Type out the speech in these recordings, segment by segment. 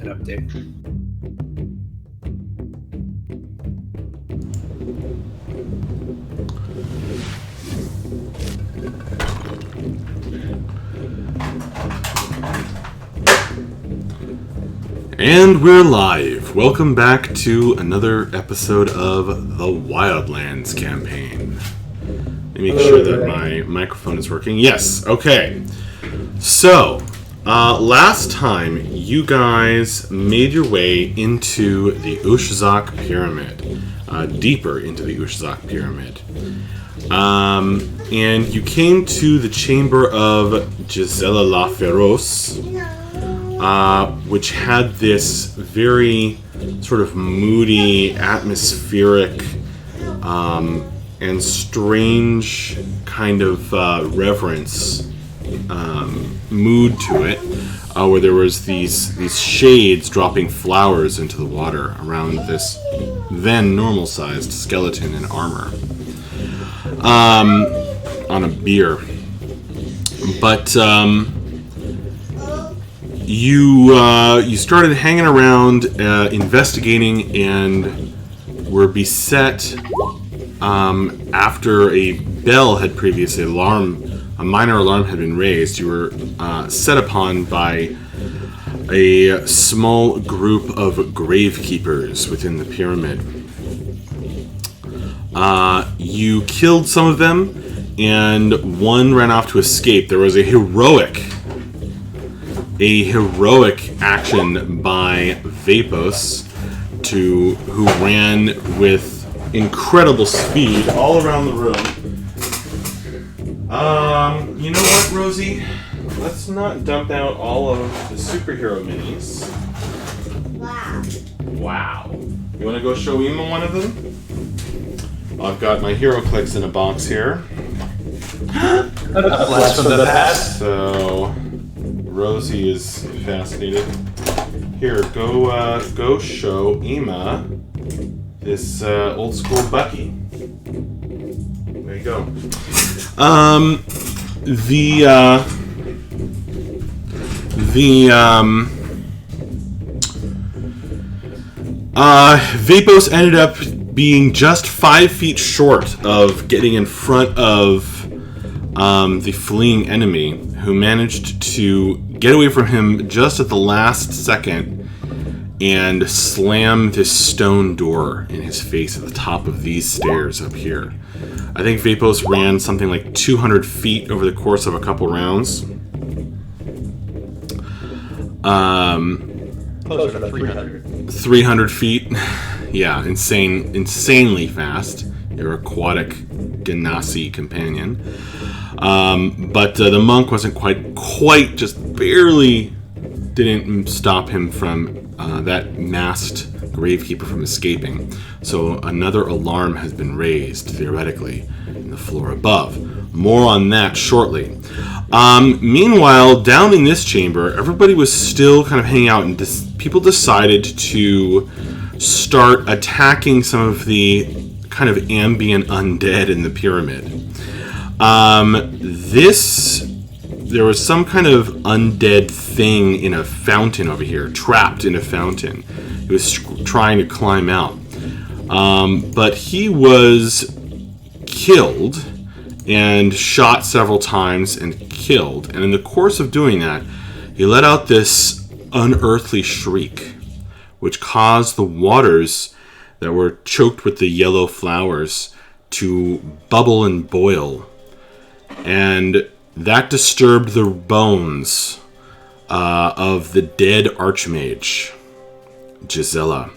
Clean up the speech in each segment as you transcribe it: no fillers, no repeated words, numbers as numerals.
an update. And we're live. Welcome back to another episode of the Wildlands campaign. Let me make sure that my microphone is working. Yes, okay. So, last time you guys made your way into the Ushzak Pyramid, deeper into the Ushzak Pyramid. And you came to the chamber of Gisela La Feroce, which had this very sort of moody, atmospheric, and strange kind of reverence mood to it, where there was these shades dropping flowers into the water around this then normal-sized skeleton in armor on a bier. But you started hanging around, investigating, and were beset after a bell had previously a minor alarm had been raised. You were set upon by a small group of gravekeepers within the pyramid. You killed some of them, and one ran off to escape. There was a heroic action by Vapos, who ran with incredible speed all around the room. You know what, Rosie? Let's not dump out all of the superhero minis. Wow. You want to go show Ema one of them? I've got my hero clicks in a box here. A blast from the past. So Rosie is fascinated. Here, go show Ema this old school Bucky. There you go. Vapos ended up being just 5 feet short of getting in front of the fleeing enemy, who managed to get away from him just at the last second and slam this stone door in his face at the top of these stairs up here. I think Vapos ran something like 200 feet over the course of a couple rounds. Closer to 300. 300 feet. Yeah, insanely fast. Your aquatic Ganassi companion. But the monk wasn't quite, just barely didn't stop him from that masked gravekeeper from escaping. So another alarm has been raised, theoretically, in the floor above. More on that shortly. Meanwhile, down in this chamber, everybody was still kind of hanging out, and people decided to start attacking some of the kind of ambient undead in the pyramid. There was some kind of undead thing in a fountain over here, trapped in a fountain. He was trying to climb out. But he was killed and shot several times and killed. And in the course of doing that, he let out this unearthly shriek, which caused the waters that were choked with the yellow flowers to bubble and boil. And that disturbed the bones of the dead Archmage, Gisela,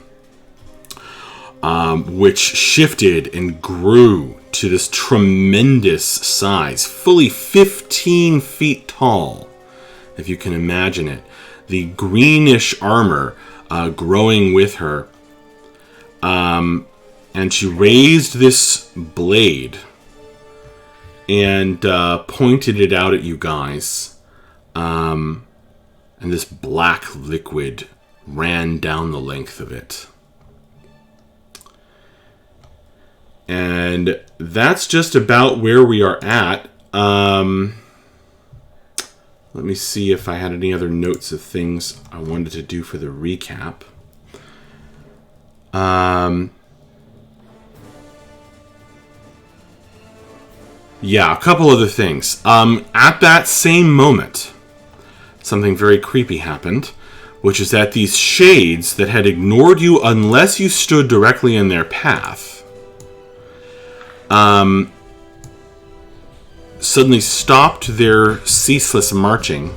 which shifted and grew to this tremendous size, fully 15 feet tall, if you can imagine it. The greenish armor growing with her. And she raised this blade and pointed it out at you guys. And this black liquid ran down the length of it. And that's just about where we are at. Let me see if I had any other notes of things I wanted to do for the recap. Yeah, a couple other things. At that same moment, something very creepy happened, which is that these shades that had ignored you unless you stood directly in their path, suddenly stopped their ceaseless marching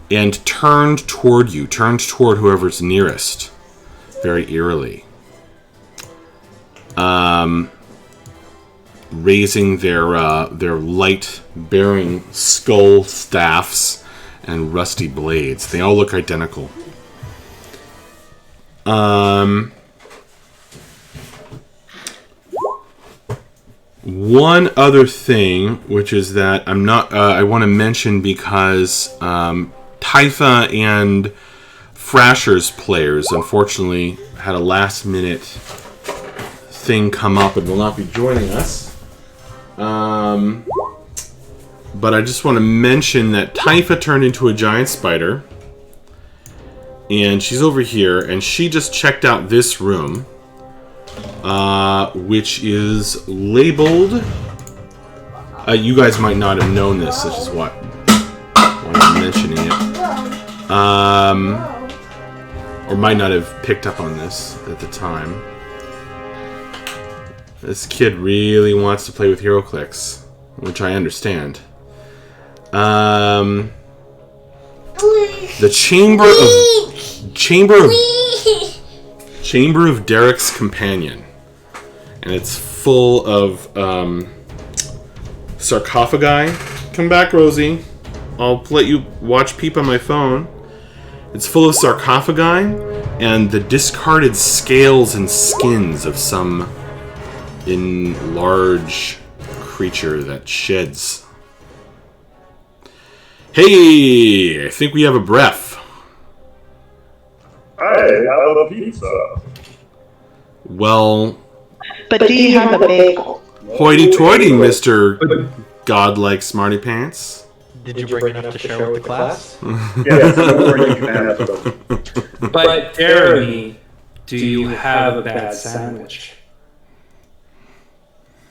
and turned toward you, turned toward whoever's nearest, very eerily. Raising their light-bearing skull staffs and rusty blades. They all look identical. One other thing, which is that I want to mention because Typha and Frasher's players, unfortunately, had a last-minute thing come up and will not be joining us. But I just want to mention that Typha turned into a giant spider, and she's over here, and she just checked out this room, which is labeled. You guys might not have known this, which is why I'm mentioning it. Or might not have picked up on this at the time. This kid really wants to play with HeroClix, which I understand. The chamber of Derek's companion, and it's full of sarcophagi. Come back, Rosie. I'll let you watch Peep on my phone. It's full of sarcophagi and the discarded scales and skins of some large creature that sheds. Hey, I think we have a breath. I have a pizza. Well, but do you have a bagel? Hoity-toity, Mr. Godlike Smarty Pants. Did you bring enough to share with the class? Yes, you can ask them. But Jeremy, do you have a bad sandwich?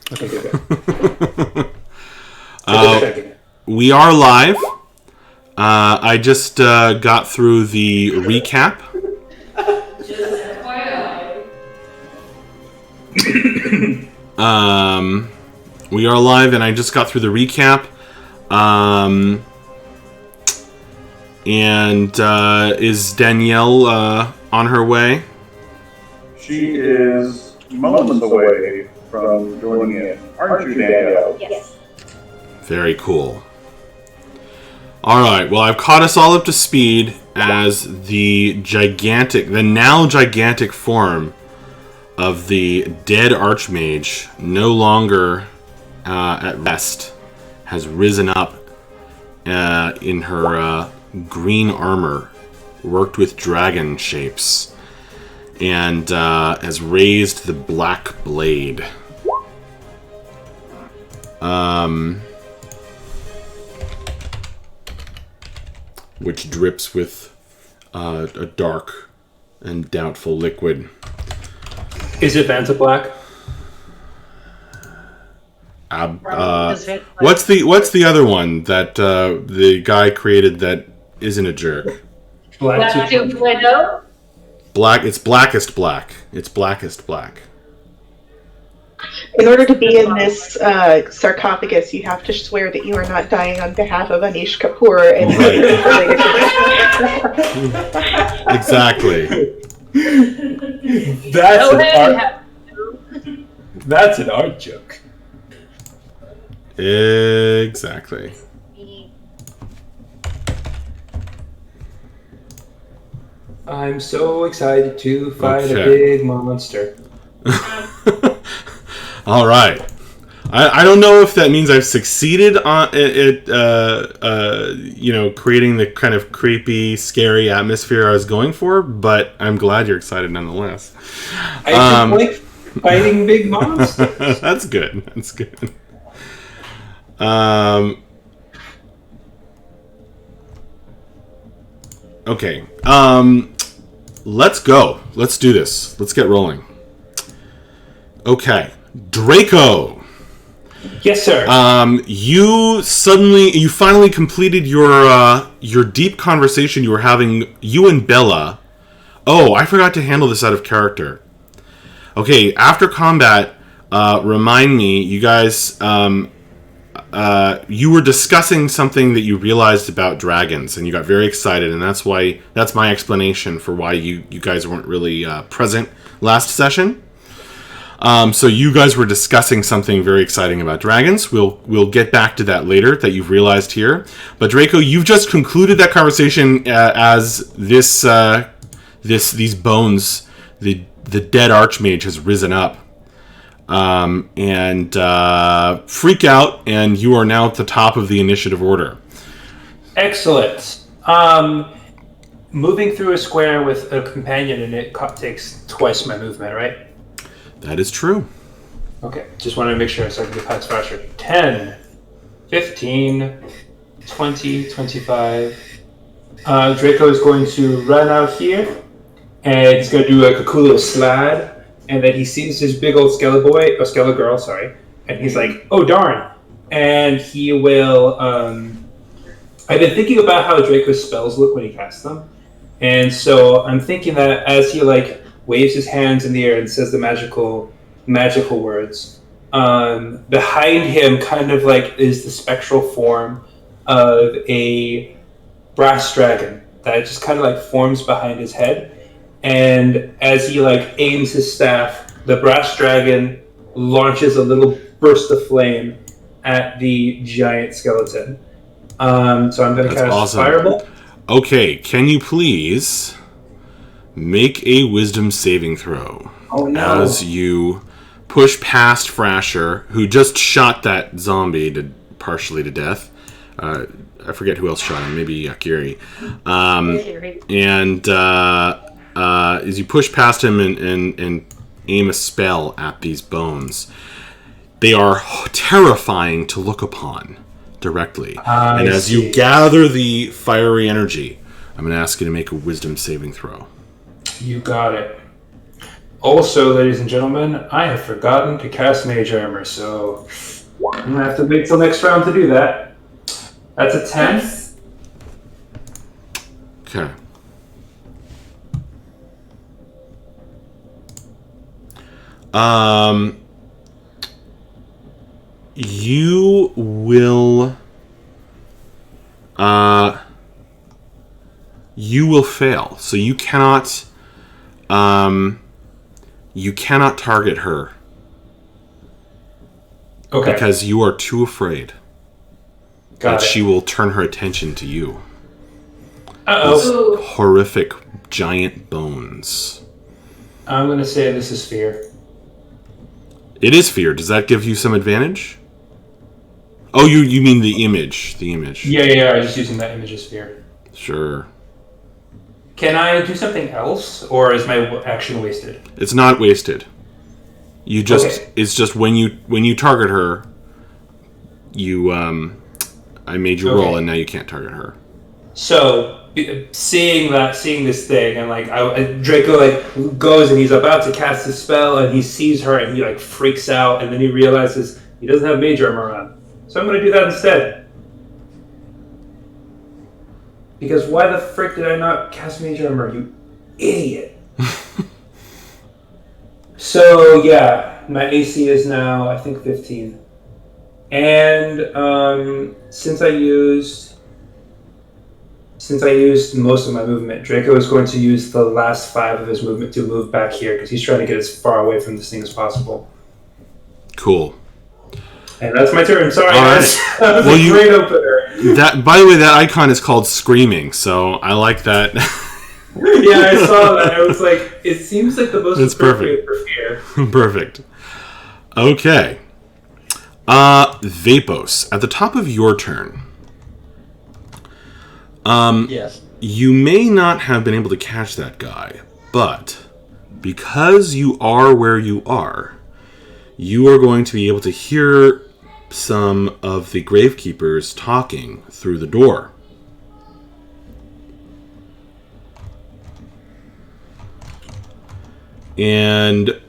Okay, good. We are live. I just got through the recap. We are live, and I just got through the recap. Is Danielle on her way? She is moments away from joining in. Aren't you, Danielle? Yes. Very cool. Alright, well, I've caught us all up to speed as the now gigantic form of the dead Archmage, no longer at rest, has risen up in her green armor, worked with dragon shapes, and has raised the black blade. Which drips with a dark and doubtful liquid. Is it Vanta Black? What's the other one that the guy created that isn't a jerk? Black. Black. It's blackest black. It's blackest black. In order to be in this sarcophagus, you have to swear that you are not dying on behalf of Anish Kapoor and Exactly. That's an art joke. Exactly. I'm so excited to fight a big monster. All right. I don't know if that means I've succeeded on creating the kind of creepy, scary atmosphere I was going for, but I'm glad you're excited nonetheless. I just like fighting big monsters. That's good. That's good. Okay. Let's go. Let's do this. Let's get rolling. Okay. Draco. Yes, sir. You finally completed your deep conversation you were having, you and Bella. Oh, I forgot to handle this out of character. Okay, after combat, remind me, you guys, you were discussing something that you realized about dragons, and you got very excited, and that's my explanation for why you guys weren't really present last session. So you guys were discussing something very exciting about dragons. We'll get back to that later, that you've realized here. But Draco, you've just concluded that conversation as these bones, the dead Archmage has risen up. And freak out, and you are now at the top of the initiative order. Excellent. Moving through a square with a companion in it takes twice my movement, right? That is true. Okay, just wanted to make sure so I can get past faster. 10, 15, 20, 25. Draco is going to run out here, and he's going to do like a cool little slide. And then he sees his big old Skele girl, and he's like, oh darn. And he will, I've been thinking about how Draco's spells look when he casts them. And so I'm thinking that as he like waves his hands in the air and says the magical words, behind him kind of like is the spectral form of a brass dragon that just kind of like forms behind his head. And as he like aims his staff, the brass dragon launches a little burst of flame at the giant skeleton. So I'm going to cast awesome. Fireball. Okay, can you please make a wisdom saving throw? Oh no! As you push past Frasher, who just shot that zombie partially to death. I forget who else shot him. Maybe Yakiri. And as you push past him and aim a spell at these bones, they are terrifying to look upon directly. And as you gather the fiery energy, I'm going to ask you to make a wisdom saving throw. You got it. Also, ladies and gentlemen, I have forgotten to cast Mage Armor, so I'm going to have to wait till next round to do that. That's a 10. Okay. You will fail. So you cannot target her. Okay. Because you are too afraid that Got it. she will turn her attention to you. Uh-oh. Those horrific giant bones. I'm going to say this is fear. It is fear. Does that give you some advantage? Oh, you mean the image. The image. Yeah, I was just using that image as fear. Sure. Can I do something else, or is my action wasted? It's not wasted. You just Okay. It's just when you target her, I made you roll, and now you can't target her. So seeing this thing, and like Draco like goes and he's about to cast his spell, and he sees her and he like freaks out, and then he realizes he doesn't have Mage Armor on. So I'm going to do that instead. Because why the frick did I not cast Mage Armor, you idiot? So yeah, my AC is now I think 15, and since I used most of my movement, Draco is going to use the last 5 of his movement to move back here because he's trying to get as far away from this thing as possible. Cool. And that's my turn. Sorry, All guys. right. That was a great opener. That, by the way, that icon is called Screaming, so I like that. Yeah, I saw that. I was like, it seems like the most It's appropriate for fear. Perfect. Okay. Vapos, at the top of your turn. Yes. You may not have been able to catch that guy, but because you are where you are going to be able to hear some of the Gravekeepers talking through the door. And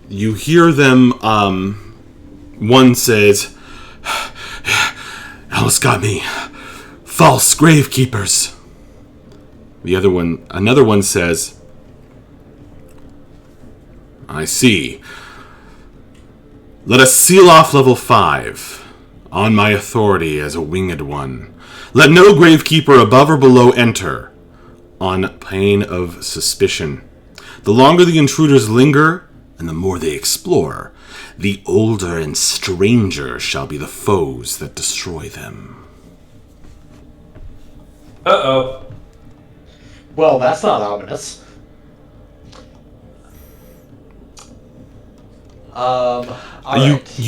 you hear them, one says, "Alice got me. False gravekeepers." Another one says, "I see. Let us seal off level 5. On my authority as a winged one. Let no gravekeeper above or below enter, on pain of suspicion. The longer the intruders linger, and the more they explore, the older and stranger shall be the foes that destroy them." Uh-oh. Well, that's not ominous. All right.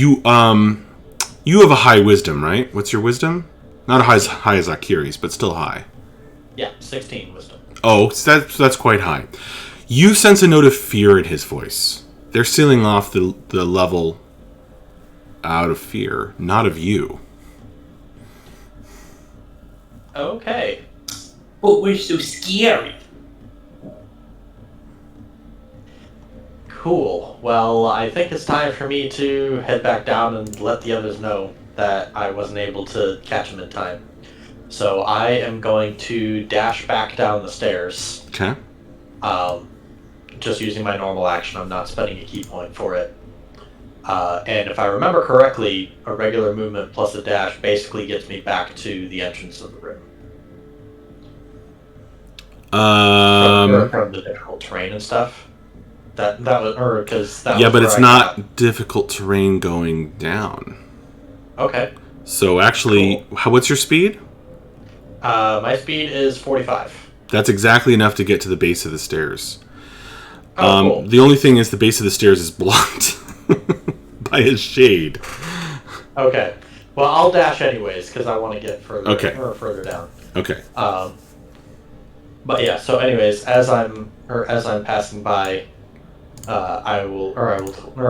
You have a high wisdom, right? What's your wisdom? Not as high as Akiri's, but still high. Yeah, 16 wisdom. Oh, so that's quite high. You sense a note of fear in his voice. They're sealing off the level out of fear, not of you. Okay. But we're so scary. Cool. Well, I think it's time for me to head back down and let the others know that I wasn't able to catch them in time. So I am going to dash back down the stairs. Okay. Just using my normal action. I'm not spending a key point for it. And if I remember correctly, a regular movement plus a dash basically gets me back to the entrance of the room. From the difficult terrain and stuff. That was, or because that. Yeah, was but where it's I not got. difficult terrain going down. Okay. So actually, what's your speed? My speed is 45. That's exactly enough to get to the base of the stairs. Cool. The only thing is the base of the stairs is blocked by a shade. Okay. Well, I'll dash anyways because I want to get further further down. Okay. But yeah. So anyways, as I'm passing by, I will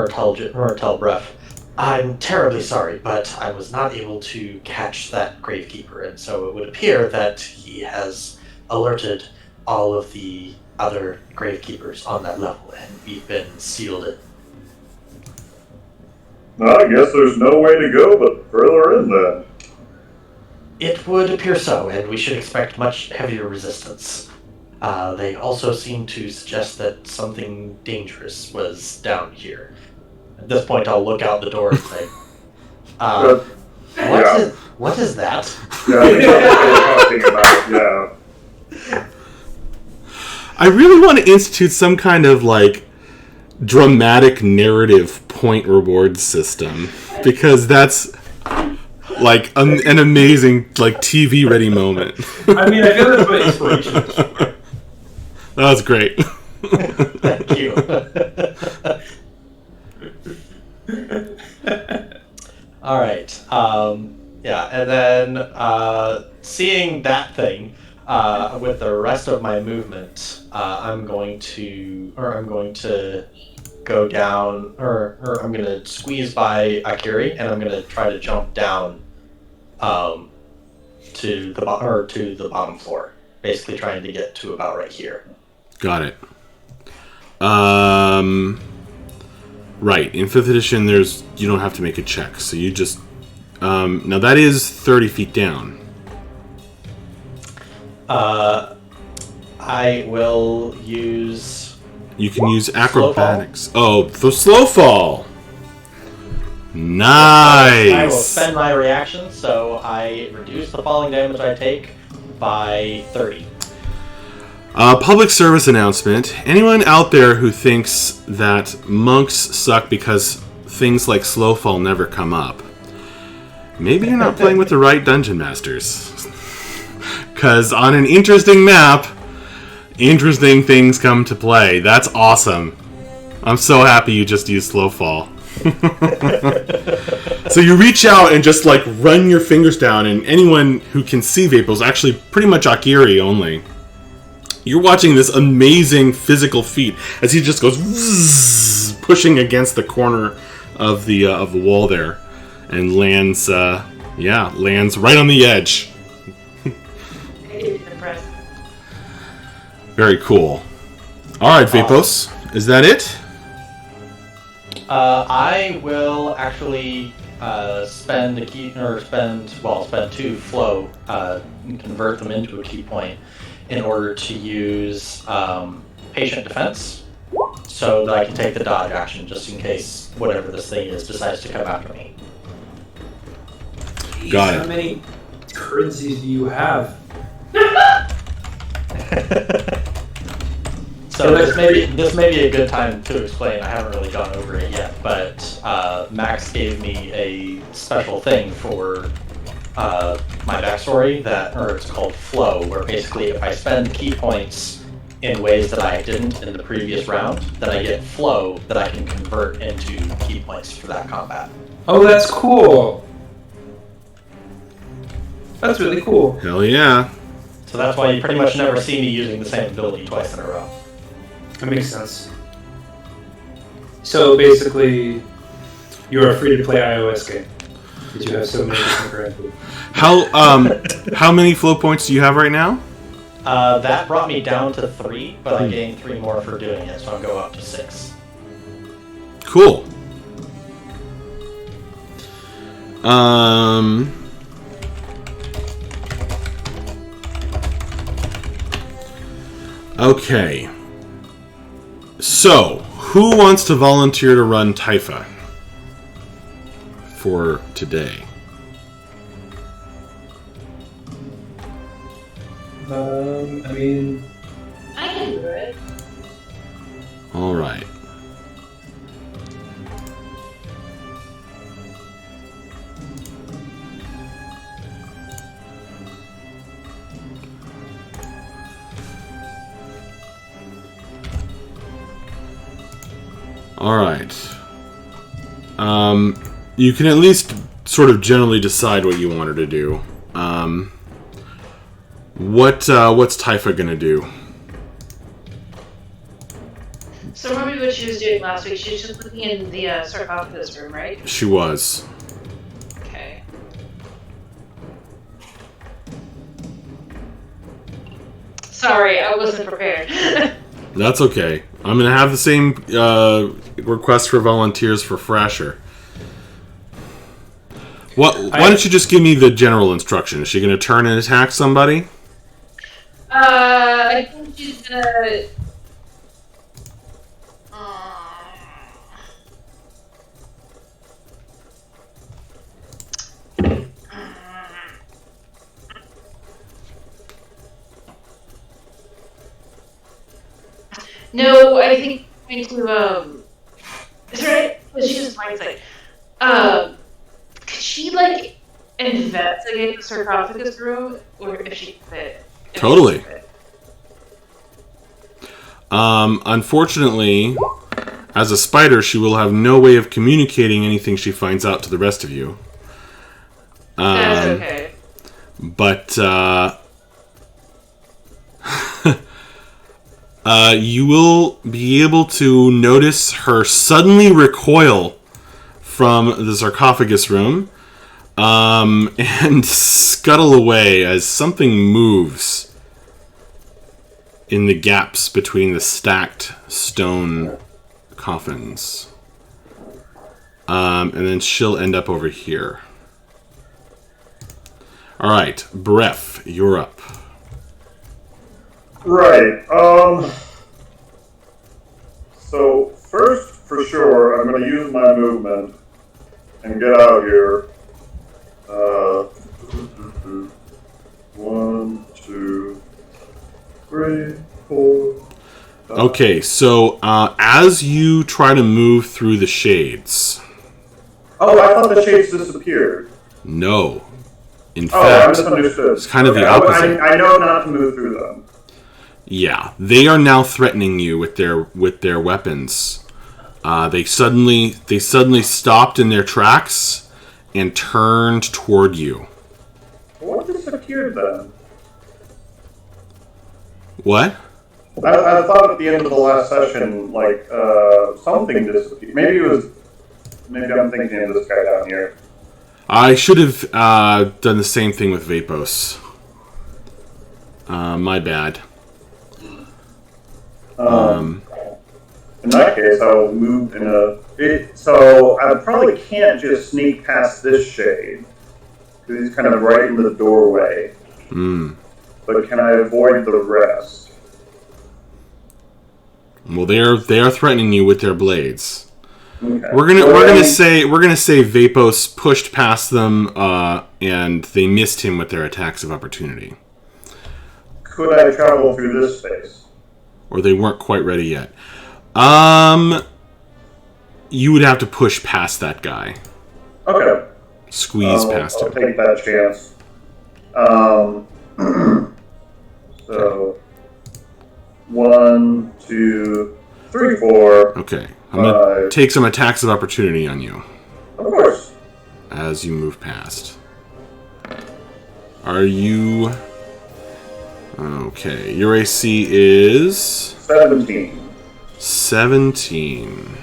tell Bref, "I'm terribly sorry, but I was not able to catch that gravekeeper, and so it would appear that he has alerted all of the other gravekeepers on that level, and we've been sealed in." I guess there's no way to go but further in then. It would appear so, and we should expect much heavier resistance. They also seem to suggest that something dangerous was down here. At this point, I'll look out the door and say, what is that? Yeah, I think that's what we're talking about, yeah. I really want to institute some kind of dramatic narrative point reward system, because that's an amazing TV ready moment. I mean, I feel that's what inspiration is. That was great. Thank you. All right. Yeah, and then seeing that thing with the rest of my movement, I'm going to go down, or I'm going to squeeze by Akiri, and I'm going to try to jump down to the bottom floor, basically trying to get to about right here. Got it. Right. In 5th edition, you don't have to make a check, so you just... now that is 30 feet down. I will use... You can use acrobatics. Oh, the slow fall! Nice! I will spend my reaction, so I reduce the falling damage I take by 30. Public service announcement. Anyone out there who thinks that monks suck because things like slow fall never come up, maybe you're not playing with the right dungeon masters. Because on an interesting map, interesting things come to play. That's awesome. I'm so happy you just used slow fall. So you reach out and just run your fingers down, and anyone who can see Vapor, actually pretty much Akiri only. You're watching this amazing physical feat as he just goes vzz, pushing against the corner of the wall there, and lands right on the edge. Impressed. Very cool. All right, Vapos, is that it? I will actually spend two flow and convert them into a key point in order to use patient defense, so that I can take the dodge action just in case whatever this thing is decides to come after me. Got it. How many currencies do you have? So this may be a good time to explain. I haven't really gone over it yet, but Max gave me a special thing for my backstory or it's called flow, where basically if I spend key points in ways that I didn't in the previous round, then I get flow that I can convert into key points for that combat. Oh, that's cool. That's really cool. Hell yeah. So that's why you pretty much never see me using the same ability twice in a row. That makes sense. So basically, you're a free-to-play iOS game because you have so many different currencies. How many flow points do you have right now? That brought me down to 3, but I gained 3 more for doing it, so I'll go up to 6. Cool. Okay. So, who wants to volunteer to run Taifa for today? I mean, I can do it. All right. All right. You can at least sort of generally decide what you want her to do. What's Taifa gonna do? So remember what she was doing last week? She was just looking in the sarcophagus room, right? She was. Okay. Sorry, I wasn't prepared. That's okay. I'm gonna have the same request for volunteers for Thrasher. Why don't you just give me the general instruction? Is she gonna turn and attack somebody? I think she's gonna. No, I think I'm going to, is there, because she was hindsight. Could she, investigate the sarcophagus room, or if she fit? Totally. Unfortunately, as a spider, she will have no way of communicating anything she finds out to the rest of you. That's okay. But, you will be able to notice her suddenly recoil from the sarcophagus room, and scuttle away as something moves in the gaps between the stacked stone coffins. And then she'll end up over here. Alright, Bref, you're up. Right. So first, for sure, I'm going to use my movement and get out here. 1, 2, 3, 4. Okay, so as you try to move through the shades... Oh, I thought the shades disappeared. No. In I fact, misunderstood. it's kind of the opposite. I know not to move through them. Yeah, they are now threatening you with their weapons. They suddenly stopped in their tracks and turned toward you. What disappeared then? What? I thought at the end of the last session, something disappeared. Maybe I'm thinking of this guy down here. I should have done the same thing with Vapos. My bad. In that case, I'll move in so I probably can't just sneak past this shade because he's kind of right in the doorway. But can I avoid the rest? Well, they are threatening you with their blades. Okay. We're gonna say Vapos pushed past them, and they missed him with their attacks of opportunity. Could I travel through this space? Or they weren't quite ready yet. You would have to push past that guy. Okay. Squeeze past I'll him. take that chance. So 1, 2, 3, 4. Okay. I'm gonna take some attacks of opportunity on you. Of course. As you move past. Are you... Okay. Your AC is... 17. 17.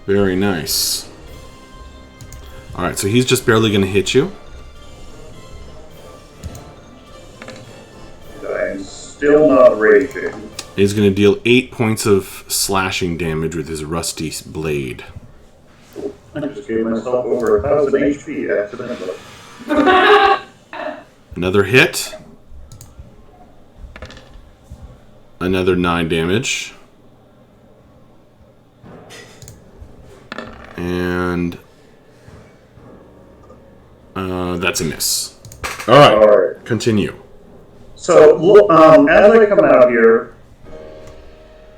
Very nice. Alright, so he's just barely going to hit you. I'm still not raging. He's going to deal 8 points of slashing damage with his rusty blade. I just gave myself over 1,000 HP accidentally. Another hit. Another 9 damage. And that's a miss. Alright, continue. So, as I come out here,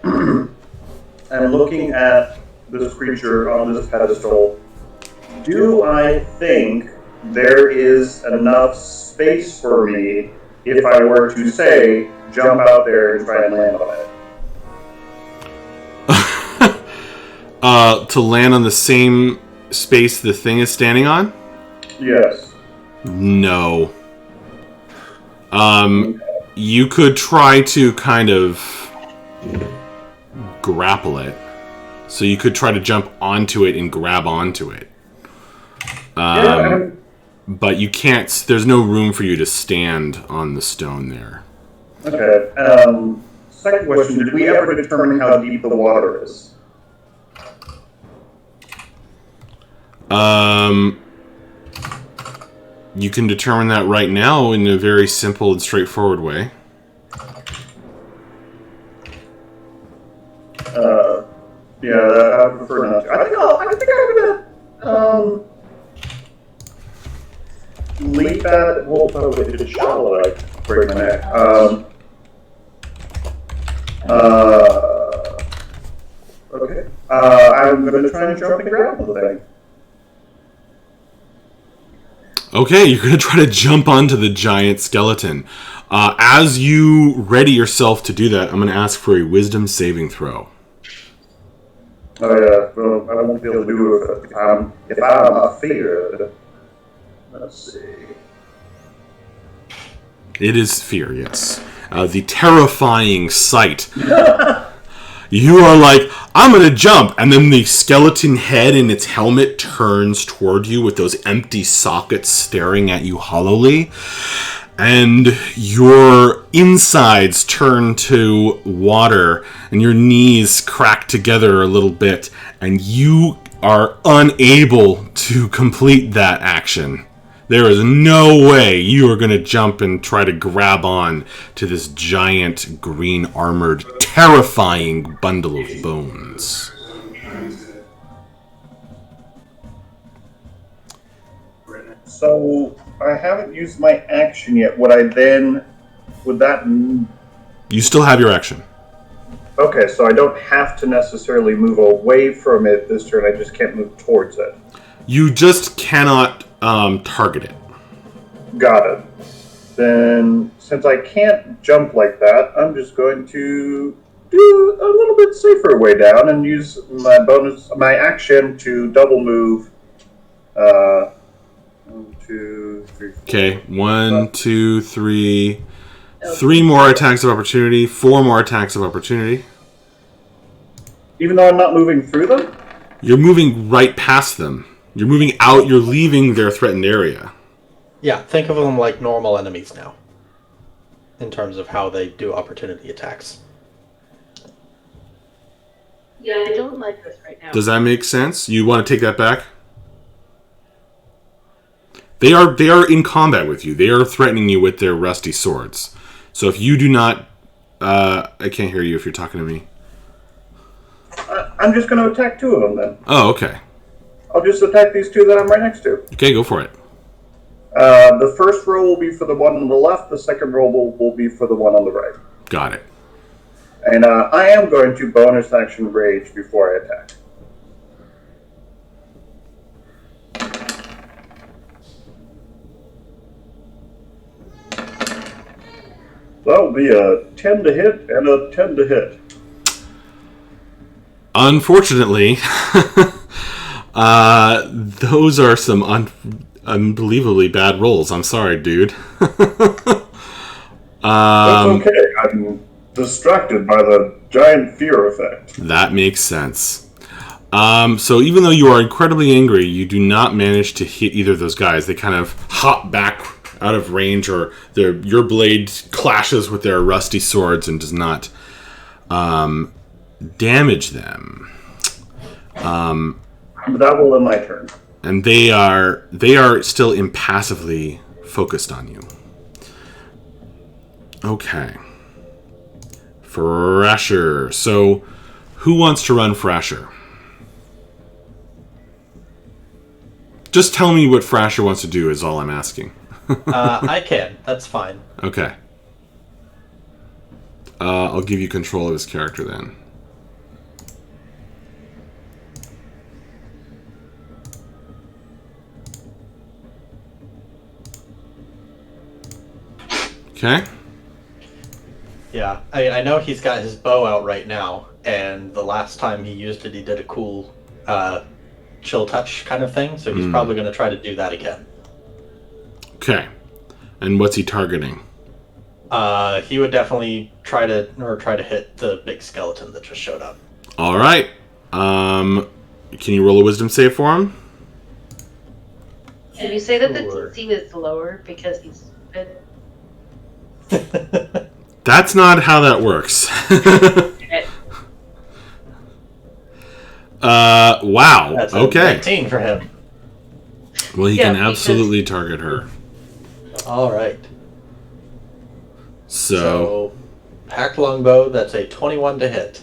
I'm looking at this creature on this pedestal. Do I think there is enough space for me if I were to, say, jump out there and try and land on it? To land on the same space the thing is standing on? Yes. No. You could try to kind of grapple it. So you could try to jump onto it and grab onto it. But you can't, there's no room for you to stand on the stone there. Okay. Second question, did we ever determine how deep the water is? You can determine that right now in a very simple and straightforward way. Yeah, I would prefer not to. I think I'm gonna, leap at it. Well, if it's shallow, I break my neck. Okay. I'm gonna try and jump and grab the thing. Okay, you're going to try to jump onto the giant skeleton. As you ready yourself to do that, I'm going to ask for a wisdom saving throw. Oh yeah, well, I won't be able to do it if I'm afeared. Let's see. It is fear, yes. The terrifying sight. You are like, I'm going to jump, and then the skeleton head in its helmet turns toward you with those empty sockets staring at you hollowly, and your insides turn to water, and your knees crack together a little bit, and you are unable to complete that action. There is no way you are going to jump and try to grab on to this giant, green-armored, terrifying bundle of bones. So, I haven't used my action yet. Would that... You still have your action. Okay, so I don't have to necessarily move away from it this turn, I just can't move towards it. You just cannot target it. Got it. Then, since I can't jump like that, I'm just going to do a little bit safer way down and use my action to double move. 1, 2, 3. Okay, 1, 2, 3. 3 more attacks of opportunity. 4 more attacks of opportunity. Even though I'm not moving through them? You're moving right past them. You're moving out. You're leaving their threatened area. Yeah, think of them like normal enemies now. in terms of how they do opportunity attacks. Yeah, I don't like this right now. Does that make sense? You want to take that back? They are in combat with you. They are threatening you with their rusty swords. So if you do not... I can't hear you if you're talking to me. I'm just going to attack 2 of them then. Oh, okay. I'll just attack these 2 that I'm right next to. Okay, go for it. The first roll will be for the one on the left. The second roll will be for the one on the right. Got it. And I am going to bonus action rage before I attack. That'll be a 10 to hit and a 10 to hit. Unfortunately, those are some unbelievably bad rolls. I'm sorry, dude. That's okay. I'm distracted by the giant fear effect. That makes sense. So even though you are incredibly angry, you do not manage to hit either of those guys. They kind of hop back out of range, or your blade clashes with their rusty swords and does not damage them. That will end my turn. And they are still impassively focused on you. Okay. Thrasher. So, who wants to run Thrasher? Just tell me what Thrasher wants to do is all I'm asking. I can. That's fine. Okay. I'll give you control of his character then. Okay. Yeah, I know he's got his bow out right now, and the last time he used it, he did a cool chill touch kind of thing, so he's probably going to try to do that again. Okay. And what's he targeting? He would definitely try to hit the big skeleton that just showed up. All right. Can you roll a wisdom save for him? Can you say that the Sure. DC is lower because he's stupid? That's not how that works. Wow. That's a Okay. 19 for him. Well, he Yeah, can because- absolutely target her. All right. So, So, hacked longbow, that's a 21 to hit.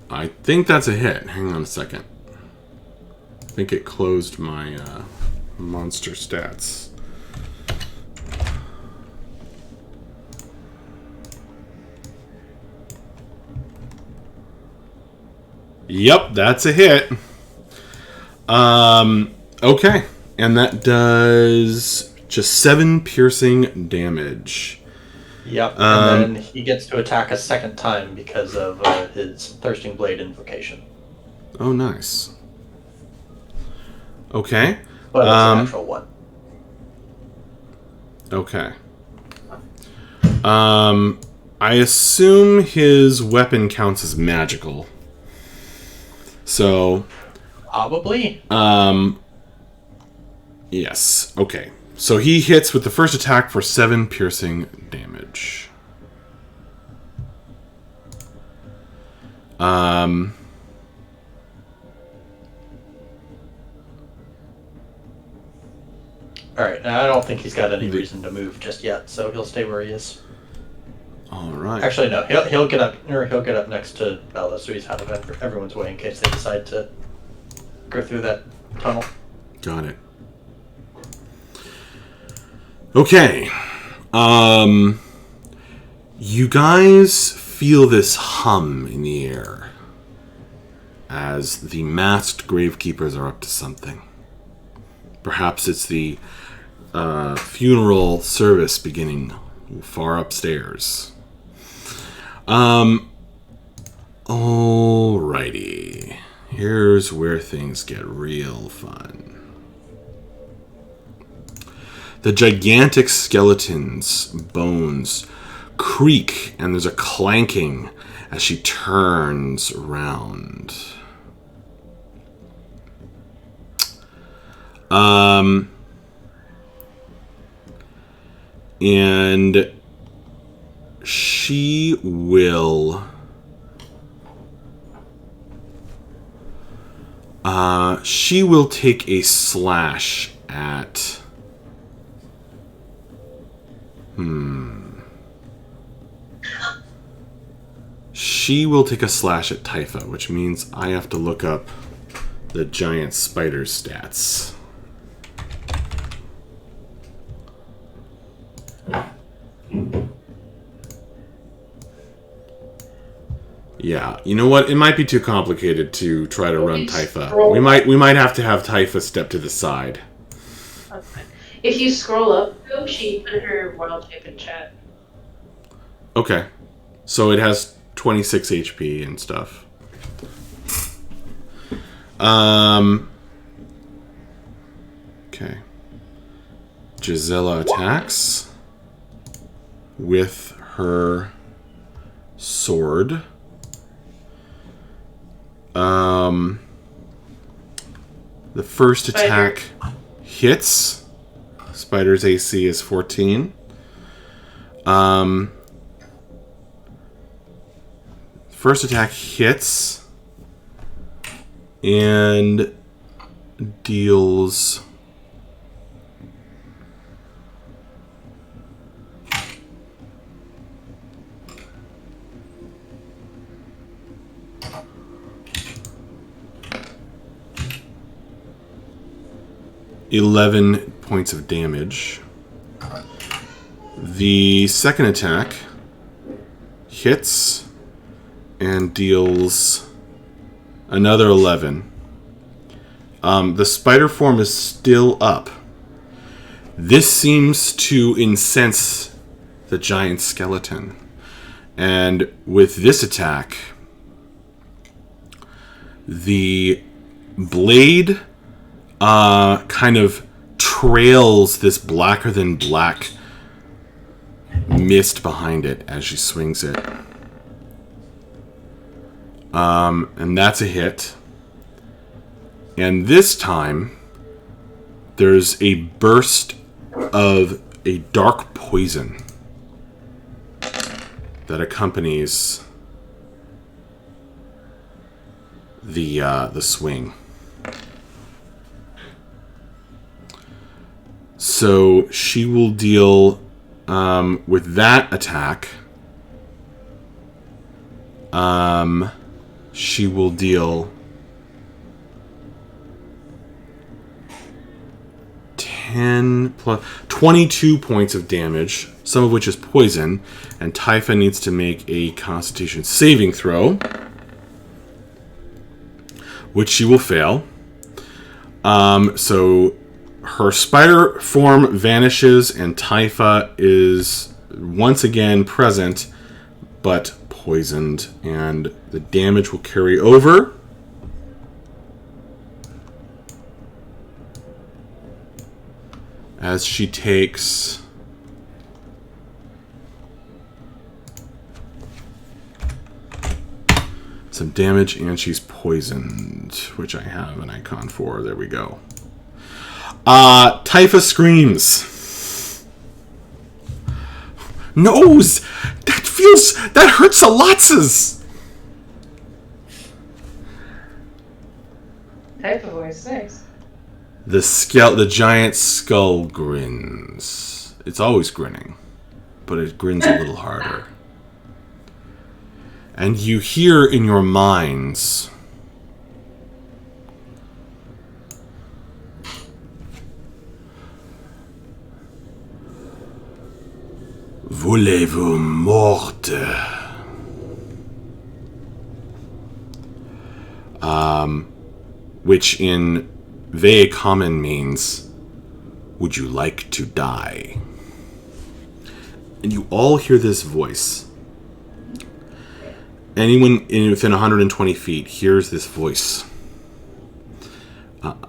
I think that's a hit. Hang on a second. I think it closed my monster stats. Yep, that's a hit. Okay. And that does just 7 piercing damage. Yep, and then he gets to attack a second time because of his Thirsting Blade invocation. Oh, nice. Okay. But it's a natural one. Okay. I assume his weapon counts as magical. So, Probably. yes. Okay. So he hits with the first attack for 7 piercing damage. Alright, I don't think he's got any reason to move just yet, so he'll stay where he is. All right. Actually, no, he'll get up next to Bella, so he's out of everyone's way in case they decide to go through that tunnel. Got it. Okay. You guys feel this hum in the air as the masked gravekeepers are up to something. Perhaps it's the funeral service beginning far upstairs. Alrighty. Here's where things get real fun. The gigantic skeleton's bones creak, and there's a clanking as she turns around. And she will... she will take a slash at... She will take a slash at Typha, which means I have to look up the giant spider stats. Yeah, you know what? It might be too complicated to try to run Typha. We might have to have Typha step to the side. That's fine. If you scroll up, though, she put her wild shape in chat. Okay. So it has 26 HP and stuff. Okay. Gisela attacks with her sword. The first attack hits. Spider's AC is 14. First attack hits and deals 11 points of damage. The second attack hits and deals another 11. The spider form is still up. This seems to incense the giant skeleton. And with this attack, the blade kind of trails this blacker than black mist behind it as she swings it. And that's a hit. And this time, there's a burst of a dark poison that accompanies the swing. So she will deal with that attack. She will deal 10 plus 22 points of damage, some of which is poison, and Typha needs to make a Constitution saving throw, which she will fail. So her spider form vanishes, and Typha is once again present, but poisoned, and the damage will carry over. As she takes some damage, and she's poisoned, which I have an icon for. There we go. Typha screams. Nose! That hurts a lots. Type of voice, nice. The giant skull grins. It's always grinning, but it grins a little harder. And you hear in your minds, Voulez-vous morte? Which in Vey Common means, would you like to die? And you all hear this voice. Anyone within 120 feet hears this voice.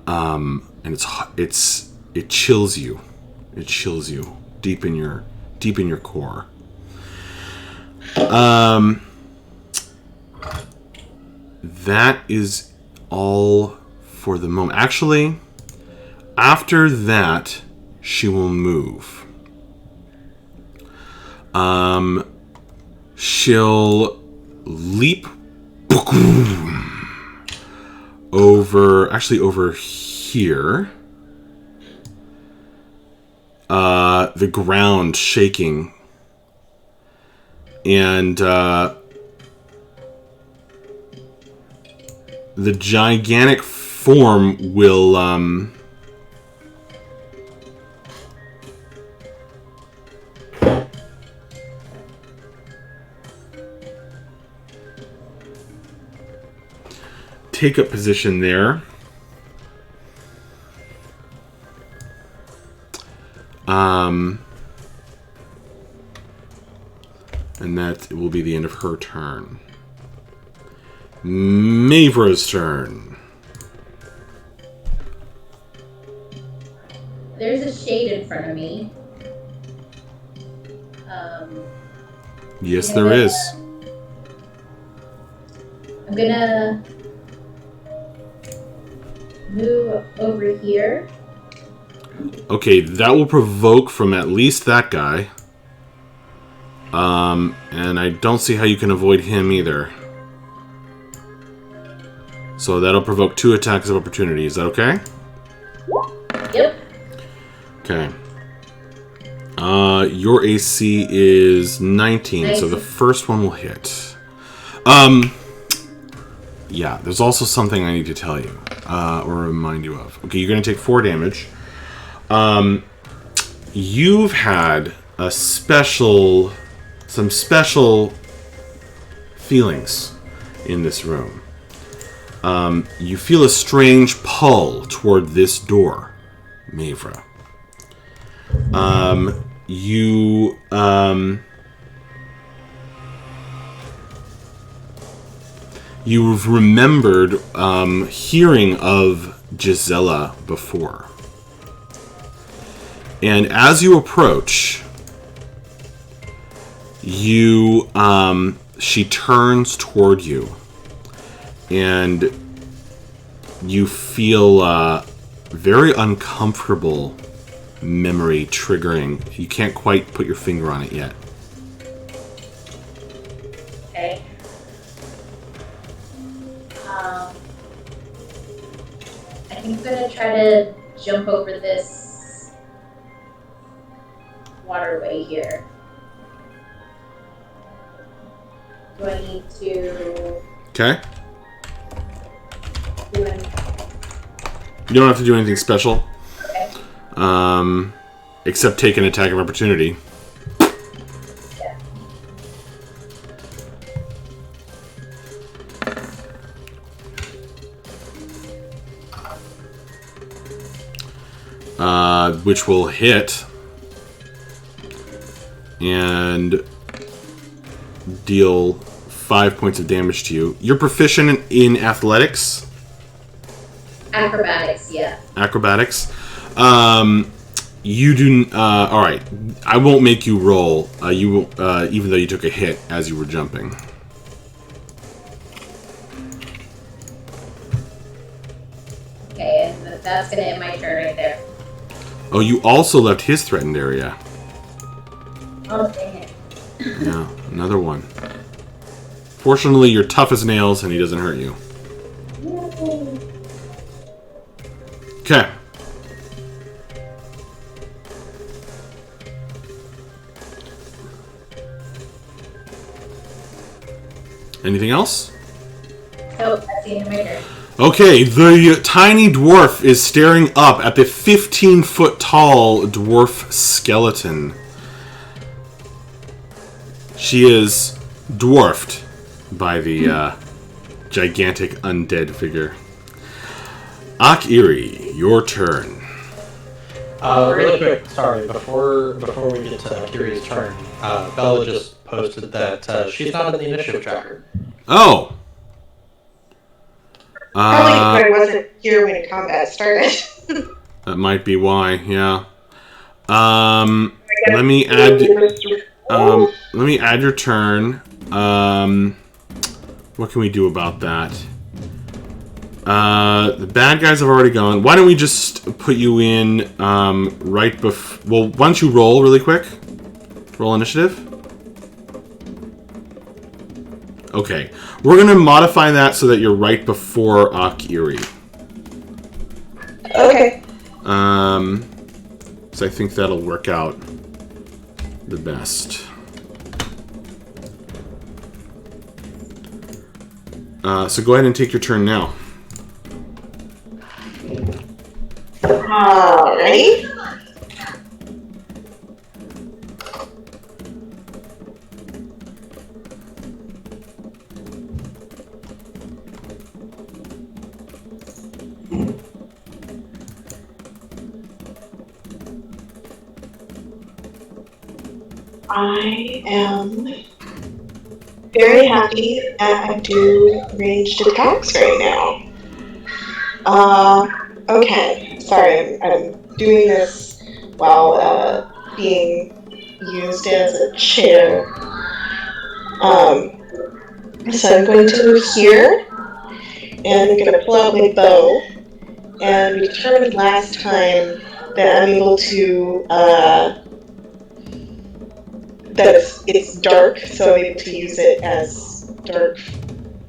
And it chills you. It chills you deep in your core. That is all for the moment. Actually, after that, she will move. She'll leap over here. The ground shaking. And the gigantic form will take up position there. And that will be the end of her turn. Mavra's turn. There's a shade in front of me. Yes, there is. I'm gonna move over here. Okay, that will provoke from at least that guy. And I don't see how you can avoid him either. So that'll provoke 2 attacks of opportunity. Is that okay? Yep. Okay. Your AC is 19, so the first one will hit. Yeah, there's also something I need to tell you, or remind you of. Okay, you're going to take 4 damage. You've had some special feelings in this room. You feel a strange pull toward this door, Mavra. You've remembered hearing of Gisela before. And as you approach, she turns toward you. And you feel very uncomfortable memory triggering. You can't quite put your finger on it yet. Okay. I think I'm gonna try to jump over this waterway here. Do I need to Okay. do anything? You don't have to do anything special. Okay. Except take an attack of opportunity. Which will hit and deal 5 points of damage to you. You're proficient in athletics? Acrobatics, yeah. Acrobatics. You do. All right. I won't make you roll. You even though you took a hit as you were jumping. Okay, and that's gonna end my turn right there. Oh, you also left his threatened area. Oh, dang it. Yeah, another one. Fortunately, you're tough as nails, and he doesn't hurt you. Okay. Anything else? Nope, that's the end of my turn. Okay, the tiny dwarf is staring up at the 15-foot tall dwarf skeleton. She is dwarfed by the gigantic undead figure. Akiri, your turn. Really quick, sorry, before we get to Kiri's turn, Bella just posted that she's not in the initiative tracker. Oh! Probably because I wasn't here when combat started. That might be why, yeah. Let me add your turn. What can we do about that? The bad guys have already gone. Why don't we just put you in right before... Well, why don't you roll really quick? Roll initiative. Okay. We're going to modify that so that you're right before Akiri. Okay. So I think that'll work out the best. So go ahead and take your turn now. Alright. I am very happy that I do ranged attacks right now. Okay. Sorry, I'm doing this while being used as a chair. So I'm going to move here, and I'm going to pull out my bow. And we determined last time that I'm able to that it's dark, so I'm able to use it as dark,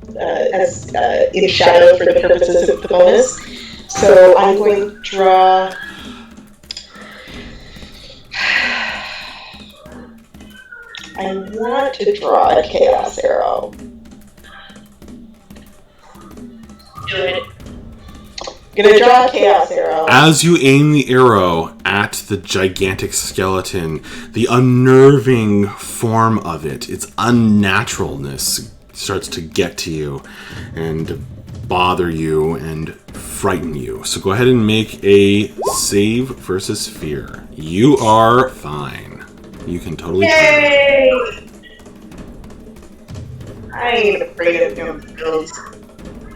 in shadow for the purposes of the bonus. So I'm going to draw. I want to draw a chaos arrow. Do it. Gonna draw a chaos arrow. As you aim the arrow at the gigantic skeleton, the unnerving form of it, its unnaturalness, starts to get to you and bother you and frighten you. So go ahead and make a save versus fear. You are fine. You can totally turn. Yay! I ain't afraid of no ghosts.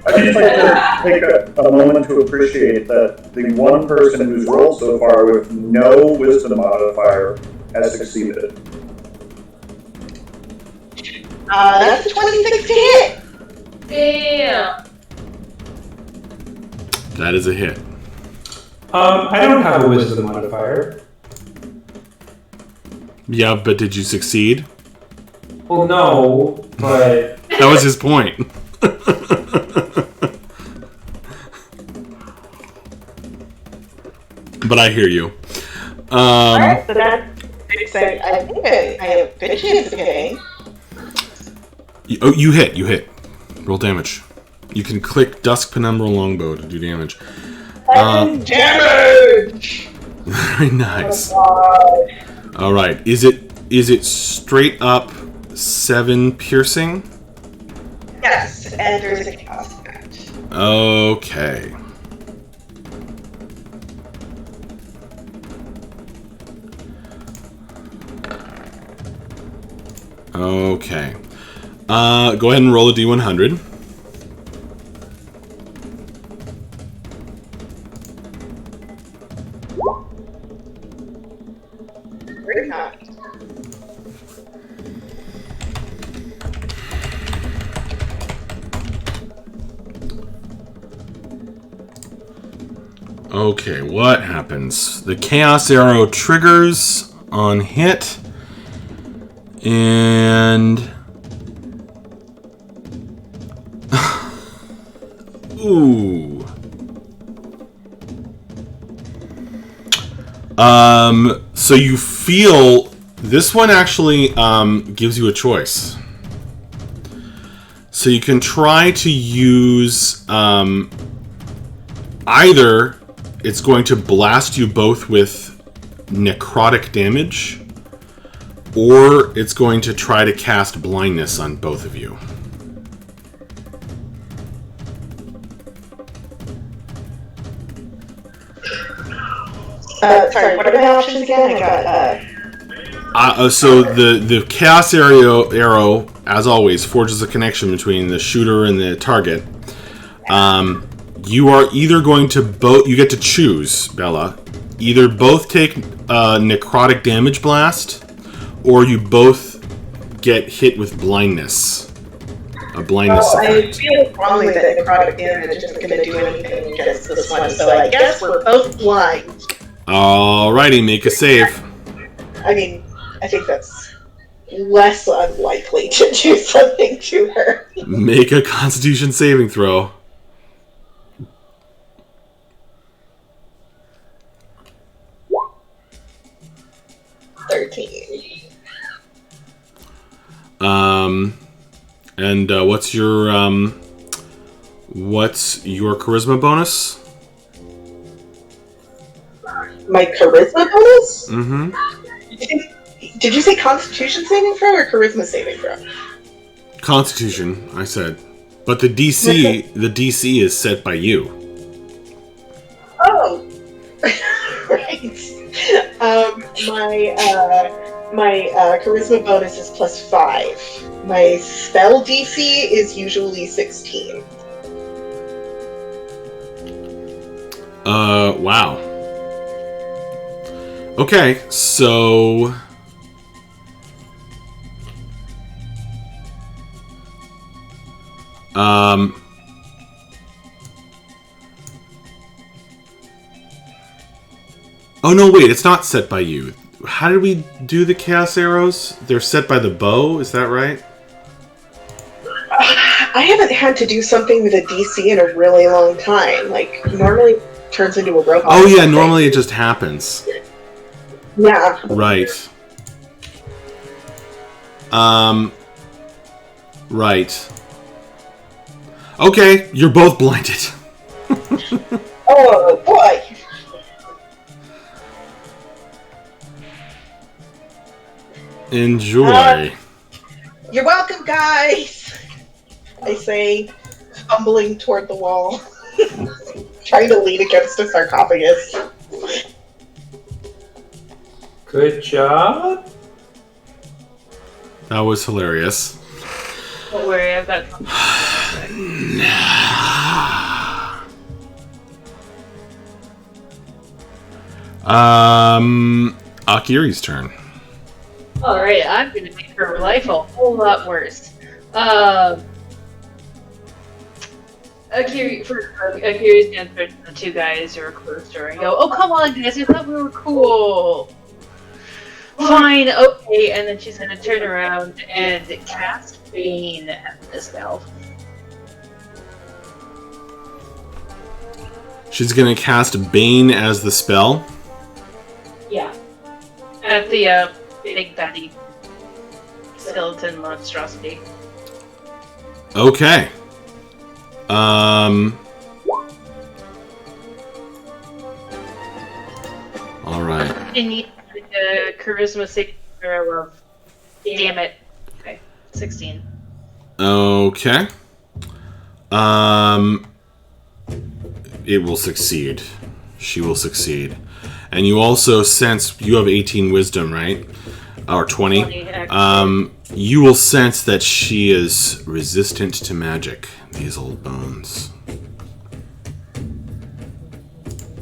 I'd just like to take a moment to appreciate that the one person who's rolled so far with no wisdom modifier has succeeded. That's a 26 to hit! Damn. That is a hit. I don't have a wisdom modifier. Yeah, but did you succeed? Well, no, but That was his point. But I hear you. Alright, so that's exciting. I think I have a good chance of hitting. You hit. Roll damage. You can click Dusk Penumbral Longbow to do damage. Damage! Very nice. Oh, All right. Is it straight up 7 piercing? yes, and there's a chaos effect. Okay. Okay. Go ahead and roll a D100. Very nice. Okay, what happens? The Chaos Arrow triggers on hit. And... Ooh. So you feel... This one actually gives you a choice. So you can try to use... either it's going to blast you both with necrotic damage, or it's going to try to cast blindness on both of you. Sorry, what are my options again? I got, So the Chaos arrow, as always, forges a connection between the shooter and the target. You are either going to you get to choose, Bella. Either both take necrotic damage blast, or you both get hit with blindness. A blindness I effect. feel strongly that necrotic damage isn't going to do anything against this one, so I guess we're both blind. Alrighty, make a save. I mean, I think that's less unlikely to do something to her. Make a Constitution saving throw. And what's your charisma bonus? My charisma bonus? Mm-hmm. Did you say Constitution saving throw or charisma saving throw? Constitution, I said. But the DC is set by you. Oh, right. My charisma bonus is +5. My spell DC is usually 16. Wow. Okay, so... Oh, no, wait, it's not set by you. How did we do the Chaos Arrows? They're set by the bow, is that right? I haven't had to do something with a DC in a really long time. Like, normally it turns into a robot. Oh, yeah, normally it just happens. Yeah. Right. Right. Okay, you're both blinded. Oh, boy. Enjoy. You're welcome, guys. I say, fumbling toward the wall, trying to lean against a sarcophagus. Good job. That was hilarious. Don't worry, I've got something. Akiri's turn. Alright, I'm gonna make her life a whole lot worse. Akiri's gonna turn to the two guys who are close to her and go, "Oh, come on, guys, I thought we were cool." Fine, okay, and then she's gonna turn around and cast Bane at this elf. She's gonna cast Bane as the spell. Yeah. At the big daddy skeleton monstrosity. Okay. Alright. You need a charisma saving throw of, damn it. Okay, 16. Okay. It will succeed. She will succeed. And you also sense, you have 18 wisdom, right? Or 20. You will sense that she is resistant to magic, these old bones.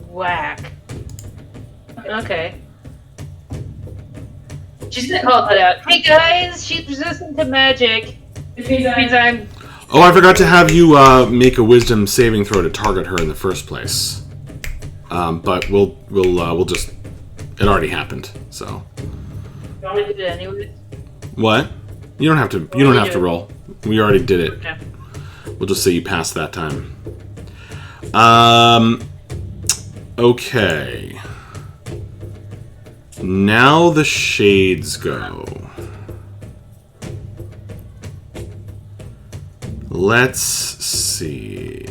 Whack. Okay. She's gonna call that out. Hey guys, she's resistant to magic. Which means I'm... Oh, I forgot to have you make a wisdom saving throw to target her in the first place. But we'll just... It already happened, so... You want me to do it anyway? What? You don't have to. You don't have to roll. We already did it. Okay. We'll just say you passed that time. Okay. Now the shades go. Let's see.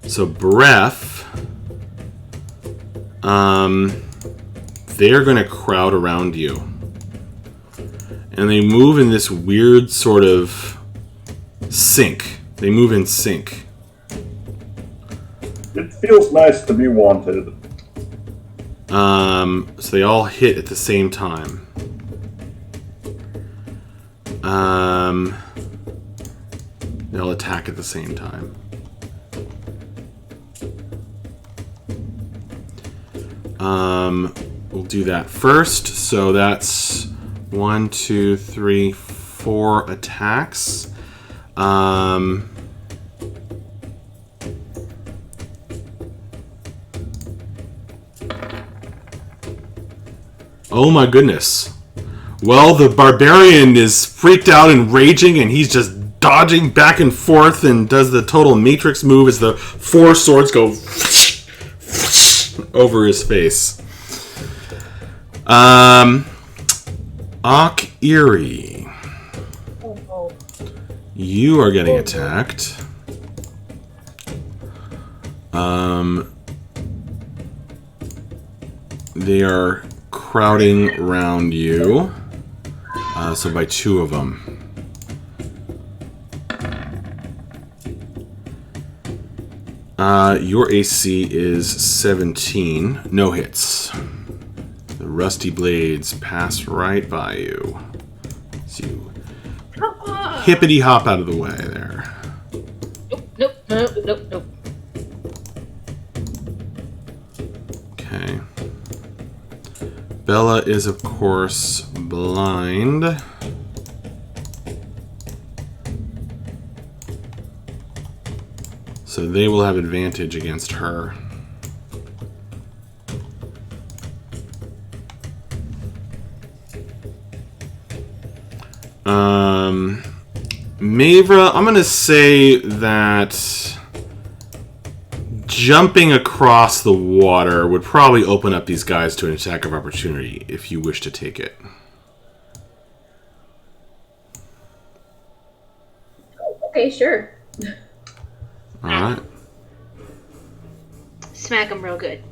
So breath. They're gonna crowd around you. And they move in this weird sort of sync. They move in sync. It feels nice to be wanted. So they all hit at the same time. They'll attack at the same time. We'll do that first. So that's 1, 2, 3, 4 attacks. Oh my goodness. Well, the barbarian is freaked out and raging, and he's just dodging back and forth and does the total Matrix move as the 4 swords go over his face. Ak Eerie. You are getting attacked. They are crowding around you. So by 2 of them. Your AC is 17. No hits. The rusty blades pass right by you. So you hippity hop out of the way there. Nope. Okay. Bella is, of course, blind. So they will have advantage against her. Mavra, I'm going to say that jumping across the water would probably open up these guys to an attack of opportunity if you wish to take it. Okay, sure. Alright. Smack him real good.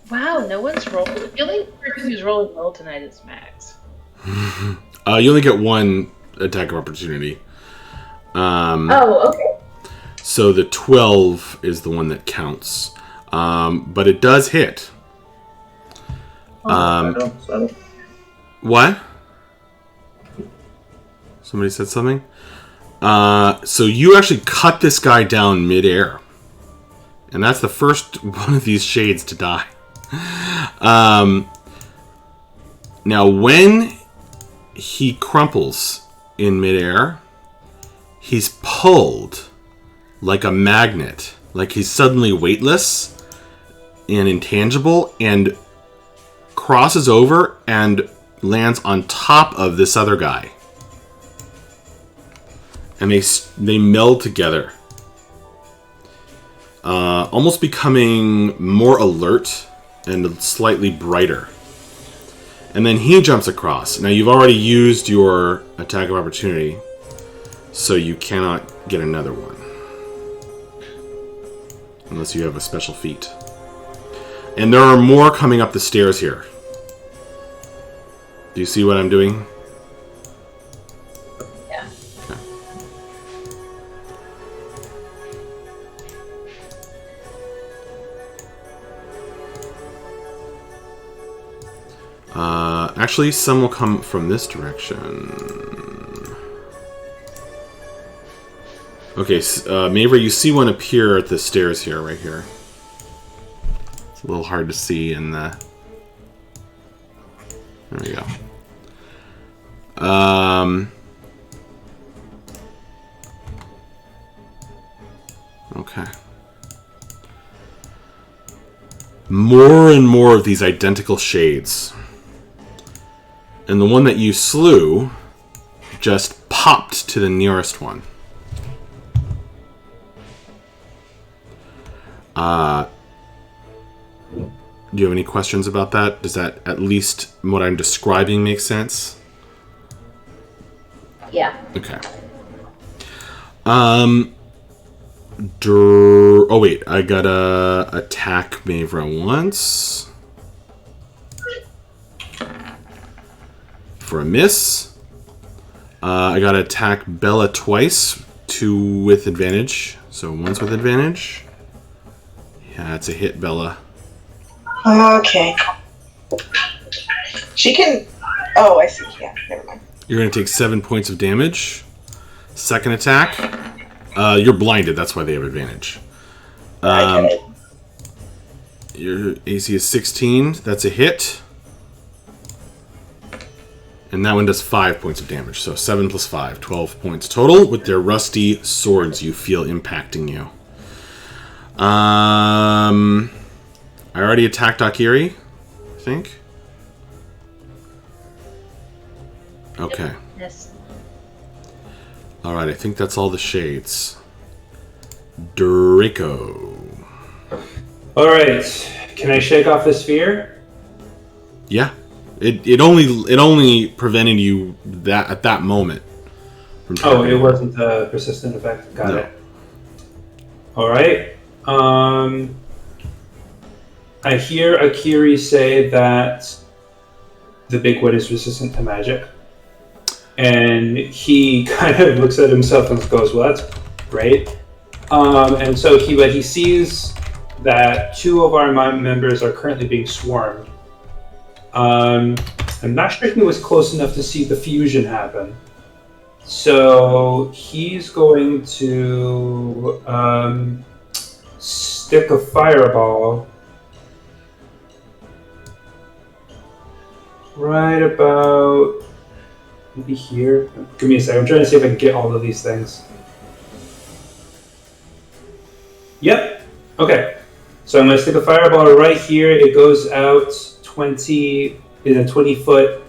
Wow, no one's rolling. The only person who's rolling low tonight is Max. You only get 1 attack of opportunity. Oh, okay. So the 12 is the one that counts. But it does hit. I don't. What? Somebody said something? So you actually cut this guy down midair. And that's the first one of these shades to die. Now, when he crumples in midair, he's pulled like a magnet. Like he's suddenly weightless and intangible and crosses over and lands on top of this other guy. And they meld together. Almost becoming more alert and slightly brighter. And then he jumps across. Now you've already used your attack of opportunity, so you cannot get another one. Unless you have a special feat. And there are more coming up the stairs here. Do you see what I'm doing? Yeah. Okay. Actually, some will come from this direction. Okay, Mavra, you see one appear at the stairs here, right here. It's a little hard to see in the... There we go. Okay. More and more of these identical shades. And the one that you slew just popped to the nearest one. Do you have any questions about that? Does that, at least what I'm describing, make sense? Yeah. Okay. Oh wait, I gotta attack Mavra once. For a miss. I gotta attack Bella twice. 2 with advantage. So once with advantage. Yeah, it's a hit, Bella. Okay. She can... Oh, I see. Yeah, never mind. You're gonna take 7 points of damage. Second attack. You're blinded, that's why they have advantage. Your AC is 16. That's a hit. And that one does 5 points of damage. So 7 plus 5, 12 points total with their rusty swords you feel impacting you. I already attacked Akiri, I think. Okay. Yes. Alright, I think that's all the shades. Draco. Alright. Can I shake off the sphere? Yeah. It only prevented you at that moment from Oh, it wasn't a persistent effect. Got No. it. Alright. I hear Akiri say that the big wood is resistant to magic. And he kind of looks at himself and goes, well, that's great. And so he sees that 2 of our members are currently being swarmed. I'm not sure he was close enough to see the fusion happen. So he's going to stick a fireball right about maybe here. Give me a second. I'm trying to see if I can get all of these things. Yep. Okay. So I'm going to stick a fireball right here. It goes out 20 in a 20-foot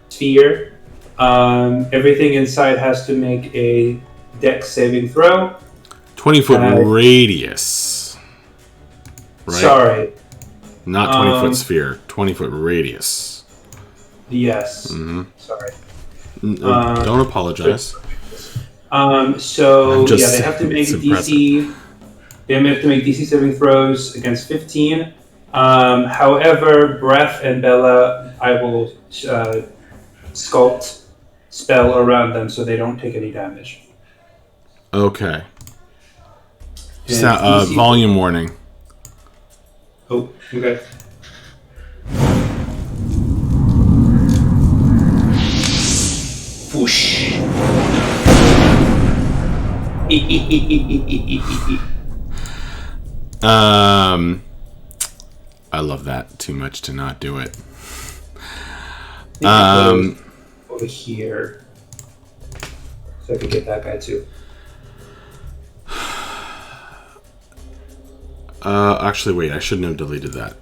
sphere. Everything inside has to make a dex saving throw. 20-foot radius. Right? Sorry. Not 20-foot sphere. 20-foot radius. Yes. Mm-hmm. Sorry. Don't apologize. So Just- they have to make it's DC. They have to make DC saving throws against 15. However, Breath and Bella, I will sculpt spell around them so they don't take any damage. Okay. And DC Volume warning. Oh, okay. Whoosh. I love that too much to not do it. Over here, so I could get that guy too. Actually, wait. I shouldn't have deleted that.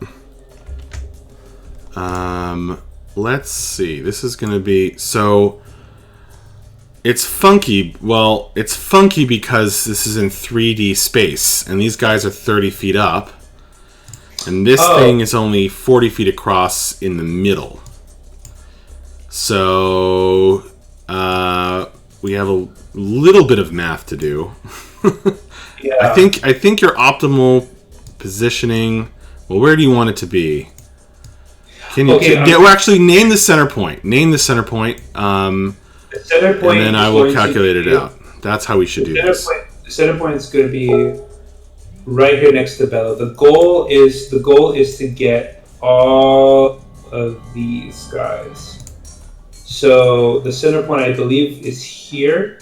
Let's see. This is going to be... So, it's funky. Well, it's funky because this is in 3D space, and these guys are 30 feet up. And this thing is only 40 feet across in the middle. So, we have a little bit of math to do. Yeah. I think your optimal positioning... Well, where do you want it to be? Can you actually name the center point? Name the center point. The center point, and then I will calculate it out. That's how we should do this. The center point is going to be right here next to Bella. The goal is to get all of these guys. So the center point, I believe, is here.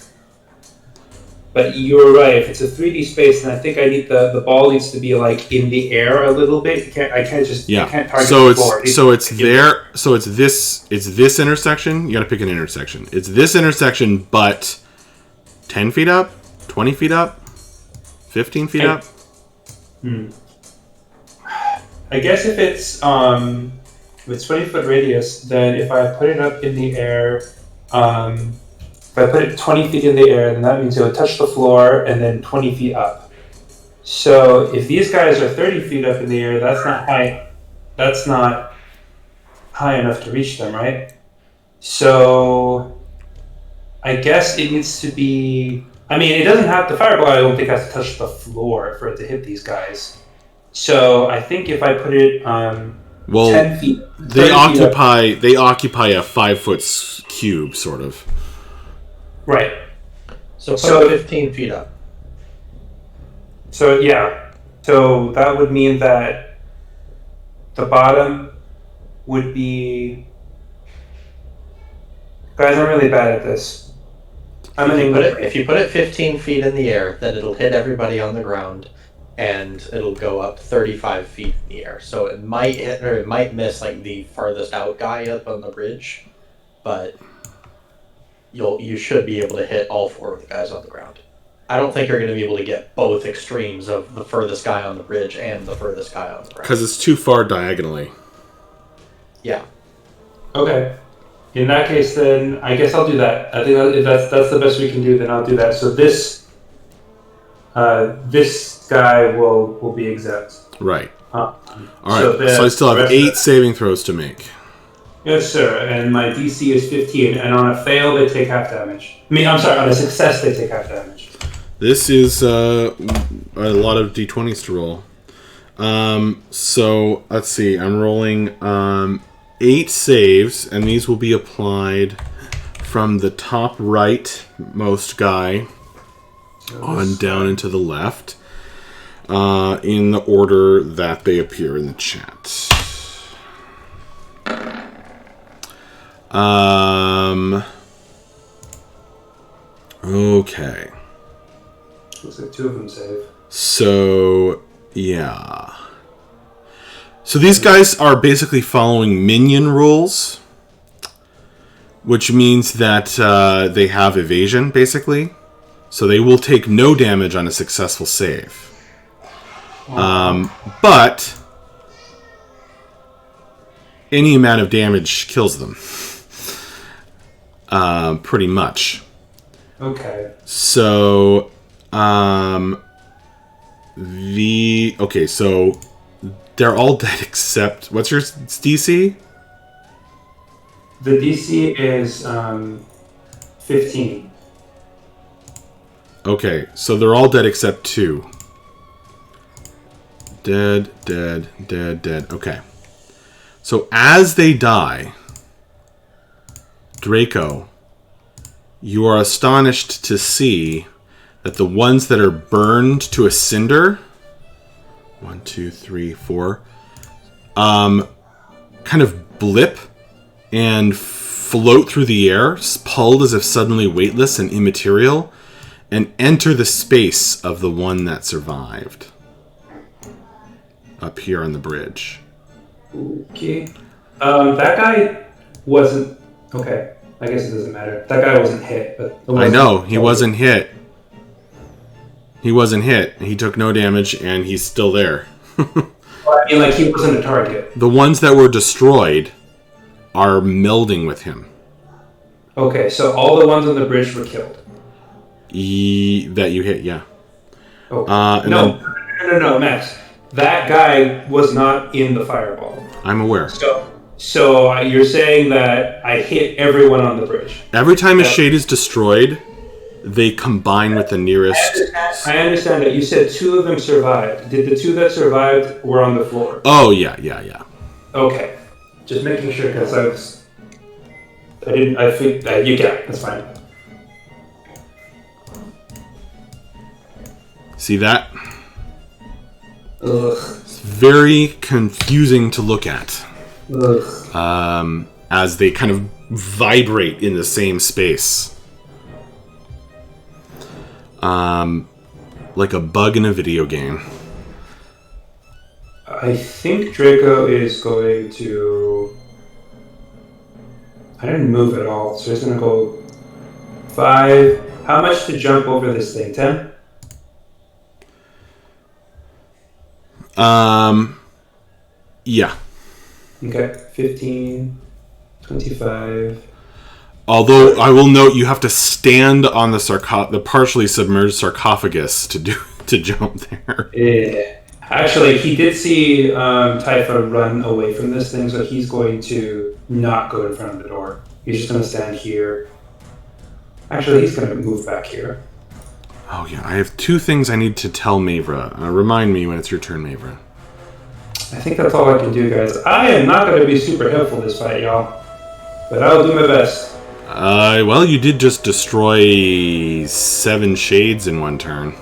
But you're right. If it's a 3D space, then I think I need the ball needs to be like in the air a little bit. I can't target the floor. It's this intersection. You got to pick an intersection. It's this intersection, but 10 feet up, 20 feet up, 15 feet up. I guess if it's 20-foot radius, then if I put it up in the air, if I put it 20 feet in the air, then that means it would touch the floor and then 20 feet up. So if these guys are 30 feet up in the air, that's not high. That's not high enough to reach them, right? So I guess it needs to be. I mean, it doesn't have the fireball. I don't think has to touch the floor for it to hit these guys. So I think if I put it 10 feet, they occupy a 5-foot cube, sort of. Right. So put 15 feet up. So yeah. So that would mean that the bottom would be. Guys, I'm really bad at this. If you put it 15 feet in the air, then it'll hit everybody on the ground, and it'll go up 35 feet in the air. So it might hit, or it might miss like the farthest out guy up on the bridge, but you should be able to hit all 4 of the guys on the ground. I don't think you're going to be able to get both extremes of the furthest guy on the bridge and the furthest guy on the ground. Because it's too far diagonally. Yeah. Okay. In that case, then I guess I'll do that. I think if that's the best we can do, then I'll do that. So this guy will be exempt. Right. All So right. So I still have 8 saving throws to make. Yes, sir. And my DC is 15, and on a fail they take half damage. I'm sorry. On a success they take half damage. This is a lot of d20s to roll. So let's see. I'm rolling 8 saves, and these will be applied from the top right most guy on down into the left, in the order that they appear in the chat. Okay. Looks like 2 of them save. So, yeah. So these guys are basically following minion rules, which means that they have evasion, basically. So they will take no damage on a successful save. But any amount of damage kills them. Pretty much. Okay. So, okay, so they're all dead except, what's your DC? The DC is 15. Okay, so they're all dead except 2. Dead, dead, dead, dead. Okay. So as they die, Draco, you are astonished to see that the ones that are burned to a cinder, 1, 2, 3, 4, kind of blip and float through the air, pulled as if suddenly weightless and immaterial, and enter the space of the one that survived up here on the bridge. Okay. That guy wasn't... Okay. I guess it doesn't matter. That guy wasn't hit, but... I know. He wasn't hit. He wasn't hit. He took no damage, and he's still there. Well, I mean, like, he wasn't a target. The ones that were destroyed are melding with him. Okay, so all the ones on the bridge were killed. That you hit, yeah. Oh. No, Max. That guy was not in the fireball. I'm aware. So you're saying that I hit everyone on the bridge. Every time a shade is destroyed, they combine with the nearest... I understand that. You said 2 of them survived. Did the 2 that survived were on the floor? Oh, yeah. Okay. Just making sure, because I think that you get it. That's fine. See that? Ugh. It's very confusing to look at. Ugh. As they kind of vibrate in the same space. Like a bug in a video game. I think Draco is going to... I didn't move at all, so he's going to go 5. How much to jump over this thing? 10? Yeah. Okay, 15, 25. Although I will note you have to stand on the partially submerged sarcophagus to jump there. Yeah. Actually, he did see Typha run away from this thing, so he's going to not go in front of the door. He's just going to stand here. Actually, he's going to move back here. Oh yeah, I have 2 things I need to tell Mavra. Remind me when it's your turn, Mavra. I think that's all I can do, guys. I am not going to be super helpful this fight, y'all. But I'll do my best. Well, you did just destroy 7 shades in one turn.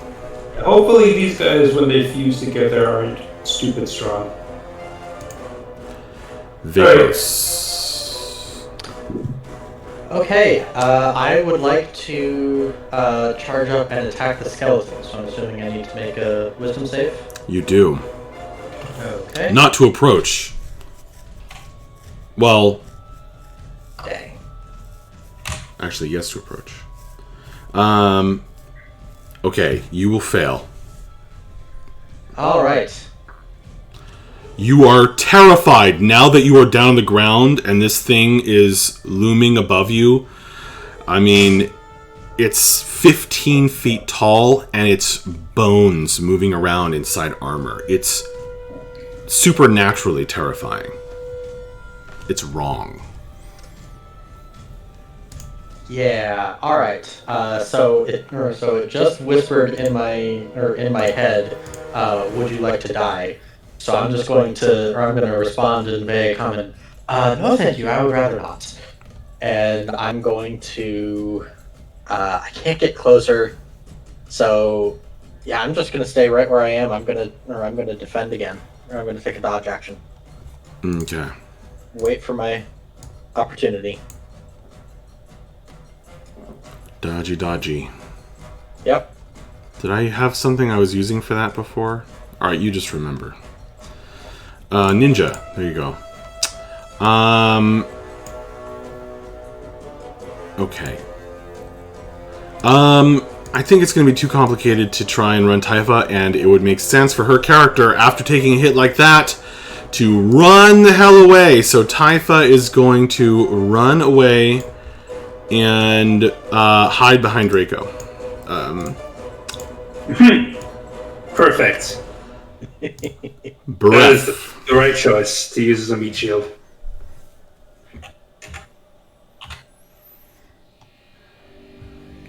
Hopefully these guys, when they fuse together, aren't stupid strong. Vigorous. Okay, I would like to charge up and attack the skeleton, so I'm assuming I need to make a wisdom save. You do. Okay. Not to approach. Well... Dang. Actually, yes to approach. Okay, you will fail. All right. You are terrified now that you are down on the ground and this thing is looming above you. I mean, it's 15 feet tall and it's bones moving around inside armor. It's supernaturally terrifying. It's wrong. Yeah. All right. So it just whispered in my head. Would you like to die? So I'm going to respond in vague comment. No, thank you. I would rather not. And I'm going to. I can't get closer. So, yeah, I'm just gonna stay right where I am. I'm gonna defend again. Or I'm gonna take a dodge action. Okay. Wait for my opportunity. Dodgy. Yep. Did I have something I was using for that before? Alright, you just remember. Ninja. There you go. Okay. I think it's going to be too complicated to try and run Taifa, and it would make sense for her character, after taking a hit like that, to run the hell away. So Taifa is going to run away and hide behind Draco. Perfect. That Breath. is the right choice to use as a meat shield.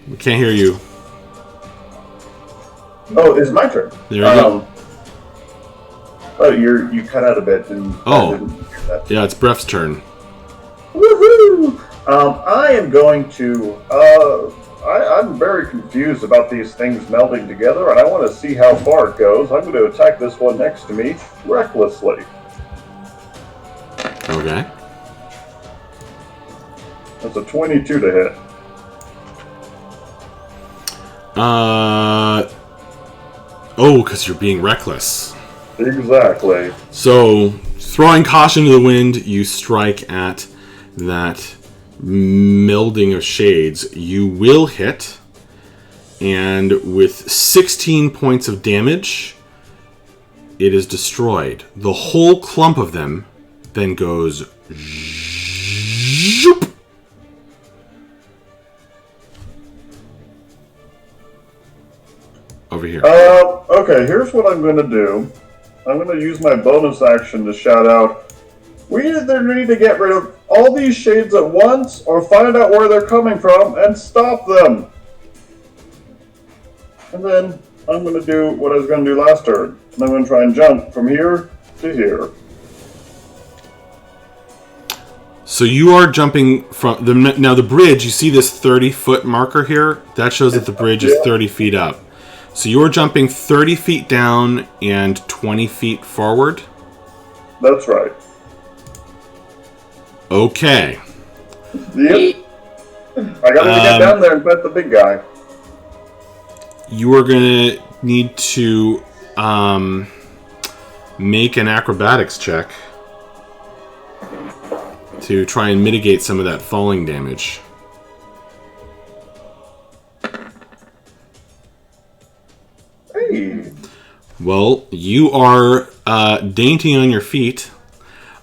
We can't hear you. Oh, it's my turn. There you go. Oh, you cut out a bit. And Oh. I didn't hear that. Yeah, it's Breath's turn. Woohoo! I am going to. I'm very confused about these things melding together, and I want to see how far it goes. I'm going to attack this one next to me recklessly. Okay. That's a 22 to hit. Because you're being reckless. Exactly. So, throwing caution to the wind, you strike at that melding of shades. You will hit, and with 16 points of damage, it is destroyed. The whole clump of them then goes zoop. Over here. Okay, here's what I'm going to do. I'm going to use my bonus action to shout out, we either need to get rid of all these shades at once, or find out where they're coming from and stop them. And then I'm going to do what I was going to do last turn. And I'm going to try and jump from here to here. So you are jumping from the bridge. You see this 30-foot marker here? That shows that the bridge is 30 feet up. So you're jumping 30 feet down and 20 feet forward? That's right. Okay. Yep. I gotta get down there and pet the big guy. You are going to need to make an acrobatics check to try and mitigate some of that falling damage. Hey. Well, you are dainty on your feet,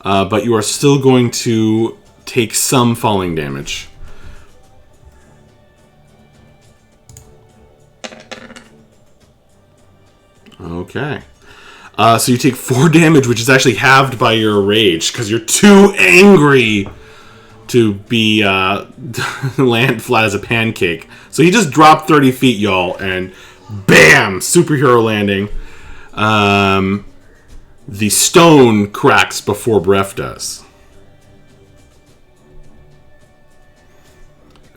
but you are still going to take some falling damage. Okay. So you take 4 damage, which is actually halved by your rage, because you're too angry to be land flat as a pancake. So he just dropped 30 feet, y'all, and bam! Superhero landing. The stone cracks before Breath does.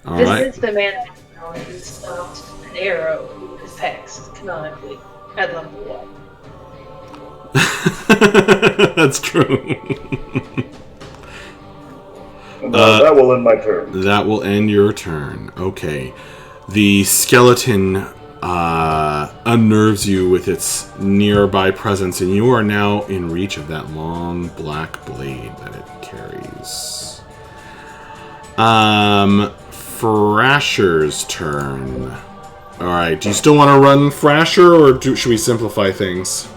Alright. This is the man who stopped an arrow with his hex canonically at level 1. That's true. That will end my turn. That will end your turn. Okay. The skeleton unnerves you with its nearby presence, and you are now in reach of that long black blade that it carries. Thrasher's turn. Alright, do you still want to run Thrasher, or should we simplify things?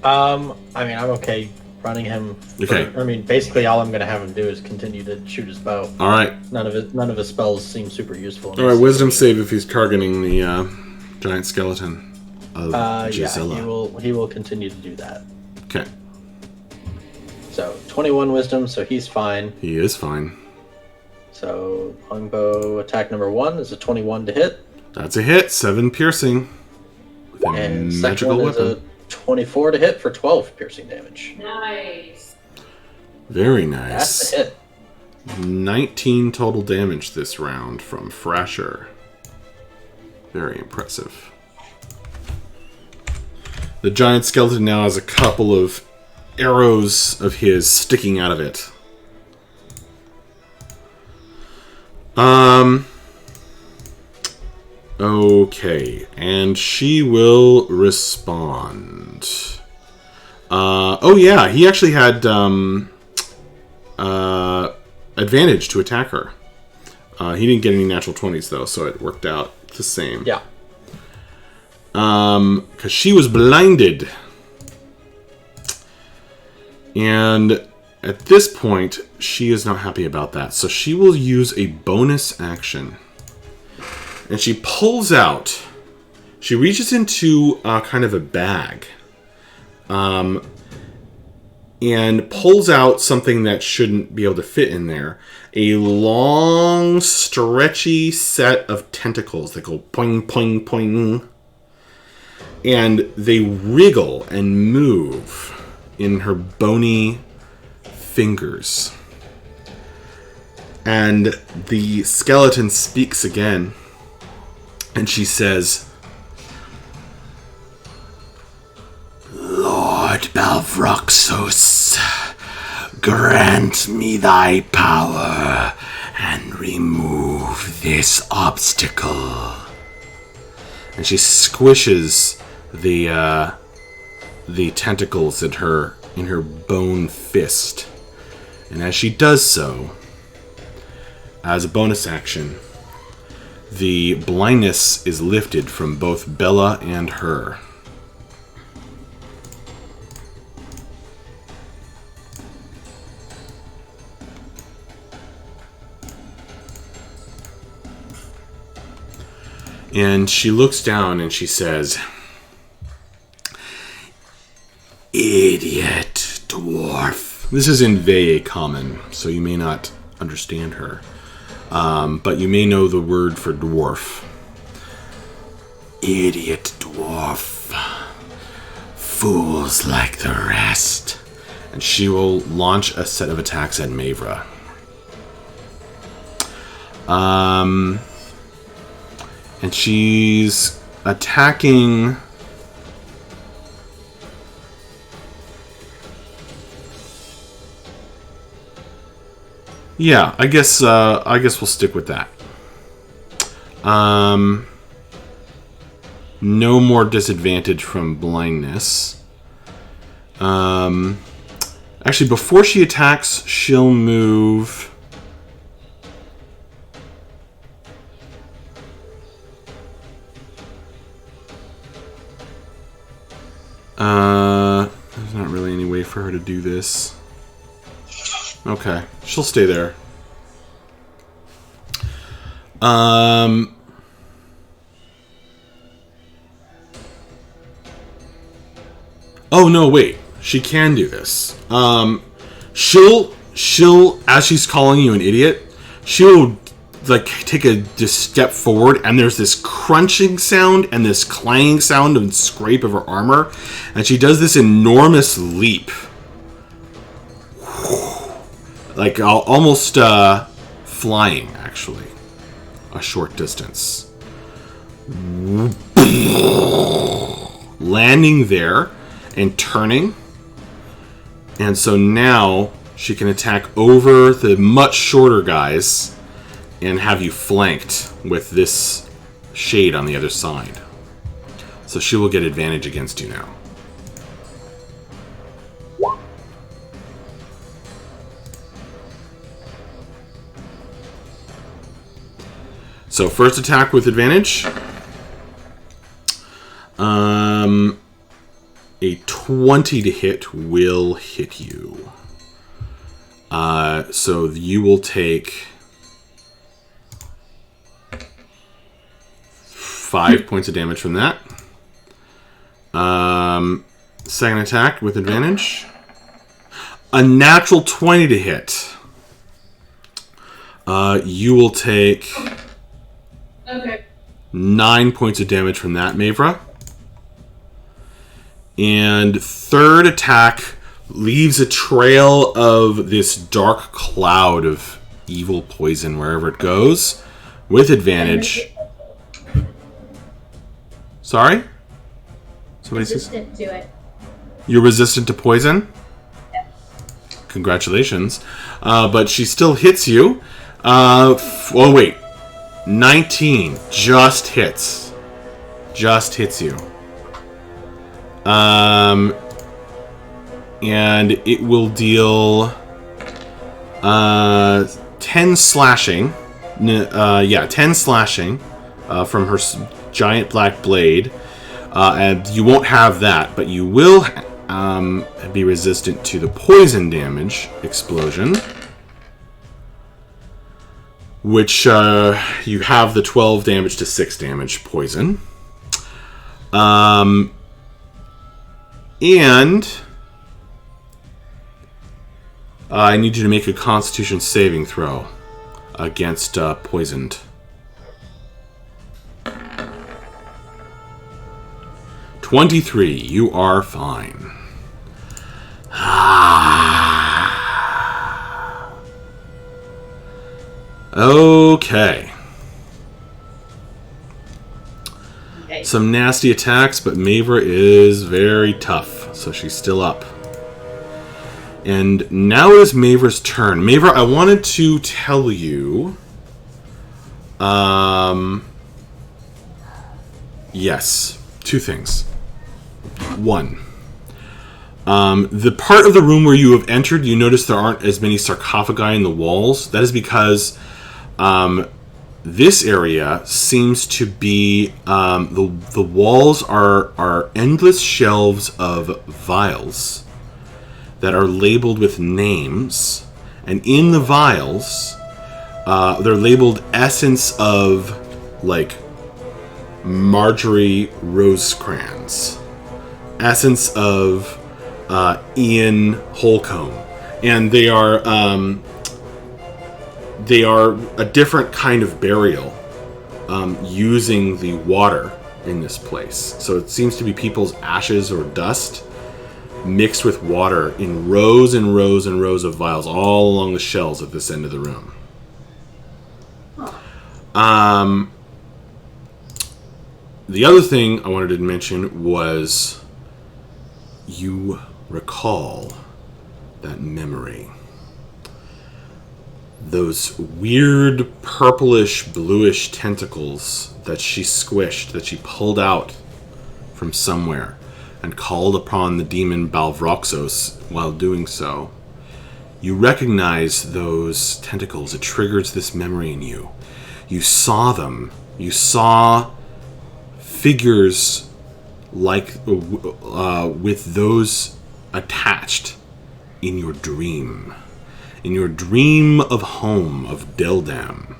I mean, I'm okay running him. Okay. Basically, all I'm going to have him do is continue to shoot his bow. Alright. None of his spells seem super useful. Alright, wisdom save if he's targeting the giant skeleton of Gisela. Yeah, he will continue to do that. Okay. So, 21 wisdom, so he's fine. He is fine. So, longbow attack number 1 is a 21 to hit. That's a hit, 7 piercing. With a And magical second one weapon. is a 24 to hit for 12 piercing damage. Nice. Very nice. That's a hit. 19 total damage this round from Thrasher. Very impressive. The giant skeleton now has a couple of arrows of his sticking out of it. Okay, and she will respond. Oh yeah, he actually had advantage to attack her. He didn't get any natural 20s though, so it worked out the same. Yeah. Because she was blinded. And at this point, she is not happy about that. So she will use a bonus action. And she pulls out... She reaches into kind of a bag. And pulls out something that shouldn't be able to fit in there. A long, stretchy set of tentacles that go poing, poing, poing. And they wriggle and move in her bony fingers. And the skeleton speaks again. And she says, Lord Balvroxos, grant me thy power and remove this obstacle. And she squishes the tentacles in her bone fist. And as she does so, as a bonus action, the blindness is lifted from both Bella and her. And she looks down and she says, Idiot dwarf. This is in Veye common, so you may not understand her. But you may know the word for dwarf. Idiot dwarf. Fools like the rest. And she will launch a set of attacks at Mavra. And she's attacking... Yeah, I guess we'll stick with that. No more disadvantage from blindness. Actually, before she attacks, she'll move. There's not really any way for her to do this. Okay, she'll stay there. Oh no, wait. She can do this. She'll as she's calling you an idiot, she'll like take a step forward, and there's this crunching sound and this clanging sound and scrape of her armor, and she does this enormous leap. Like almost flying, actually, a short distance. Landing there and turning. And so now she can attack over the much shorter guys and have you flanked with this shade on the other side. So she will get advantage against you now. So first attack with advantage. A 20 to hit will hit you. So you will take 5 points of damage from that. Second attack with advantage. A natural 20 to hit. You will take 9 points of damage from that, Mavra. And third attack leaves a trail of this dark cloud of evil poison wherever it goes, with advantage. Sorry? Somebody says Resistant to it. you're resistant to poison? Congratulations. But she still hits you. Oh, wait. 19 just hits. Just hits you. And it will deal 10 slashing. 10 slashing from her giant black blade. And you won't have that, but you will be resistant to the poison damage explosion. Which you have the 12 damage to 6 damage poison. And I need you to make a Constitution saving throw against poisoned. 23. You are fine. Okay. Some nasty attacks, but Mavra is very tough, so she's still up. And now it is Mavra's turn. Mavra, I wanted to tell you... yes, 2 things. 1. The part of the room where you have entered, you notice there aren't as many sarcophagi in the walls. That is because this area seems to be... the walls are endless shelves of vials that are labeled with names. And in the vials, they're labeled essence of, like, Marjorie Rosecrans. Essence of Ian Holcomb. And they are a different kind of burial using the water in this place. So it seems to be people's ashes or dust mixed with water in rows and rows and rows of vials all along the shelves at this end of the room. The other thing I wanted to mention was you recall that memory. Those weird purplish bluish tentacles that she squished, that she pulled out from somewhere and called upon the demon Balvroxos while doing so. You recognize those tentacles. It triggers this memory in you. You saw them. You saw figures like with those attached in your dream. In your dream of home of Deldam,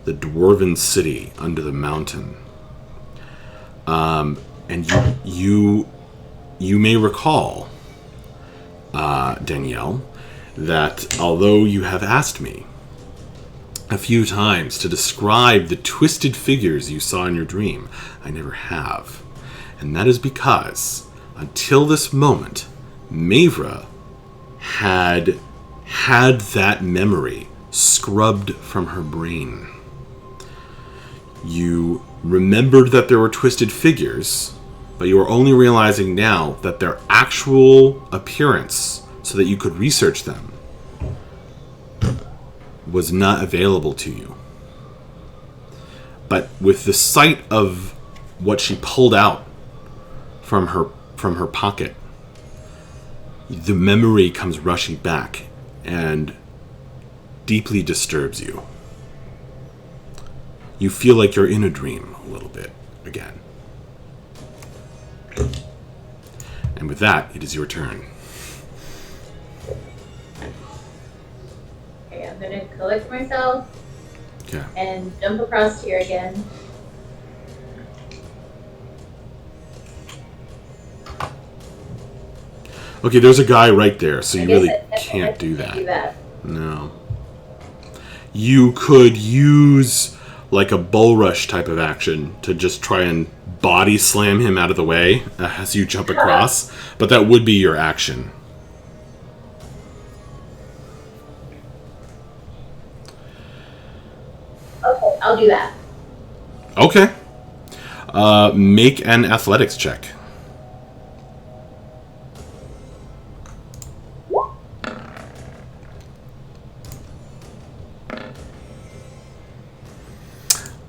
the dwarven city under the mountain. And you may recall, Danielle, that although you have asked me a few times to describe the twisted figures you saw in your dream, I never have. And that is because, until this moment, Mavra had that memory scrubbed from her brain. You remembered that there were twisted figures, but you are only realizing now that their actual appearance, so that you could research them, was not available to you. But with the sight of what she pulled out from her pocket, the memory comes rushing back and deeply disturbs you. you feel like you're in a dream a little bit again. And with that, it is your turn. Okay, I'm gonna collect myself Okay. and jump across here again. Okay, there's a guy right there, so I you guess really I can't do that. Do that. No. You could use like a bull rush type of action to just try and body slam him out of the way as you jump across, but that would be your action. Okay, I'll do that. Okay. Make an athletics check.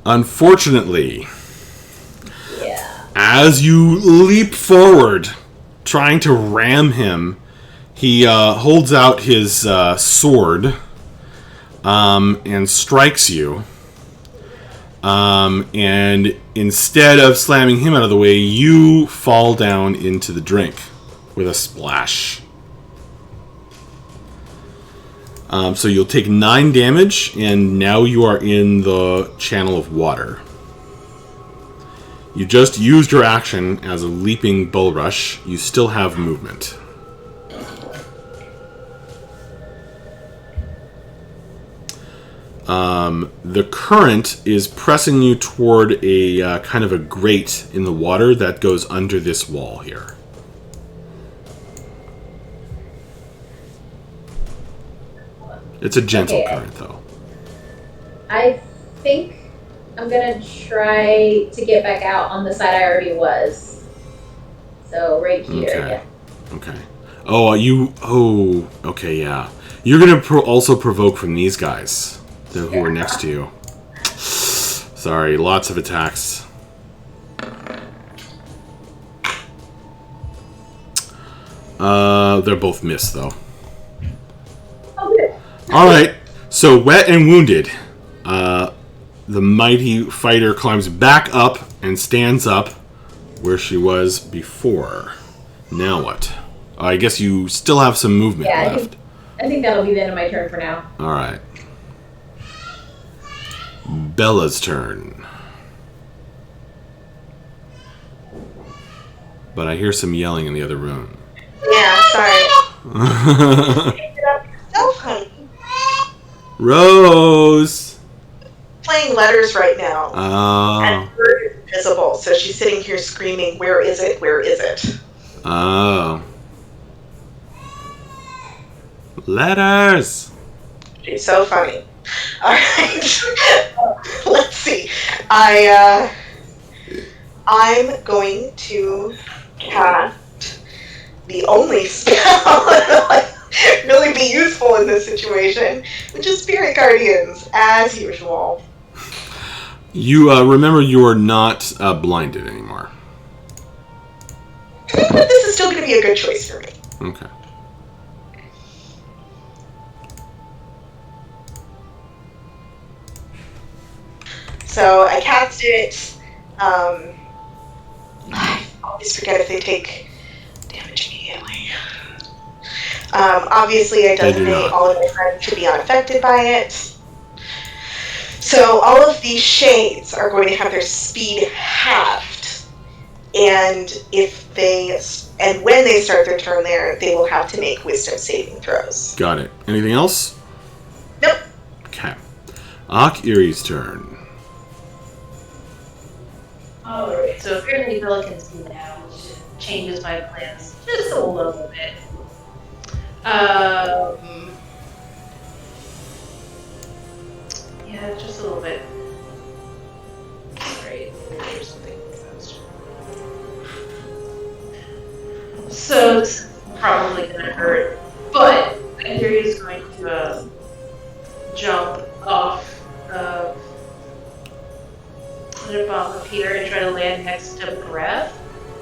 Unfortunately, Yeah. as you leap forward, trying to ram him, he holds out his sword and strikes you. And instead of slamming him out of the way, you fall down into the drink with a splash. So you'll take 9 damage, and now you are in the channel of water. You just used your action as a leaping bull rush. You still have movement. The current is pressing you toward a kind of a grate in the water that goes under this wall here. It's a gentle current, though. I think I'm gonna try to get back out on the side I already was. So right here. Okay. Yeah. Okay. Oh, you... Oh, okay, yeah. You're going to also provoke from these guys who are next to you. Sorry, lots of attacks. They're both missed, though. Oh, good. Alright, so wet and wounded. The mighty fighter climbs back up and stands up where she was before. Now what? I guess you still have some movement Yeah, left. I think that'll be the end of my turn for now. Alright. Bella's turn. But I hear some yelling in the other room. Yeah, sorry. So funny. Rose! Playing letters right now. Oh. And Bird is invisible, so she's sitting here screaming, "Where is it? Where is it?" Oh. Letters! She's so funny. Alright. Let's see. I'm going to cast the only spell that would really be useful in this situation, which is Spirit Guardians, as usual. You remember you are not blinded anymore. But this is still going to be a good choice for me. Okay. So I cast it. I always forget if they take damage immediately. Obviously, I They do designate not. all of my friends to be unaffected by it. So all of these shades are going to have their speed halved, and when they start their turn there, they will have to make wisdom saving throws. Got it. Anything else? Nope. Okay. Ak-Irie's turn. Alright, so apparently Bella can see now, which changes my plans just a little bit. Yeah, just a little bit. Alright, there's something else. So this is probably gonna hurt, but Gary is going to jump off of Peter and try to land next to Breath,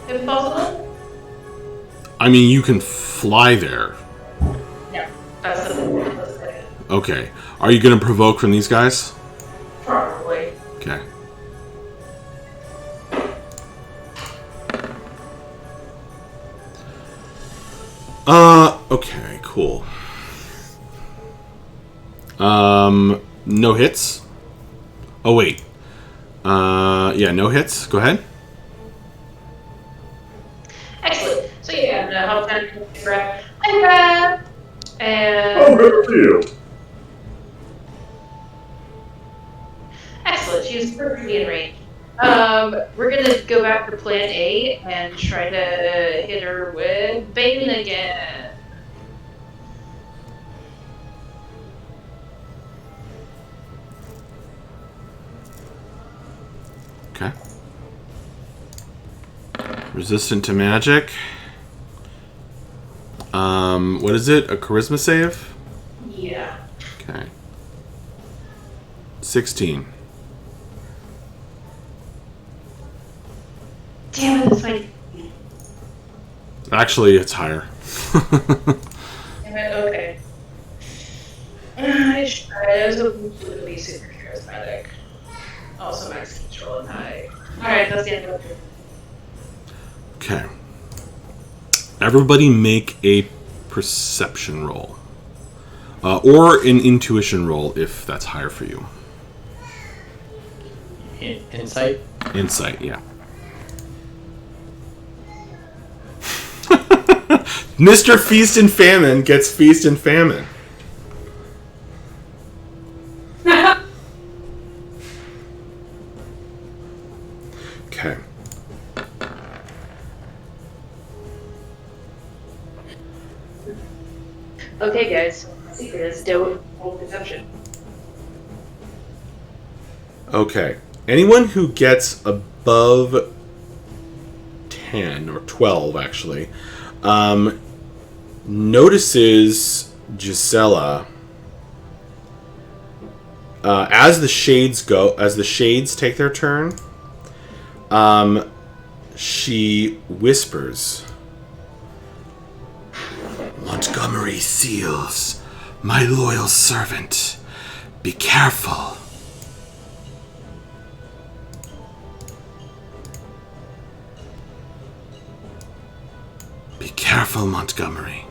if possible. I mean, you can fly there. Yeah, that's the thing. Okay. Are you going to provoke from these guys? Probably. Okay. Okay, cool. No hits. Oh, wait. Yeah, no hits. Go ahead. Excellent. So yeah, I'm gonna help kind of grab. I grab. And Oh, good for you. excellent. She's perfectly in range. We're gonna go back to Plan A and try to hit her with Bane again. Okay. Resistant to magic. What is it? A charisma save? Yeah. Okay. 16. Damn it, that's my. Actually, it's higher. Damn it, okay. I tried. I was hoping to be super charismatic. Also, max control and high. Alright, that's the end of it. Okay. Everybody make a perception roll. Or an intuition roll if that's higher for you. Insight? Insight, yeah. Mr. Feast and Famine gets Feast and Famine. Okay. Okay, guys. Secret is don't hold perception. Okay. Anyone who gets above 10 or 12 actually notices Gisela as the shades take their turn. She whispers, "Montgomery Seals, my loyal servant, be careful." Be careful, Montgomery.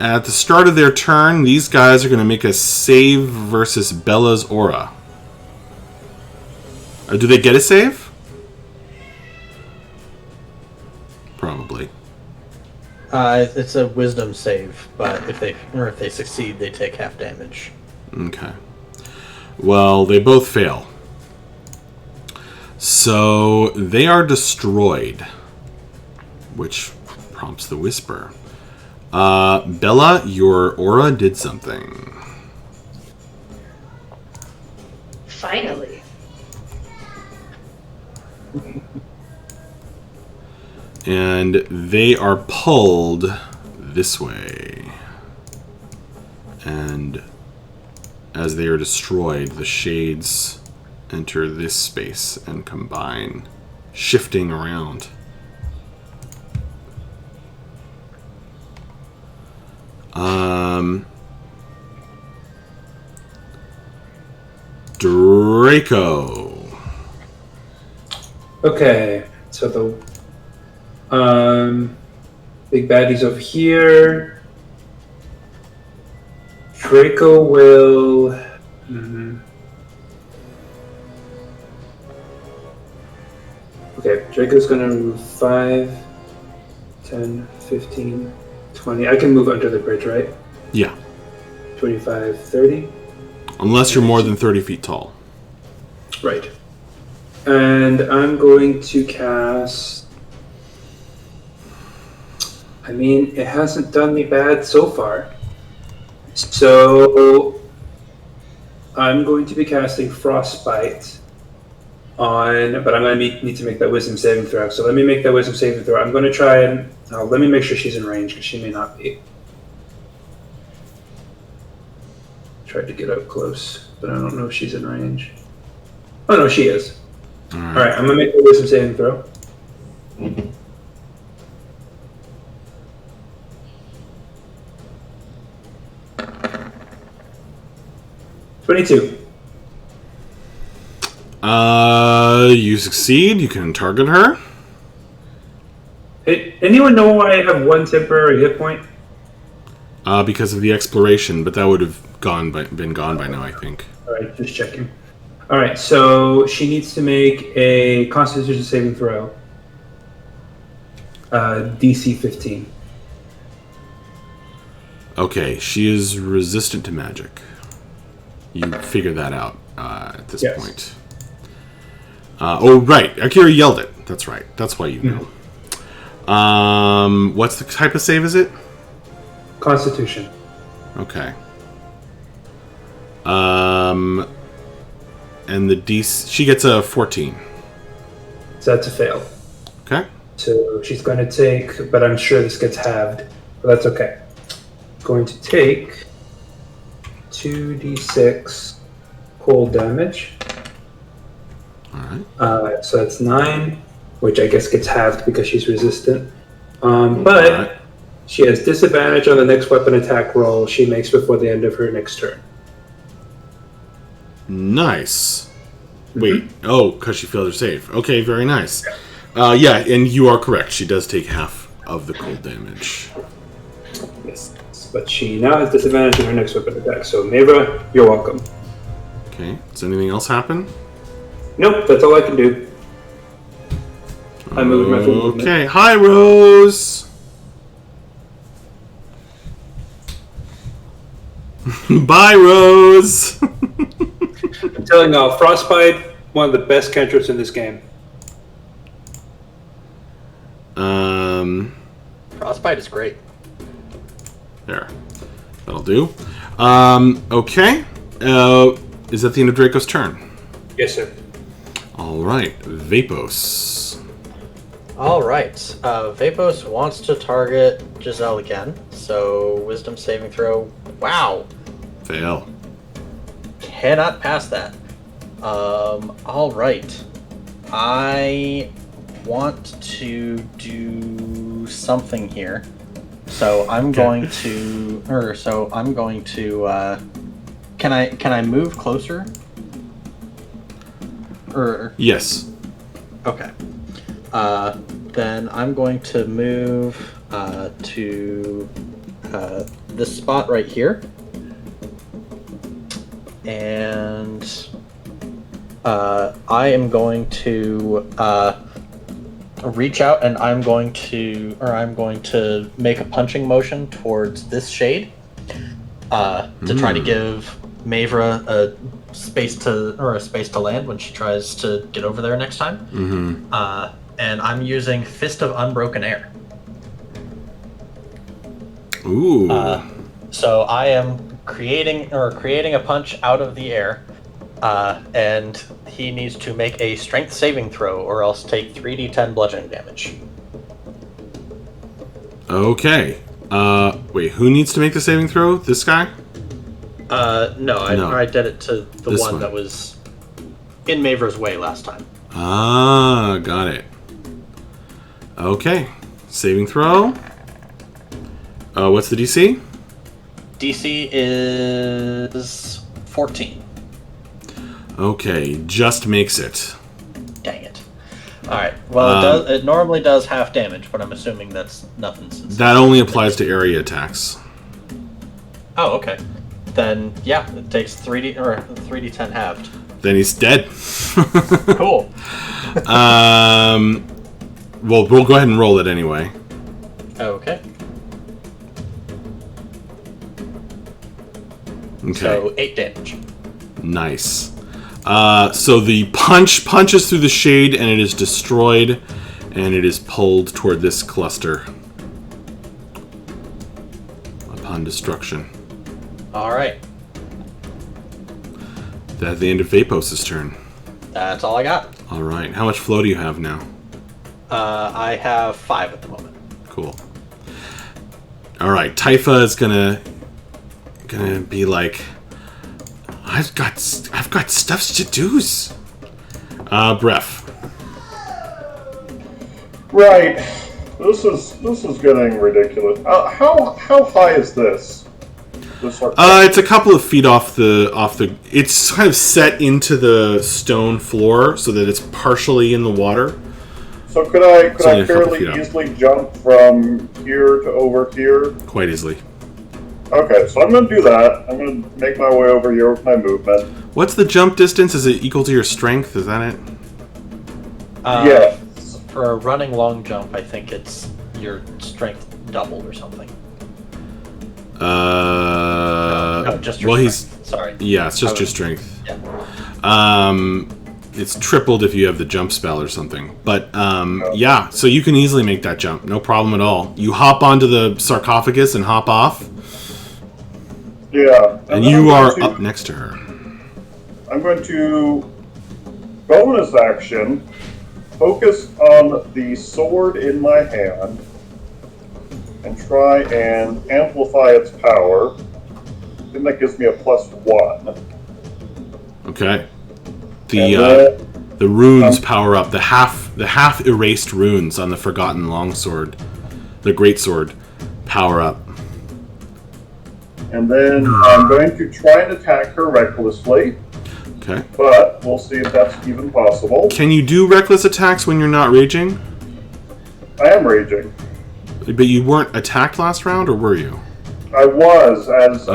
At the start of their turn, these guys are going to make a save versus Bella's aura. Do they get a save? Probably. It's a wisdom save, but if they succeed, they take half damage. Okay. Well, they both fail. So they are destroyed, which prompts the whisper. Bella, your aura did something. Finally. And they are pulled this way. And as they are destroyed, the shades enter this space and combine, shifting around. Draco. Okay, so the big baddie's over here. Draco will. Okay, Draco's gonna move 5, 10, 15, 20. I can move under the bridge, right? Yeah. 25, 30. Unless you're more than 30 feet tall. Right. And I'm going to cast. I mean, it hasn't done me bad so far. So I'm going to be casting Frostbite on, but I'm going to need to make that wisdom saving throw. So let me make that wisdom saving throw. I'm going to try and let me make sure she's in range because she may not be. Tried to get up close, but I don't know if she's in range. Oh no, she is. All right, I'm going to make the wisdom saving throw. 22. You succeed. You can target her. Anyone know why I have 1 temporary hit point? Because of the exploration, but that would have been gone by now, I think. Alright, just checking. Alright, so she needs to make a Constitution saving throw. DC 15. Okay, she is resistant to magic. You figure that out at this point. Right. Akira yelled it. That's right. That's why you know. What's the type of save, is it? Constitution. Okay. And the DC... She gets a 14. So that's a fail. Okay. So she's going to take... But I'm sure this gets halved. But that's okay. Going to take 2d6 cold damage. Alright. So that's 9, which I guess gets halved because she's resistant. But she has disadvantage on the next weapon attack roll she makes before the end of her next turn. Nice. Wait. Oh, because she failed her save. Okay, very nice. Yeah, and you are correct. She does take half of the cold damage. Yes. But she now has disadvantage on her next weapon attack. So, Mavra, you're welcome. Okay. Does anything else happen? Nope, that's all I can do. I moved my full movement. Okay. Hi, Rose. Bye, Rose. I'm telling you, Frostbite, one of the best cantrips in this game. Frostbite is great. There. That'll do. Okay. Is that the end of Draco's turn? Yes, sir. Alright. Vapos. Alright. Vapos wants to target Giselle again. So, wisdom saving throw. Wow. Fail. Cannot pass that. Alright. I want to do something here. So I'm going to can I move closer? Yes. Okay. Then I'm going to move to this spot right here. And I am going to reach out, and I'm going to make a punching motion towards this shade to try to give Mavra a space to land when she tries to get over there next time. Mm-hmm. And I'm using Fist of Unbroken Air. Ooh. So I am creating a punch out of the air, and he needs to make a strength saving throw or else take 3d10 bludgeoning damage. Okay. Wait, who needs to make the saving throw? This guy? No. I did it to the This one one. that was in Mavra's way last time. Ah, got it. Okay. Saving throw. What's the DC? DC is 14. Okay, just makes it. Dang it. Alright, well, it normally does half damage, but I'm assuming that's nothing since... That only applies to area attacks. Oh, okay. Then, yeah, it takes 3d10 halved. Then he's dead. Cool. Well, we'll go ahead and roll it anyway. Okay. Okay. So, 8 damage. Nice. So the punch punches through the shade, and it is destroyed, and it is pulled toward this cluster upon destruction. Alright. That's the end of Vapos' turn. That's all I got. All right. How much flow do you have now? I have 5 at the moment. Cool. All right. Typha is gonna be like, I've got stuffs to do's. Bref. Right. This is getting ridiculous. How high is this? It's a couple of feet off the. It's kind of set into the stone floor so that it's partially in the water. So could I only a couple fairly feet up. easily jump from here to over here? Quite easily. Okay, so I'm going to do that. I'm going to make my way over here with my movement. What's the jump distance? Is it equal to your strength? Is that it? Yeah. For a running long jump, I think it's your strength doubled or something. No, just your strength. Sorry. Yeah, it's just your strength. Yeah. It's tripled if you have the jump spell or something. But yeah, so you can easily make that jump, no problem at all. You hop onto the sarcophagus and hop off. Yeah. And you are up next to her. I'm going to bonus action, focus on the sword in my hand, and try and amplify its power. I think that gives me a +1. Okay. The runes power up. The half erased runes on the Forgotten Longsword, the Greatsword, power up. And then I'm going to try and attack her recklessly. Okay. But we'll see if that's even possible. Can you do reckless attacks when you're not raging? I am raging. But you weren't attacked last round, or were you? I was, as...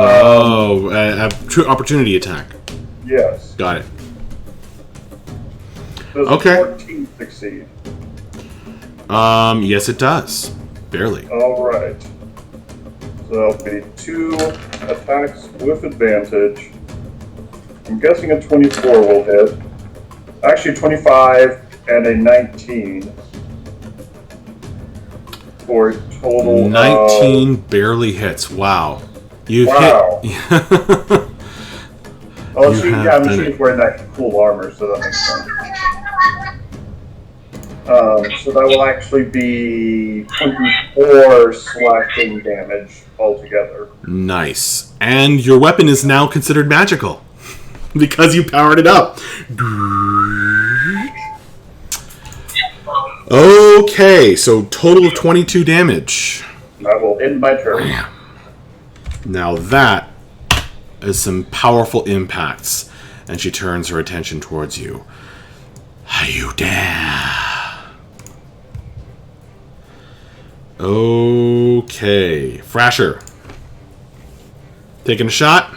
opportunity attack. Yes. Got it. Does Okay. 14 succeed? Yes it does. Barely. Alright. So that'll be 2 attacks with advantage. I'm guessing a 24 will hit. Actually, 25 and a 19. For a total 19 barely hits. Wow. You've Wow. hit. Oh, You have done she's it. wearing that cool armor, so that makes sense. So that will actually be 24 slashing damage altogether. Nice. And your weapon is now considered magical. Because you powered it up. Okay, so total of 22 damage. That will end my turn. Now that is some powerful impacts. And she turns her attention towards you. You dare. Okay. Frasher. Taking a shot?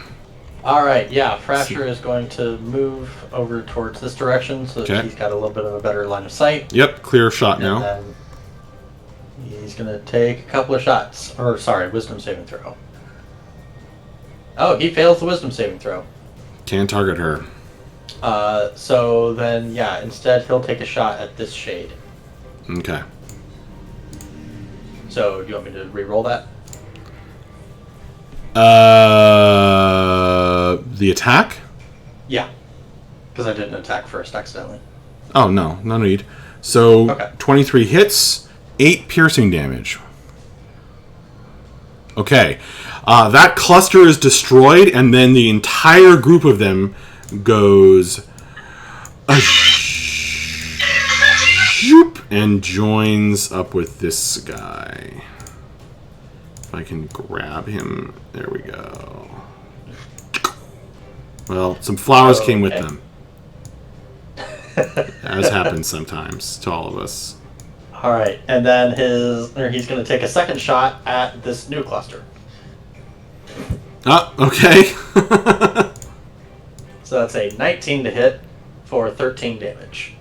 Alright, yeah, Frasher is going to move over towards this direction so that Okay. he's got a little bit of a better line of sight. Yep, clear shot And now. then he's going to take a couple of shots. Or, sorry, wisdom saving throw. Oh, he fails the wisdom saving throw. Can't target her. So then, yeah, instead he'll take a shot at this shade. Okay. So, do you want me to re-roll that? The attack? Yeah. Because I didn't attack first accidentally. Oh, no need. So, Okay. 23 hits, 8 piercing damage. Okay. That cluster is destroyed, and then the entire group of them goes... and joins up with this guy. If I can grab him. There we go. Well, some flowers came with Okay. them. As happens sometimes to all of us. Alright, and then he's going to take a second shot at this new cluster. Oh, okay. So that's a 19 to hit for 13 damage.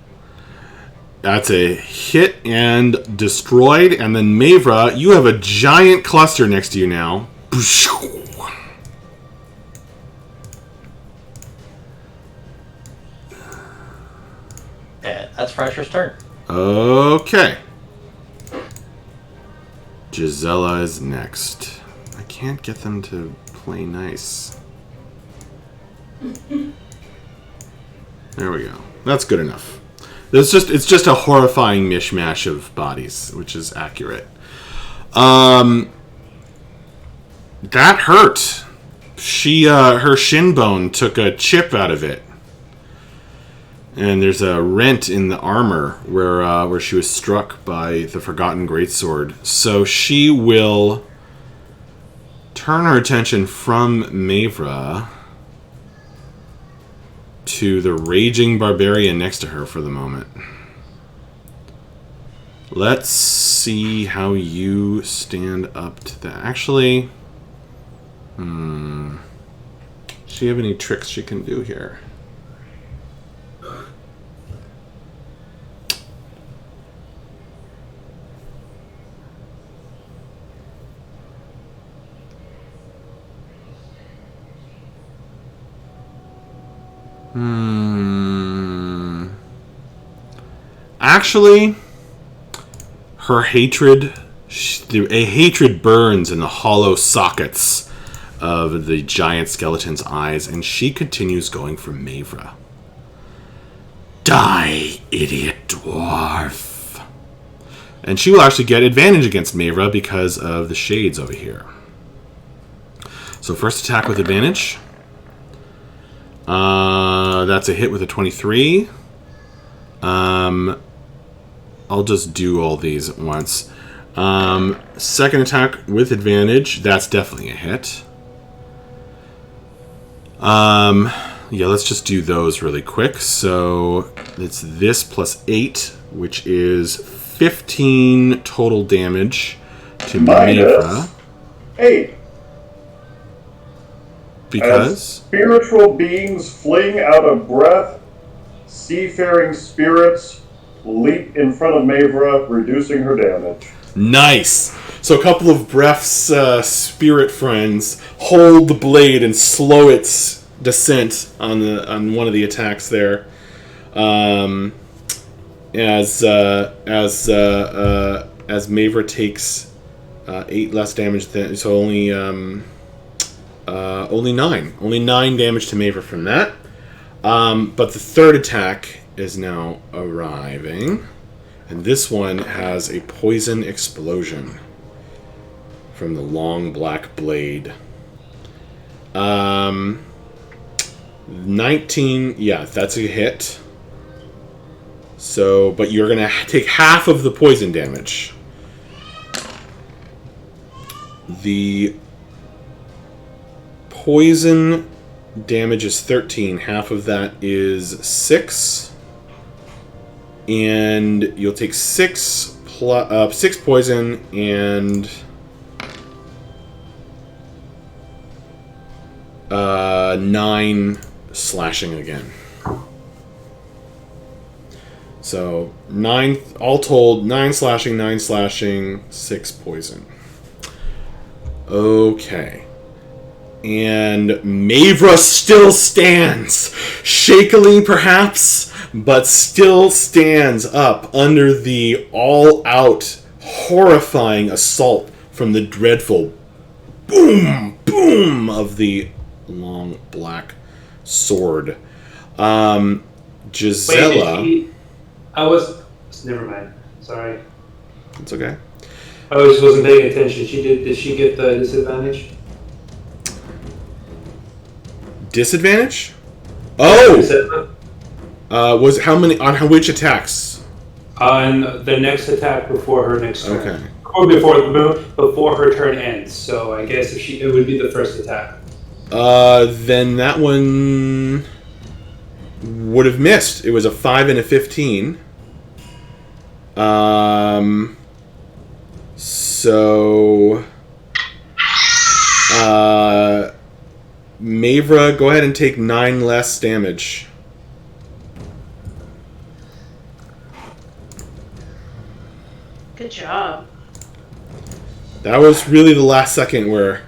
That's a hit and destroyed. And then Mavra, you have a giant cluster next to you now. And that's Frasher's turn. Okay. Gisela is next. I can't get them to play nice. There we go. That's good enough. It's just a horrifying mishmash of bodies, which is accurate. That hurt. She her shin bone took a chip out of it. And there's a rent in the armor where she was struck by the Forgotten Greatsword. So she will turn her attention from Mavra to the raging barbarian next to her for the moment. Let's see how you stand up to that. Actually, does she have any tricks she can do here? Actually, her hatred, a hatred burns in the hollow sockets of the giant skeleton's eyes, and she continues going for Mavra. Die, idiot dwarf. And she will actually get advantage against Mavra because of the shades over here. So first attack with advantage. That's a hit with a 23. I'll just do all these at once. Second attack with advantage. That's definitely a hit. Yeah, let's just do those really quick. So it's this plus 8, which is 15 total damage to Mavra. 8. Because? As spiritual beings fling out of breath, seafaring spirits leap in front of Mavra, reducing her damage. Nice! So a couple of Breath's spirit friends hold the blade and slow its descent on one of the attacks there. As Mavra takes 8 less damage, so only 9. Only 9 damage to Mavra from that. But the third attack is now arriving, and this one has a poison explosion from the long black blade. 19, yeah, that's a hit. So, but you're gonna take half of the poison damage. The poison damage is 13. Half of that is 6. And you'll take 6 poison and 9 slashing again. So 9 all told, 9 slashing, 6 poison. Okay. And Mavra still stands, shakily perhaps, but still stands up under the all-out, horrifying assault from the dreadful boom, boom of the long black sword. Gisela... Wait, never mind. Sorry. It's okay. I just wasn't paying attention. Did she get the disadvantage? Disadvantage? Oh! Was how many on which attacks? On the next attack before her next turn. Okay. Or before her turn ends. So I guess it would be the first attack. Then that one would have missed. It was a 5 and a 15. So Mavra, go ahead and take 9 less damage. Good job. That was really the last second where...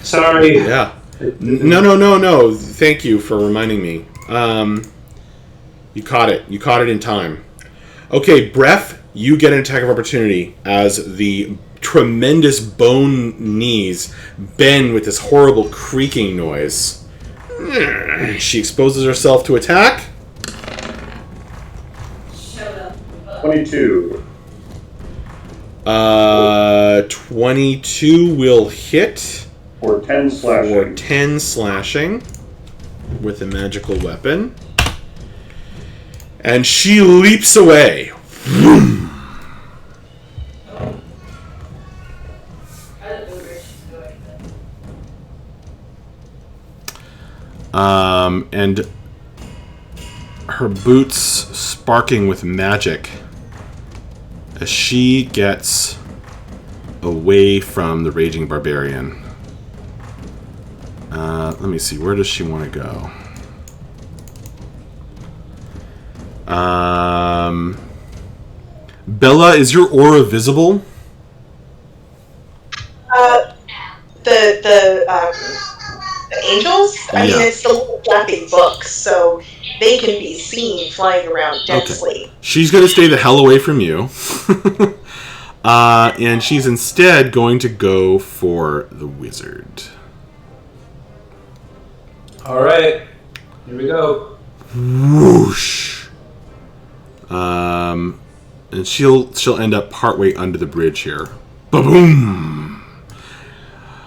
Sorry. Yeah. No. Thank you for reminding me. You caught it. You caught it in time. Okay, Bref, you get an attack of opportunity as the tremendous bone knees bend with this horrible creaking noise. She exposes herself to attack. 22. 22 will hit. For 10 slashing. For 10 slashing with a magical weapon. And she leaps away. And her boots sparking with magic as she gets away from the Raging Barbarian. Let me see. Where does she want to go? Bella, is your aura visible? The angels? I mean, it's the little flapping books, so they can be seen flying around densely. Okay. She's going to stay the hell away from you. And she's instead going to go for the wizard. All right, here we go. Whoosh. And she'll end up partway under the bridge here. Ba-boom!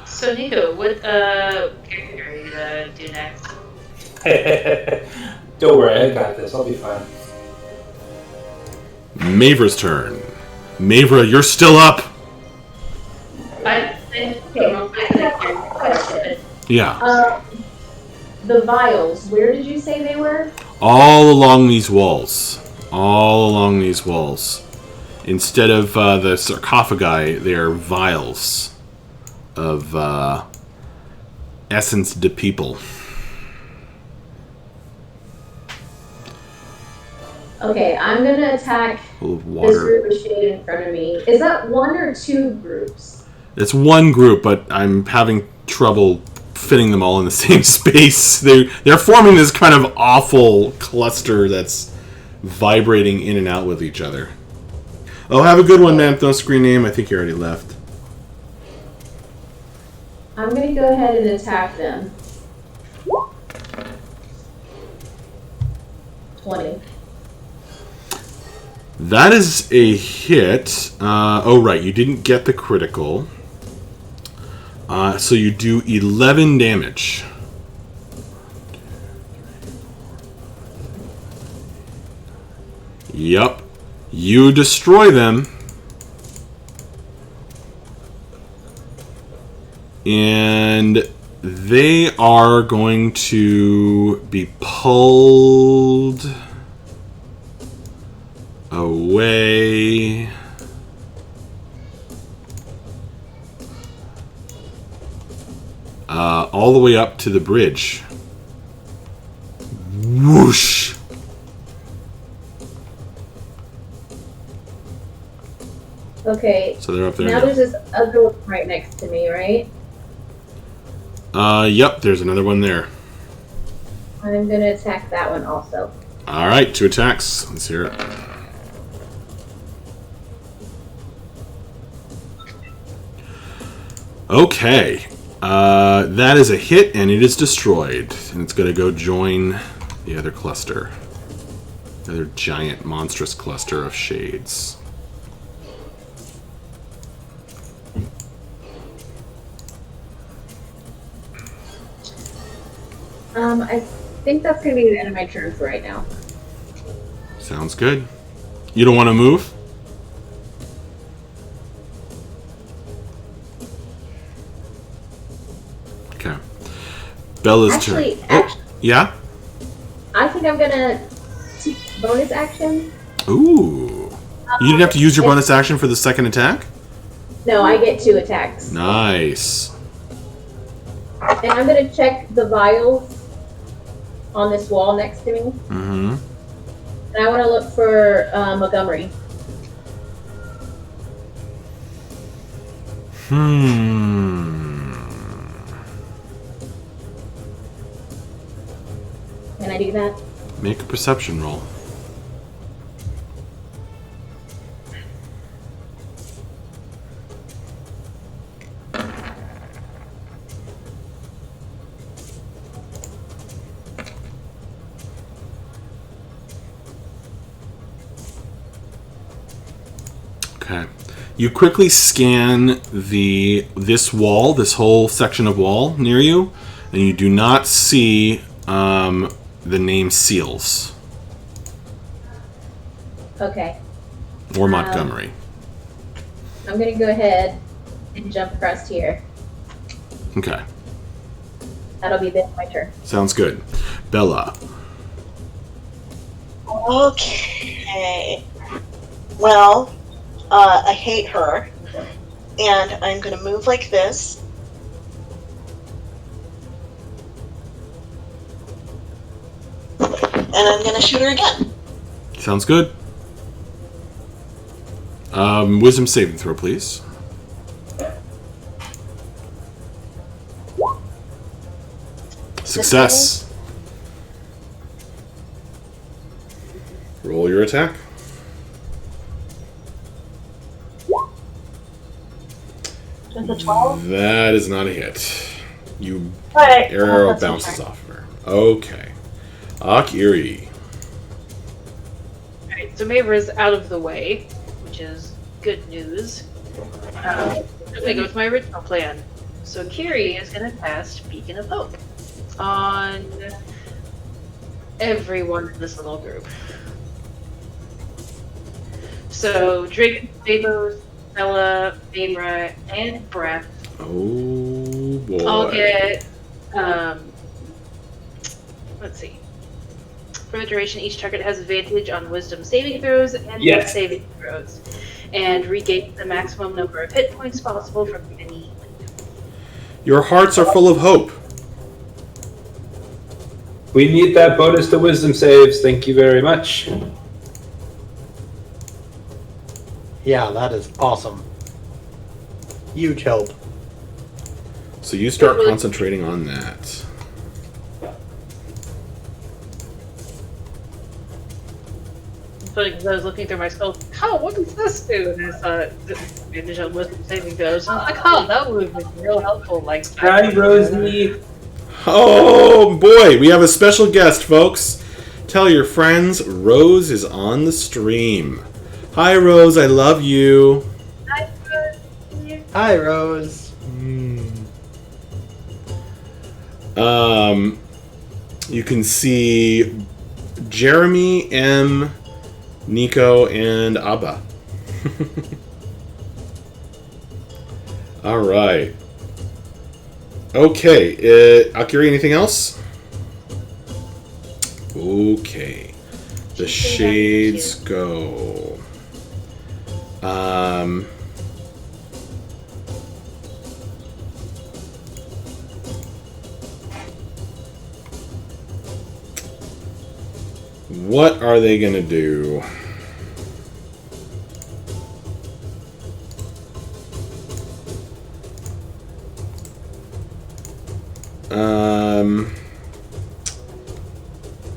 So Nico, what character are you gonna do next? Don't worry, I got this. I'll be fine. Mavra's turn. Mavra, you're still up. Okay, real quick, question. Yeah. The vials, where did you say they were? All along these walls. All along these walls. Instead of the sarcophagi, they are vials of essence de people. Okay, I'm gonna attack Full of this water. group of shade in front of me. Is that one or two groups? It's one group, but I'm having trouble fitting them all in the same space. They're forming this kind of awful cluster that's vibrating in and out with each other. Oh, have a good one, man. No screen name. I think you already left. I'm gonna go ahead and attack them. 20. That is a hit. Oh, right. You didn't get the critical. So you do 11 damage. Yup. You destroy them. And they are going to be pulled away. All the way up to the bridge. Whoosh! Okay. So they're up there Now now. there's this other one right next to me, right? Yep, there's another one there. I'm gonna attack that one also. Alright, 2 attacks. Let's hear it. Okay. That is a hit, and it is destroyed. And it's going to go join the other cluster. The other giant, monstrous cluster of shades. I think that's gonna be the end of my turn for right now. Sounds good. You don't want to move? Okay. Bella's turn. Actually, Yeah? I think I'm gonna take bonus action. Ooh. You didn't have to use your bonus action for the second attack? No, I get 2 attacks. Nice. And I'm gonna check the vials on this wall next to me. Mm-hmm. And I want to look for Montgomery. Can I do that? Make a perception roll. Okay. You quickly scan this wall, this whole section of wall near you, and you do not see the name Seals Okay. or Montgomery. I'm going to go ahead and jump across here. Okay. That'll be the end of my turn. Sounds good. Bella. Okay. Well, I hate her. And I'm going to move like this. And I'm going to shoot her again. Sounds good. Wisdom saving throw, please. Success. Roll your attack. With a 12? That is not a hit. You Alright. arrow bounces off of her. Okay. Akiri. Alright, so Mabra's out of the way, which is good news. I'm gonna go with my original plan. So Kiri is gonna cast Beacon of Hope on everyone in this little group. So Drake, Davo, Stella, Mabra, and Breath Oh boy. all get let's see. For the duration, each target has advantage on Wisdom saving throws and Death saving throws, and regain the maximum number of hit points possible from any. Your hearts are full of hope. We need that bonus to wisdom saves. Thank you very much. Yeah, that is awesome. Huge help. So you start concentrating on that. Funny because I was looking through my spells. Oh, what does this do? And I saw advantage on Wisdom saving throws. And I was like, oh, that would have been real helpful. Like, Hi, Rosie. Oh boy, we have a special guest, folks. Tell your friends Rose is on the stream. Hi, Rose. I love you. Hi, Rose. You can see Jeremy, M, Nico, and Abba. All right. Okay. Akiri, anything else? Okay. The shades go. What are they gonna do?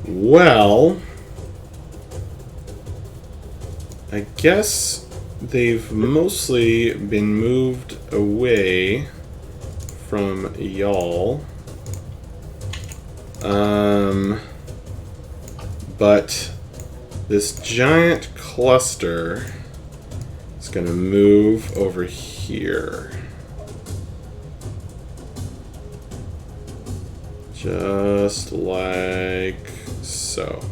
Well, I guess they've mostly been moved away from y'all. But this giant cluster is going to move over here. Just like so.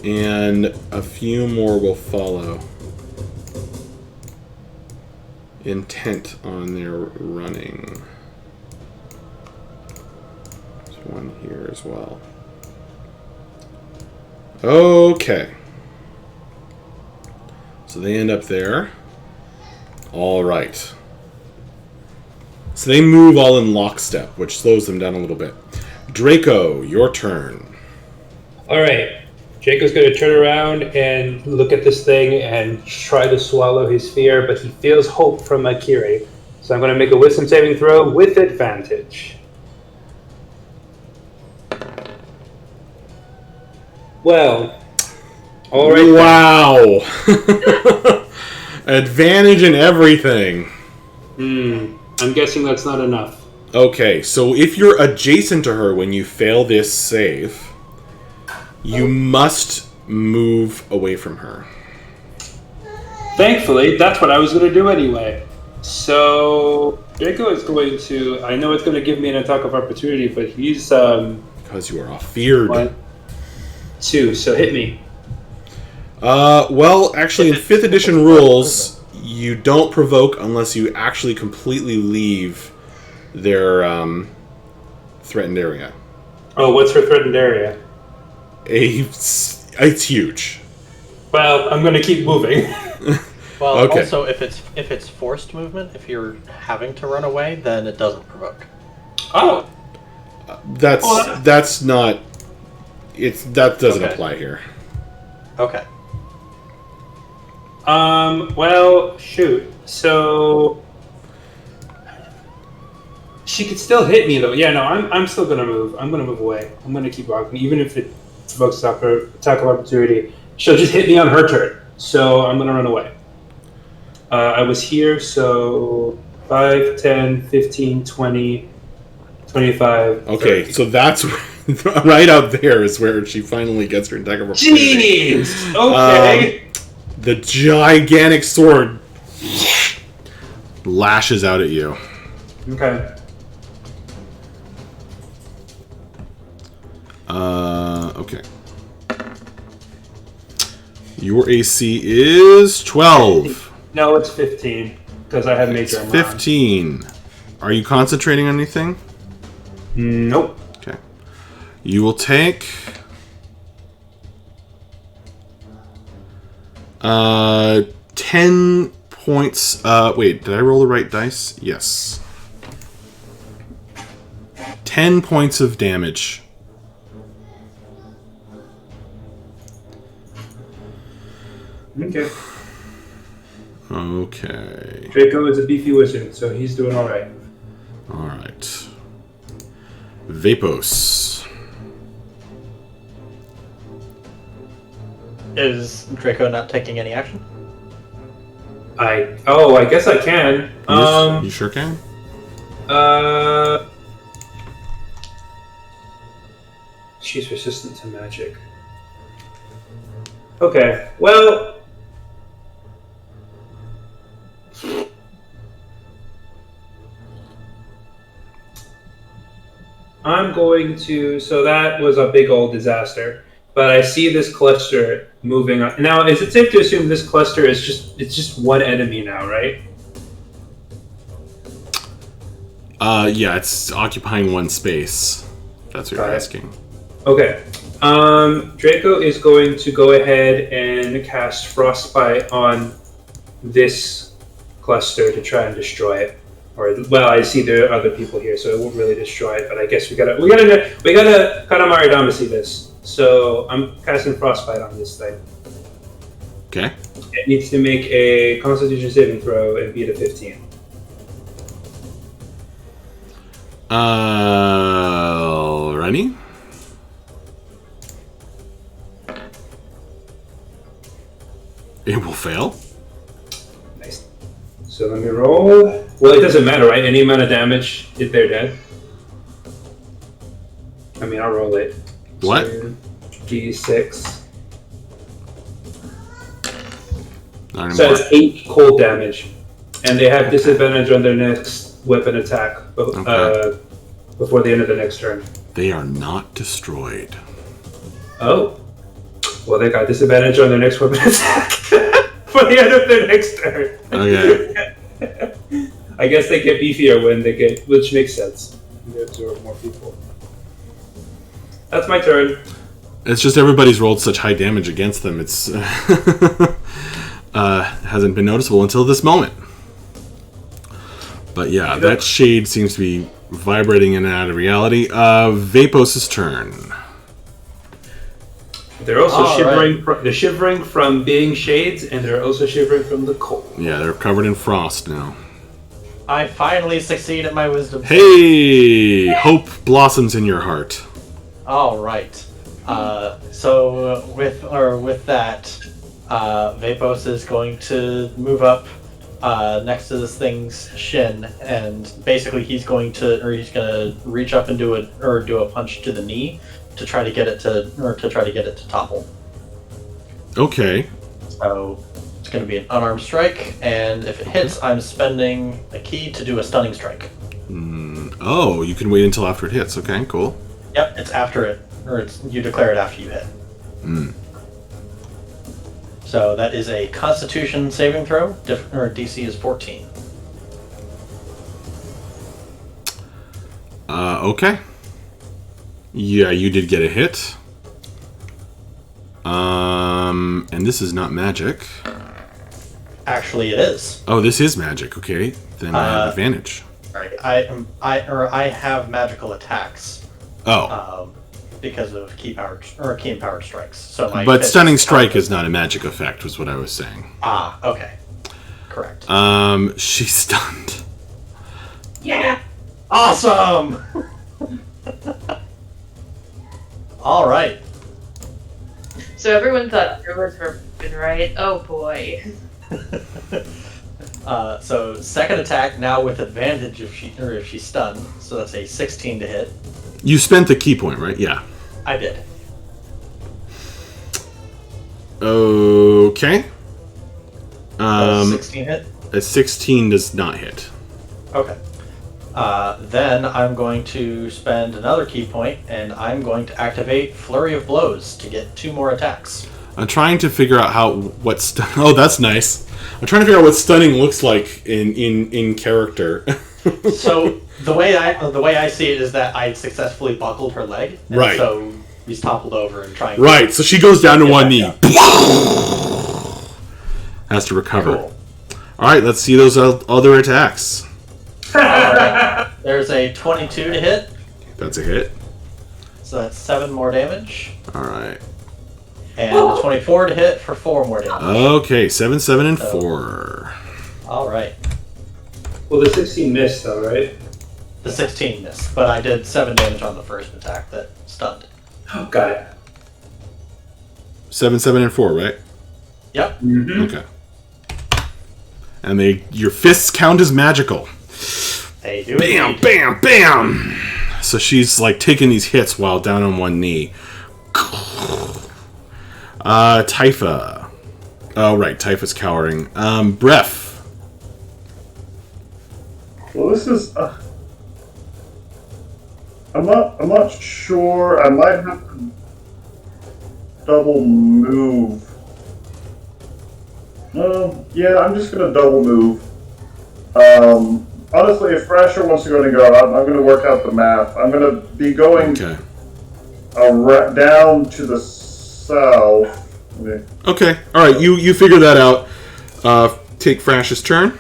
And a few more will follow. Intent on their running. There's one here as well. Okay. So they end up there. All right. So they move all in lockstep, which slows them down a little bit. Draco, your turn. All right. Draco's going to turn around and look at this thing and try to swallow his fear, but he feels hope from Akiri. So I'm going to make a wisdom saving throw with advantage. Well, all right. Wow. Advantage in everything. I'm guessing that's not enough. Okay, so if you're adjacent to her when you fail this save, you must move away from her. Thankfully, that's what I was going to do anyway. So Draco is going to... I know it's going to give me an attack of opportunity, but he's... Because you are feared. 1, 2, so hit me. Well, actually, in 5th edition rules, you don't provoke unless you actually completely leave their threatened area. Oh, what's her threatened area? It's huge. Well, I'm going to keep moving. Well, Okay. also if it's forced movement, if you're having to run away, then it doesn't provoke. Oh, That's not. That doesn't Okay. apply here. Okay. well, shoot. So she could still hit me though. Yeah, no, I'm still gonna move. I'm gonna move away. I'm gonna keep walking, even if it provokes attack of opportunity. She'll just hit me on her turn. So I'm gonna run away. I was here, so 5, 10, 15, 20, 25. Okay, 30. so that's right out there is where she finally gets her attack of opportunity. Jeez. Okay. The gigantic sword lashes out at you. Okay. Okay. Your AC is 12. No, it's 15 because I have It's major armor. 15. Are you concentrating on anything? On. Nope. Okay. You will take 10 points. Wait, did I roll the right dice? Yes. 10 points of damage. Okay. Okay. Draco is a beefy wizard, so he's doing all right. Alright. Vapos. Is Draco not taking any action? I guess I can. You sure can? She's resistant to magic. Okay. Well. I'm going to. So that was a big old disaster. But I see this cluster moving on. Now, is it safe to assume this cluster is just one enemy now, right? Yeah, it's occupying one space. That's what Got you're it. asking. Okay. Draco is going to go ahead and cast Frostbite on this cluster to try and destroy it. Or, well, I see there are other people here, so it won't really destroy it. But I guess we gotta Katamari Damacy this. So I'm casting Frostbite on this thing. Okay. It needs to make a Constitution saving throw and beat a 15. Ready? It will fail. Nice. So let me roll. Well, it doesn't matter, right? Any amount of damage, if they're dead. I mean, I'll roll it. What? 2d6. Not So anymore. it's 8 cold damage. And they have disadvantage on their next weapon attack before the end of the next turn. They are not destroyed. Oh. Well, they got disadvantage on their next weapon attack for the end of their next turn. Okay. I guess they get beefier when they get, which makes sense. They absorb more people. That's my turn. It's just everybody's rolled such high damage against them. It's hasn't been noticeable until this moment. But yeah, that shade seems to be vibrating in and out of reality. Vapos' turn. They're also All shivering. They're shivering from being shades, and they're also shivering from the cold. Yeah, they're covered in frost now. I finally succeed at my wisdom. Hey! Hope blossoms in your heart. All right. So with that, Vapos is going to move up next to this thing's shin, and basically he's gonna reach up and do a punch to the knee to try to get it to topple. Okay. So it's going to be an unarmed strike, and if it hits, I'm spending a key to do a stunning strike. Oh, you can wait until after it hits. Okay, cool. Yep, it's after it, you declare it after you hit. So that is a Constitution saving throw. DC is 14. Okay. Yeah, you did get a hit. And this is not magic. Actually, it is. Oh, this is magic. Okay, then I have advantage. Right. I have magical attacks. Oh. Because of key empowered strikes. So but stunning strike is not a magic effect, was what I was saying. Ah, okay. Correct. She's stunned. Yeah. Awesome. All right. So everyone thought your words were right. Oh boy. So second attack now with advantage if she's stunned. So that's a 16 to hit. You spent the key point, right? Yeah. I did. Okay. 16 hit. A 16 does not hit. Okay. Then I'm going to spend another key point, and I'm going to activate Flurry of Blows to get 2 more attacks. I'm trying to figure out oh, that's nice. I'm trying to figure out what stunning looks like in character. So the way I see it is that I successfully buckled her leg, and right. So he's toppled over and trying. Right. So she goes down to one knee. Has to recover. Cool. All right. Let's see those other attacks. All right. There's a 22 to hit. That's a hit. So that's 7 more damage. All right. And a 24 to hit for 4 more damage. Okay, 7, 7, and 4. All right. Well, the 16 missed, though, right? The 16 missed, but I did 7 damage on the first attack that stunned. Oh, got it. 7, 7, and 4, right? Yep. Mm-hmm. Okay. And your fists count as magical. They do. Bam, indeed. bam, bam. So she's like taking these hits while down on one knee. Typha. Oh, right. Typha's cowering. Bref. Well, this is. I'm not sure. I might have to double move. Yeah, I'm just gonna double move. Honestly, if Thrasher wants to go, I'm gonna work out the math. I'm gonna be going down to the south. Okay. All right. You figure that out. Take Thrasher's turn.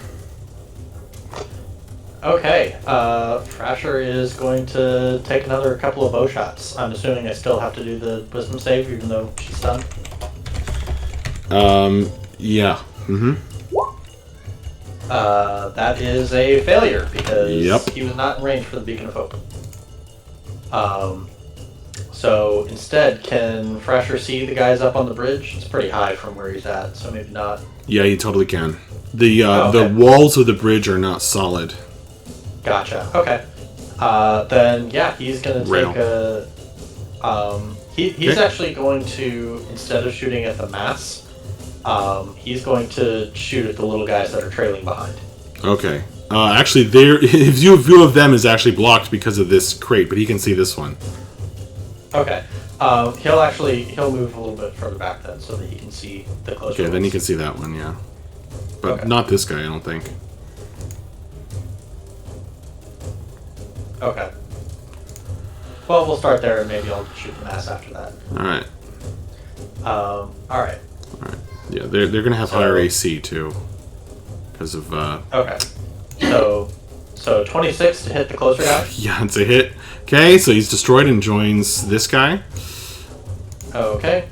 Okay. Thrasher is going to take another couple of bow shots. I'm assuming I still have to do the wisdom save, even though she's stunned. Yeah. Mm-hmm. That is a failure because he was not in range for the Beacon of Hope. So instead, can Thrasher see the guys up on the bridge? It's pretty high from where he's at, so maybe not. Yeah, you totally can. The walls of the bridge are not solid. Gotcha. Okay. Then yeah, he's gonna take a. He's actually going to, instead of shooting at the mass, he's going to shoot at the little guys that are trailing behind. Okay. Actually, his view of them is actually blocked because of this crate, but he can see this one. Okay. He'll move a little bit further back then, so that he can see the closer. Okay, then he can see that one, yeah. But not this guy, I don't think. Okay. Well, we'll start there, and maybe I'll shoot the mass after that. All right. All right. Yeah, they're gonna have higher AC too, because of. Okay. So 26 to hit the closer guy. Yeah, it's a hit. Okay, so he's destroyed and joins this guy. Okay.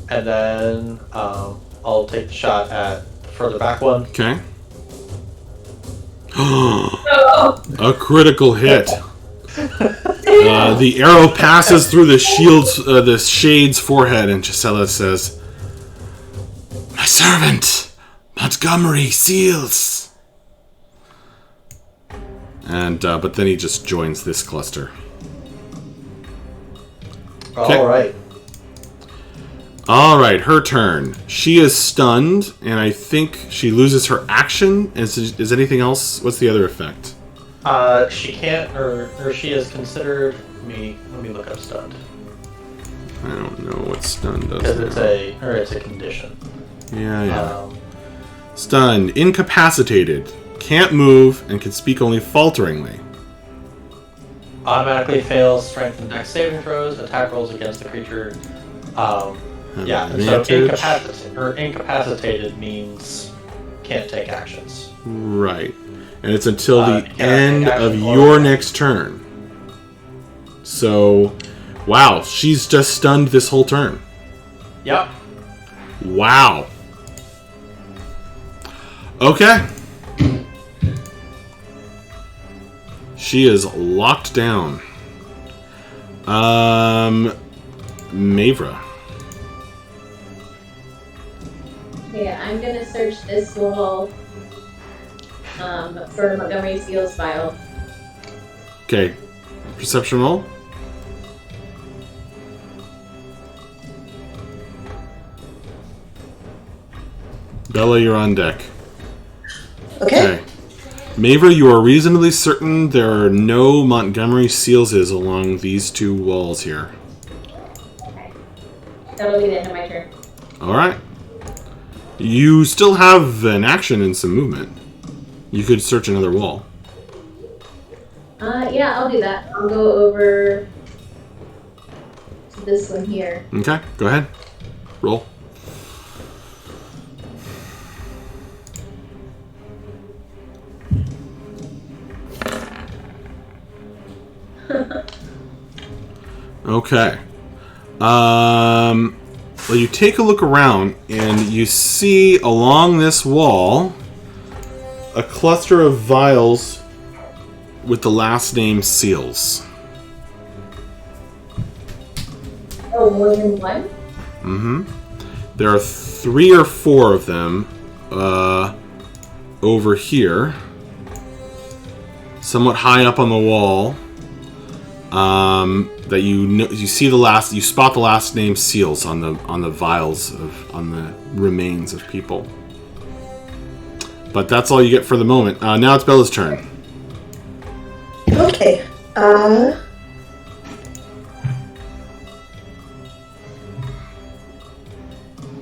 And then I'll take the shot at the further back one. Okay. A critical hit. The arrow passes through the shade's forehead, and Gisela says, "My servant, Montgomery Seals." And but then he just joins this cluster. Okay. All right, her turn. She is stunned, and I think she loses her action. Is anything else? What's the other effect? She can't, or she is considered. Let me look up stunned. I don't know what stun does. Because it's a condition. Yeah. Stunned, incapacitated, can't move, and can speak only falteringly. Automatically fails strength and dex saving throws, attack rolls against the creature. Yeah, so incapacitated means can't take actions. Right. And it's until the Can't end take of action your or- next turn. So, wow, she's just stunned this whole turn. Yep. Wow. Okay. She is locked down. Mavra. Okay, I'm gonna search this wall for Montgomery Steele's file. Okay. Perception roll. Bella, you're on deck. Okay. Mavra, you are reasonably certain there are no Montgomery Seals along these two walls here. Okay. That'll be the end of my turn. Alright. You still have an action and some movement. You could search another wall. Yeah, I'll do that. I'll go over to this one here. Okay, go ahead. Roll. Okay. Well, you take a look around and you see along this wall a cluster of vials with the last name Seals. Oh, more than one? Mm-hmm. There are 3 or 4 of them over here, somewhat high up on the wall. That you see you spot the last name Seals on the vials on the remains of people. But that's all you get for the moment. Now it's Bella's turn. Okay.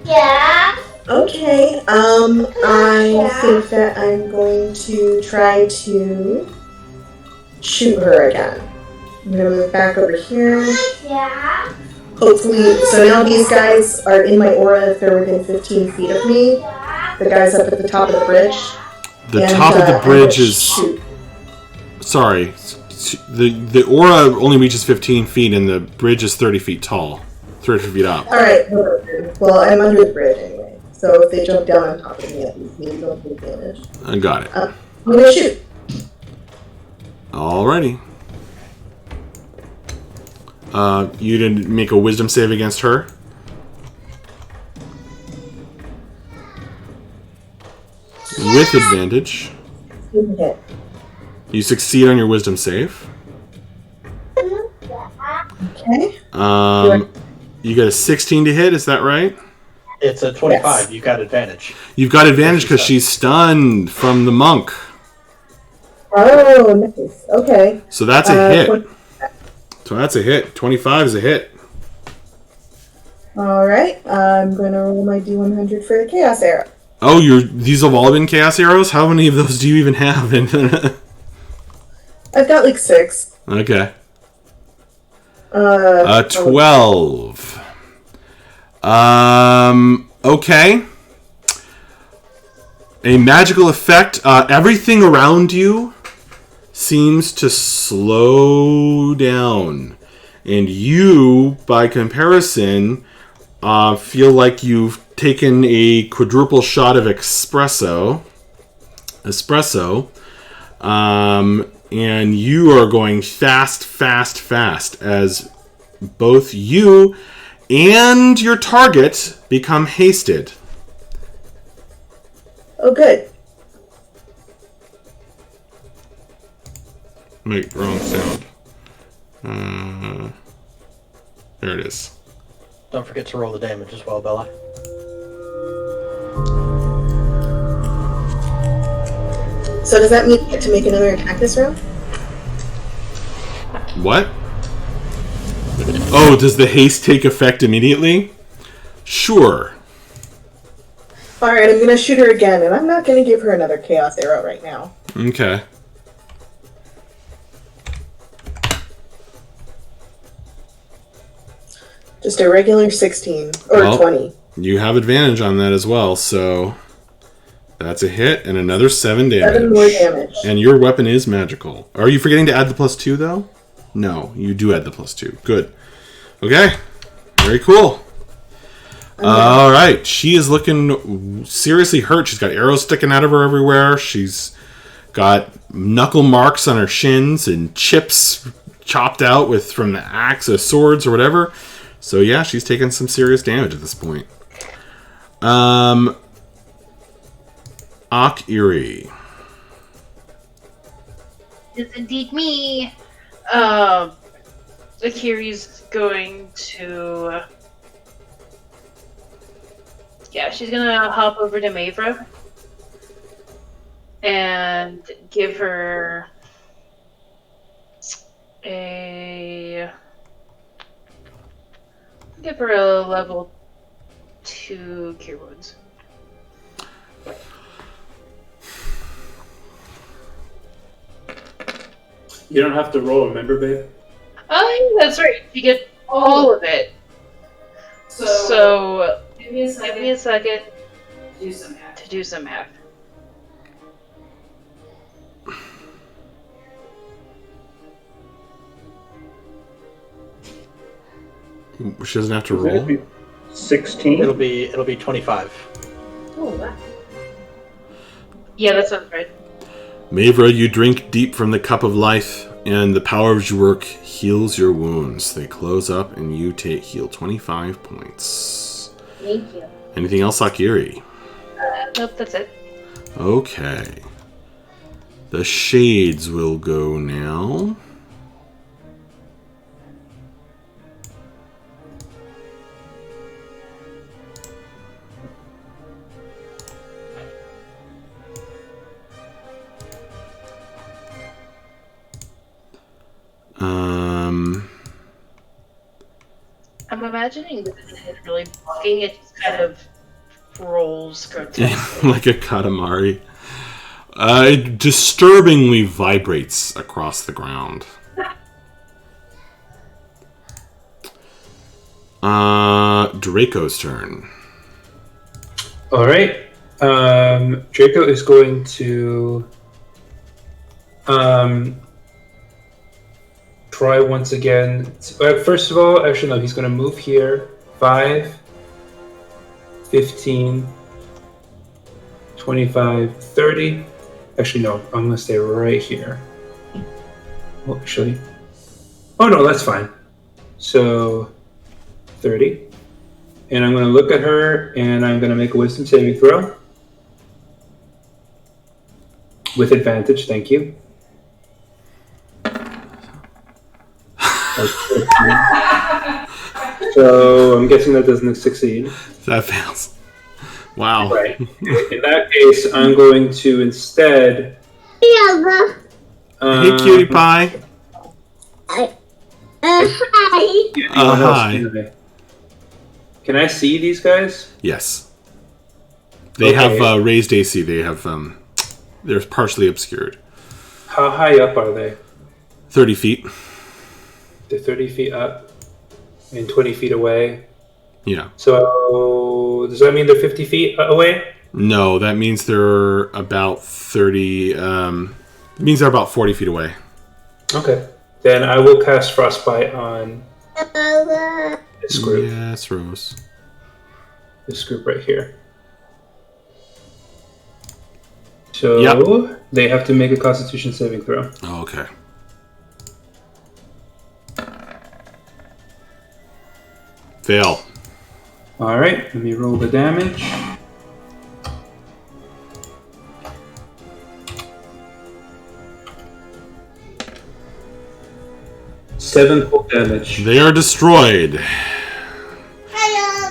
Yeah. Okay. I think that I'm going to try to shoot her again. I'm gonna move back over here. Yeah. Hopefully, so now these guys are in my aura if they're within 15 feet of me. The guys up at the top of the bridge. The And, top of the I'm bridge gonna is... shoot. Sorry. The aura only reaches 15 feet and the bridge is 30 feet tall. 30 feet up. Alright, well, I'm under the bridge anyway. So if they jump down on top of me, at least maybe don't take damage. I got it. I'm gonna shoot. Alrighty. You didn't make a wisdom save against her? With advantage. Okay. You succeed on your wisdom save. Okay. You got a 16 to hit, is that right? It's a 25. Yes. You've got advantage. You've got advantage because she's stunned from the monk. Oh, nice. Okay. So that's a hit. So that's a hit. 25 is a hit. Alright, I'm gonna roll my D100 for the Chaos Arrow. Oh, these have all been chaos arrows? How many of those do you even have? I've got like 6. Okay. 12. Okay. A magical effect. Everything around you seems to slow down. And you, by comparison, feel like you've taken a quadruple shot of espresso. And you are going fast as both you and your target become hasted. Oh, good. Wait, wrong sound. There it is. Don't forget to roll the damage as well, Bella. So does that mean I get to make another attack this round? What? Oh, does the haste take effect immediately? Sure. Alright, I'm gonna shoot her again, and I'm not gonna give her another Chaos Arrow right now. Okay. Just a regular 16 or Well, 20. You have advantage on that as well, so that's a hit and another 7 damage. 7 more damage. And your weapon is magical. Are you forgetting to add the +2 though? No, you do add the +2. Good. Okay. Very cool. All right. She is looking seriously hurt. She's got arrows sticking out of her everywhere. She's got knuckle marks on her shins and chips chopped out from the axe or swords or whatever. So yeah, she's taking some serious damage at this point. Akiri. It's indeed me. Akiri's going to... Yeah, she's gonna hop over to Mavra and give her a level 2 Cure Wounds. You don't have to roll, remember, babe? Oh, yeah, that's right. You get all of it. So give me a second to do some math. She doesn't have to roll. 16. It'll be 25. Oh, wow. Yeah, that sounds right. Mavra, you drink deep from the cup of life, and the power of your work heals your wounds. They close up, and you heal 25 points. Thank you. Anything else, Akiri? Nope, that's it. Okay. The shades will go now. I'm imagining that it isn't really blocking, it just kind of rolls grotesquely. Like a Katamari. It disturbingly vibrates across the ground. Draco's turn. All right. Draco is going to try once again. First of all, actually, no, he's going to move here. 5, 15, 25, 30. Actually, no, I'm going to stay right here. Oh, actually. Oh, no, that's fine. So, 30. And I'm going to look at her, and I'm going to make a wisdom saving throw. With advantage, thank you. So I'm guessing that doesn't succeed. That fails. Wow. Right. In that case, I'm going to instead... Hey, cutie pie. Hi. Hi. Can I see these guys? Yes. They have raised AC. They have they're partially obscured. How high up are they? 30 feet. They're 30 feet up and 20 feet away. Yeah. So does that mean they're 50 feet away? No, that means they're about 30. It means they're about 40 feet away. Okay. Then I will cast Frostbite on this group. Yes, Rose. This group right here. So they have to make a Constitution saving throw. Oh, okay. Fail. All right, let me roll the damage. Seven full damage. They are destroyed.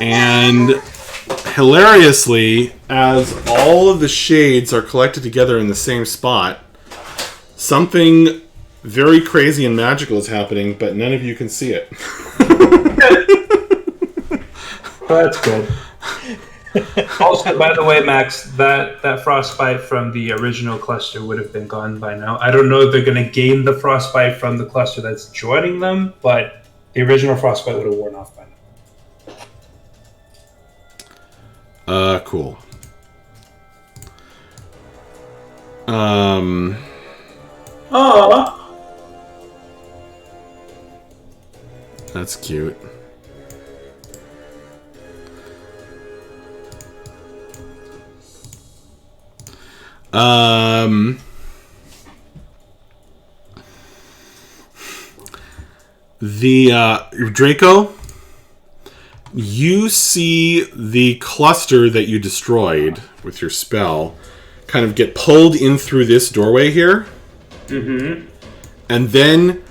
And hilariously, as all of the shades are collected together in the same spot, something very crazy and magical is happening, but none of you can see it. That's good. Also, by the way, Max, that frostbite from the original cluster would have been gone by now. I don't know if they're going to gain the frostbite from the cluster that's joining them, but the original frostbite would have worn off by now. Cool. Aww. That's cute. The Draco, you see the cluster that you destroyed with your spell kind of get pulled in through this doorway here. Mm-hmm. And then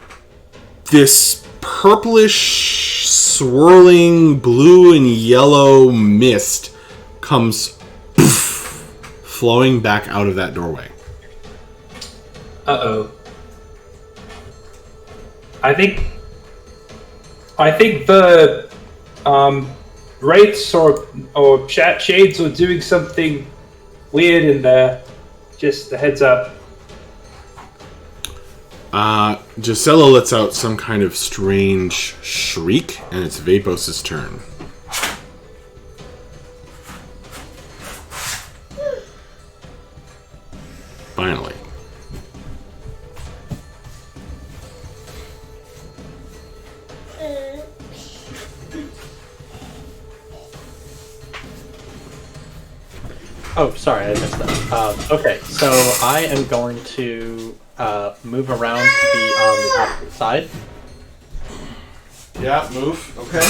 this purplish, swirling blue and yellow mist comes flowing back out of that doorway. Uh-oh. I think the wraiths or shades are doing something weird in there. Just a heads up. Gisela lets out some kind of strange shriek, and it's Vapos' turn. Finally. Oh, sorry, I missed that. Okay, so I am going to move around to be on the opposite side. Yeah, move. Okay.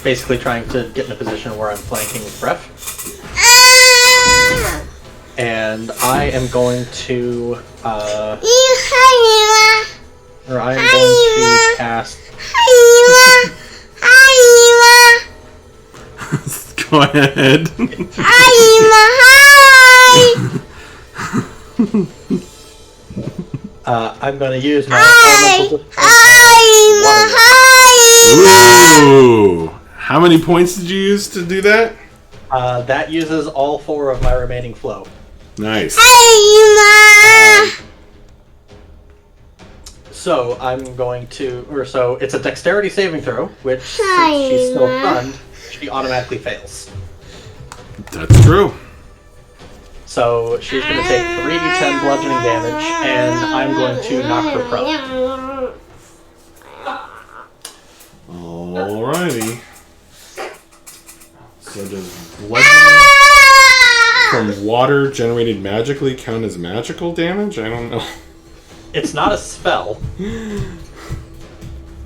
Basically trying to get in a position where I'm flanking with Bref. And I am going to cast Go ahead. I'm going to use my elemental Ooh! How many points did you use to do that? that uses all 4 of my remaining flow. Nice. So I'm going to, so it's a dexterity saving throw, which since she's still stunned, she automatically fails. That's true. So she's going to take 3d10 bludgeoning damage, and I'm going to knock her prone. Alrighty. So does bludgeoning from water generated magically count as magical damage? I don't know. It's not a spell.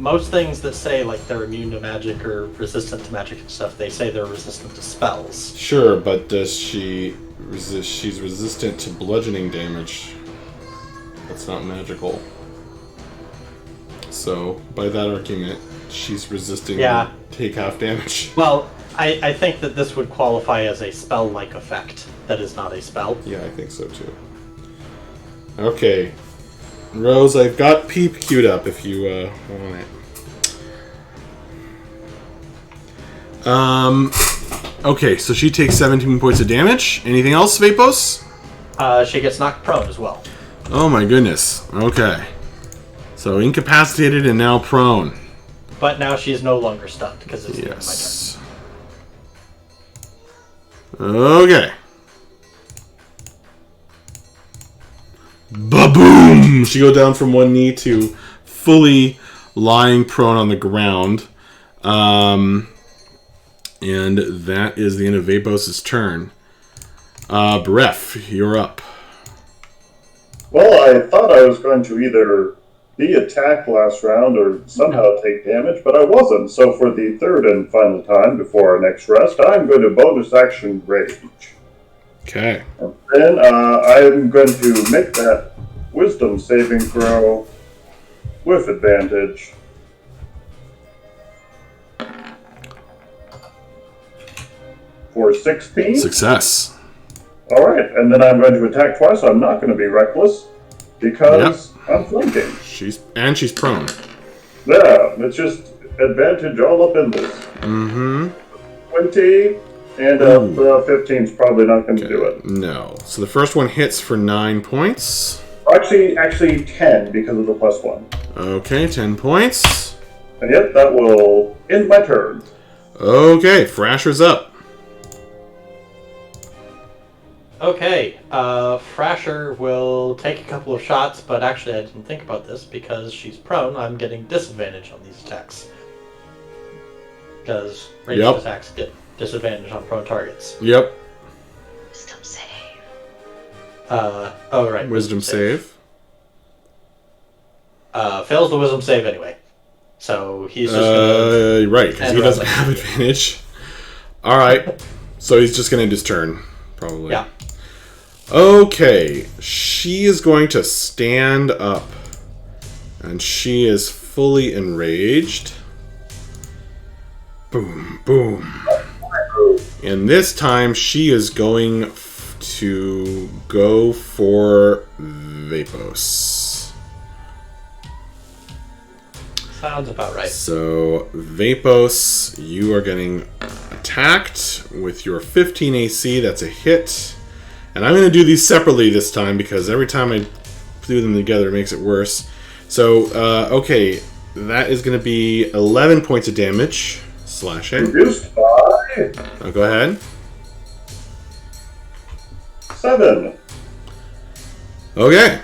Most things that say like they're immune to magic or resistant to magic and stuff, they say they're resistant to spells. Sure, but does she resist? She's resistant to bludgeoning damage. That's not magical. So, by that argument, she's resisting take half damage. Well, I think that this would qualify as a spell-like effect. That is not a spell. Yeah, I think so too. Okay. Rose, I've got Peep queued up if you want it. Okay, so she takes 17 points of damage. Anything else, Vapos? She gets knocked prone as well. Oh my goodness. Okay. So incapacitated and now prone. But now she's no longer stunned because it's the end of my turn. Okay. Ba-boom! She goes down from one knee to fully lying prone on the ground. And that is the end of Vapos' turn. Bref, you're up. Well, I thought I was going to either be attacked last round or somehow take damage, but I wasn't. So for the third and final time before our next rest, I'm going to bonus action rage. Okay. And then I'm going to make that wisdom saving throw with advantage. For 16. Success. Alright, and then I'm going to attack twice. I'm not going to be reckless because I'm flanking. She's prone. Yeah, it's just advantage all up in this. Mm-hmm. 20 and 15's probably not going to do it. No. So the first one hits for 9 points. Actually 10 because of the +1. Okay, 10 points. And yep, that will end my turn. Okay, Thrasher's up. Okay, Thrasher will take a couple of shots, but actually I didn't think about this because she's prone. I'm getting disadvantage on these attacks. Because ranged attacks get disadvantage on prone targets. Yep. Wisdom save. Oh, right. Wisdom save. Fails the wisdom save anyway. So he's just gonna... Right, because he doesn't have advantage. Alright. So he's just gonna end his turn, probably. Yeah. Okay. She is going to stand up. And she is fully enraged. Boom, boom. And this time she is going to go for Vapos. Sounds about right. So, Vapos, you are getting attacked with your 15 AC. That's a hit. And I'm going to do these separately this time because every time I do them together it makes it worse. So, okay, that is going to be 11 points of damage. Slashing. Reduced by Oh, go ahead. 7. Okay.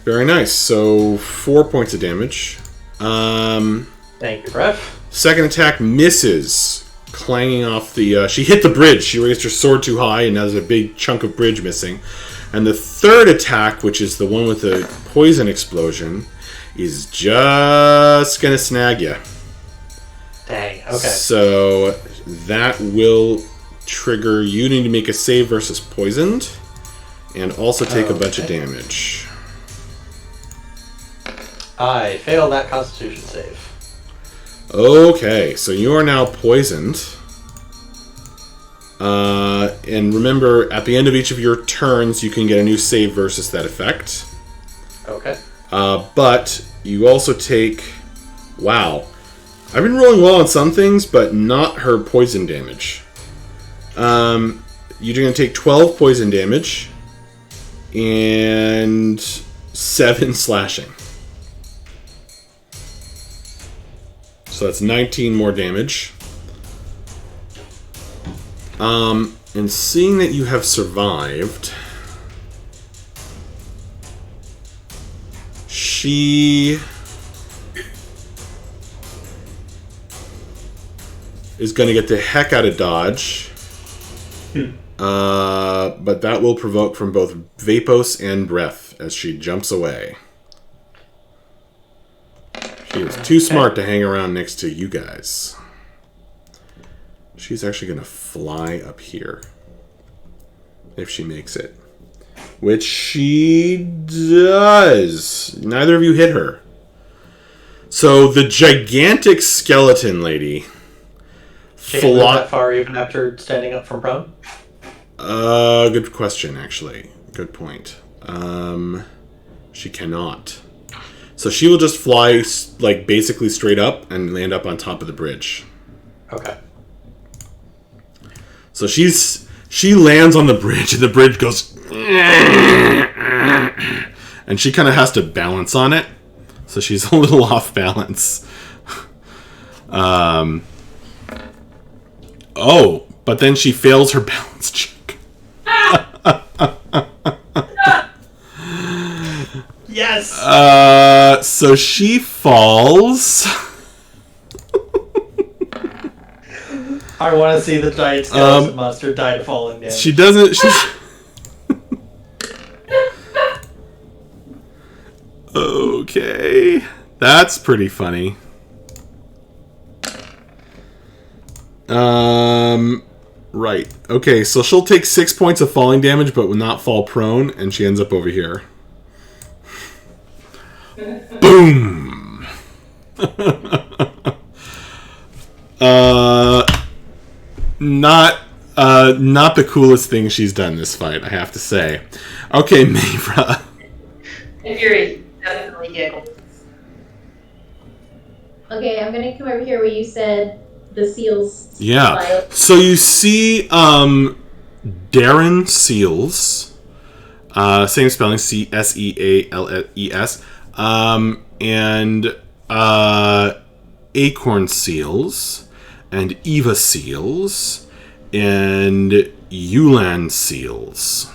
Very nice. So, 4 points of damage. Thank you, Bref. Second attack misses, clanging off the... she hit the bridge. She raised her sword too high, and now there's a big chunk of bridge missing. And the third attack, which is the one with the poison explosion, is just going to snag you. Dang, okay. So that will trigger... You need to make a save versus poisoned, and also take a bunch of damage. I failed that Constitution save. Okay, so you are now poisoned. And remember, at the end of each of your turns, you can get a new save versus that effect. Okay. But you also take... Wow. I've been rolling well on some things, but not her poison damage. You're going to take 12 poison damage and 7 slashing. So that's 19 more damage. And seeing that you have survived, she is going to get the heck out of dodge. But that will provoke from both Vapos and Breath as she jumps away. She is too smart to hang around next to you guys. She's actually going to fly up here. If she makes it. Which she does. Neither of you hit her. So the gigantic skeleton lady... She didn't move that far even after standing up from prone? Good question, actually. Good point. She cannot. So she will just fly, like, basically straight up and land up on top of the bridge. Okay. So she lands on the bridge, and the bridge goes... And she kind of has to balance on it. So she's a little off balance. Oh, but then she fails her balance check. Yes! So she falls. I want to see the giant skeleton monster die to falling damage. She doesn't... Okay. That's pretty funny. Right. Okay, so she'll take 6 points of falling damage, but will not fall prone, and she ends up over here. Boom! Not the coolest thing she's done this fight, I have to say. Okay, Mavra. Fury definitely giggled. Okay, I'm gonna come over here where you said the seals. Yeah. Fly. So you see Darren Seals. Same spelling, Seales. And Acorn Seals. and Eva seals, and Wildlands seals.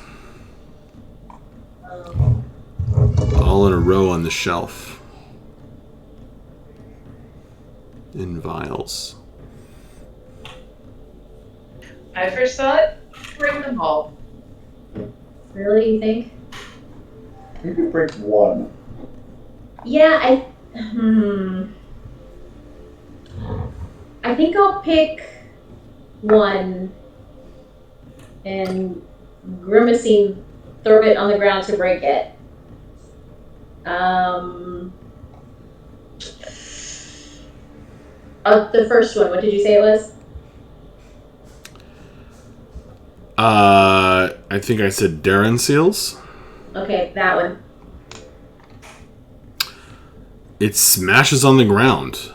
All in a row on the shelf. In vials. My first thought, bring them all. Really, you think? You could break one. Yeah, I think I'll pick one and grimacing throw it on the ground to break it. The first one, what did you say it was? I think I said Darren seals. Okay, that one. It smashes on the ground.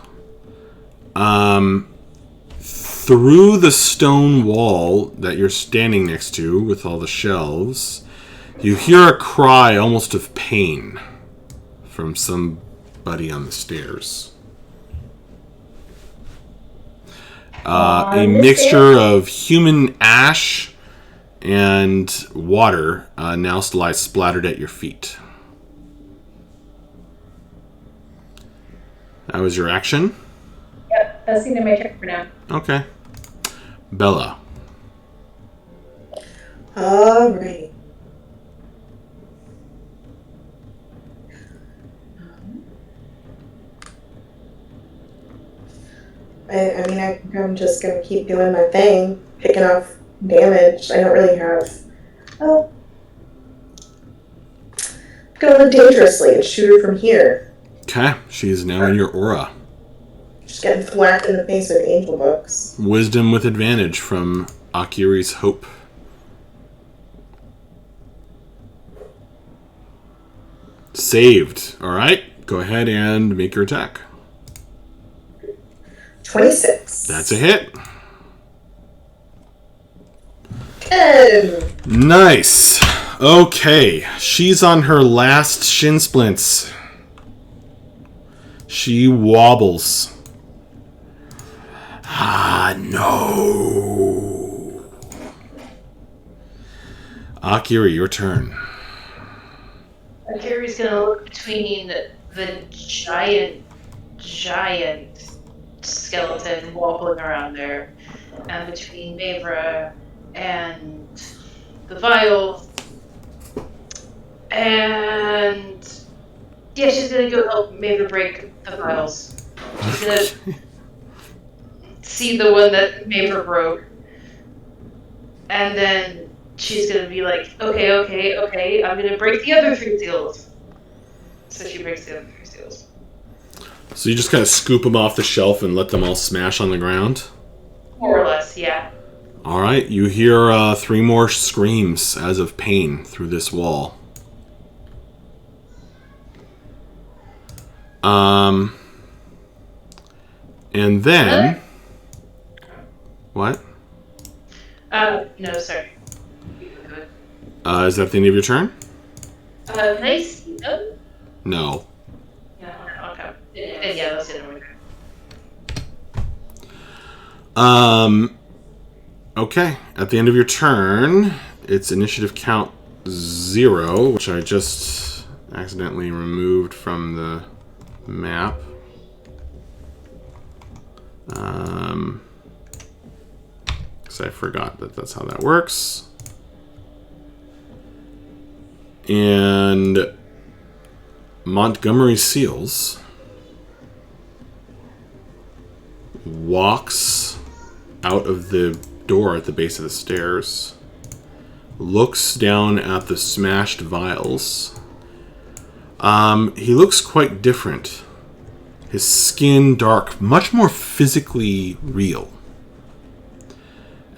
Through the stone wall that you're standing next to with all the shelves, you hear a cry almost of pain from somebody on the stairs. A mixture of human ash and water now lies splattered at your feet. That was your action? Yep, that's the end of my turn for now. Okay. Bella. Alright. I mean, I'm just gonna keep doing my thing, picking off damage. I don't really have. Oh. I'm gonna live dangerously and shoot her from here. Okay, she's now in your aura. Just getting whacked in the face with angel books. Wisdom with advantage from Akiri's Hope. Saved. Alright, go ahead and make your attack. 26. That's a hit. 10. Nice. Okay, she's on her last shin splints. She wobbles. Ah, no. Akiri, your turn. Akiri's gonna look between the giant skeleton wobbling around there, and between Mavra and the vial, and yeah, she's gonna go help Mavra break the vials. She's gonna see the one that Mavra broke, and then she's gonna be like, okay, I'm gonna break the other 3 seals. So she breaks the other 3 seals. So you just kind of scoop them off the shelf and let them all smash on the ground? More or less, yeah. Alright, you hear 3 more screams as of pain through this wall. And then... What? No, sorry. Is that the end of your turn? Can I see them? No. Yeah, okay. Then yeah, that's it. Okay. At the end of your turn, it's initiative count 0, which I just accidentally removed from the map. Because I forgot that that's how that works. And Montgomery Seals walks out of the door at the base of the stairs, looks down at the smashed vials. He looks quite different. His skin dark, much more physically real,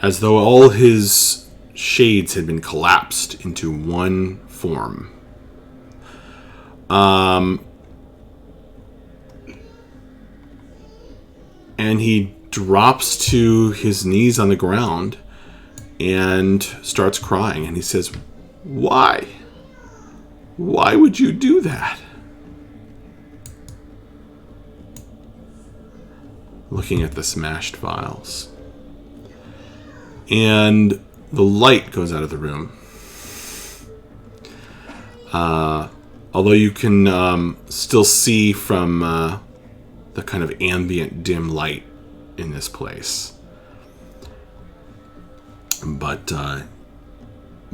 as though all his shades had been collapsed into one form. And he drops to his knees on the ground and starts crying. And he says, "Why? Why would you do that?" looking at the smashed vials. And the light goes out of the room. Although you can still see from the kind of ambient dim light in this place. But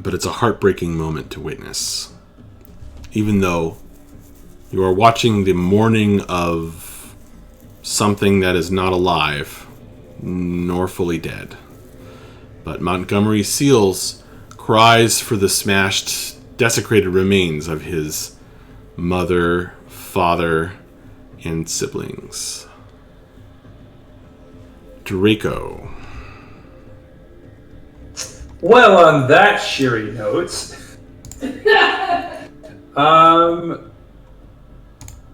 it's a heartbreaking moment to witness. Even though you are watching the mourning of something that is not alive, nor fully dead. But Montgomery Seals cries for the smashed, desecrated remains of his mother, father, and siblings. Draco. Well, on that cheery note,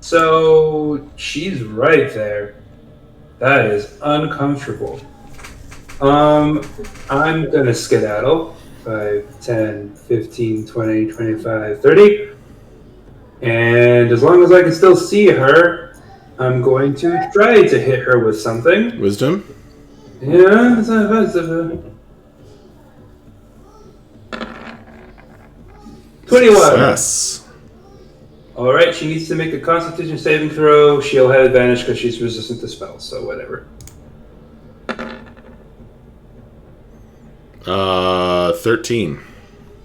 so she's right there. That is uncomfortable. I'm gonna skedaddle. 5, 10, 15, 20, 25, 30. And as long as I can still see her, I'm going to try to hit her with something. Wisdom? Yeah, it's not bad. 21. Success. Alright, she needs to make a Constitution saving throw. She'll have advantage because she's resistant to spells, so whatever. 13.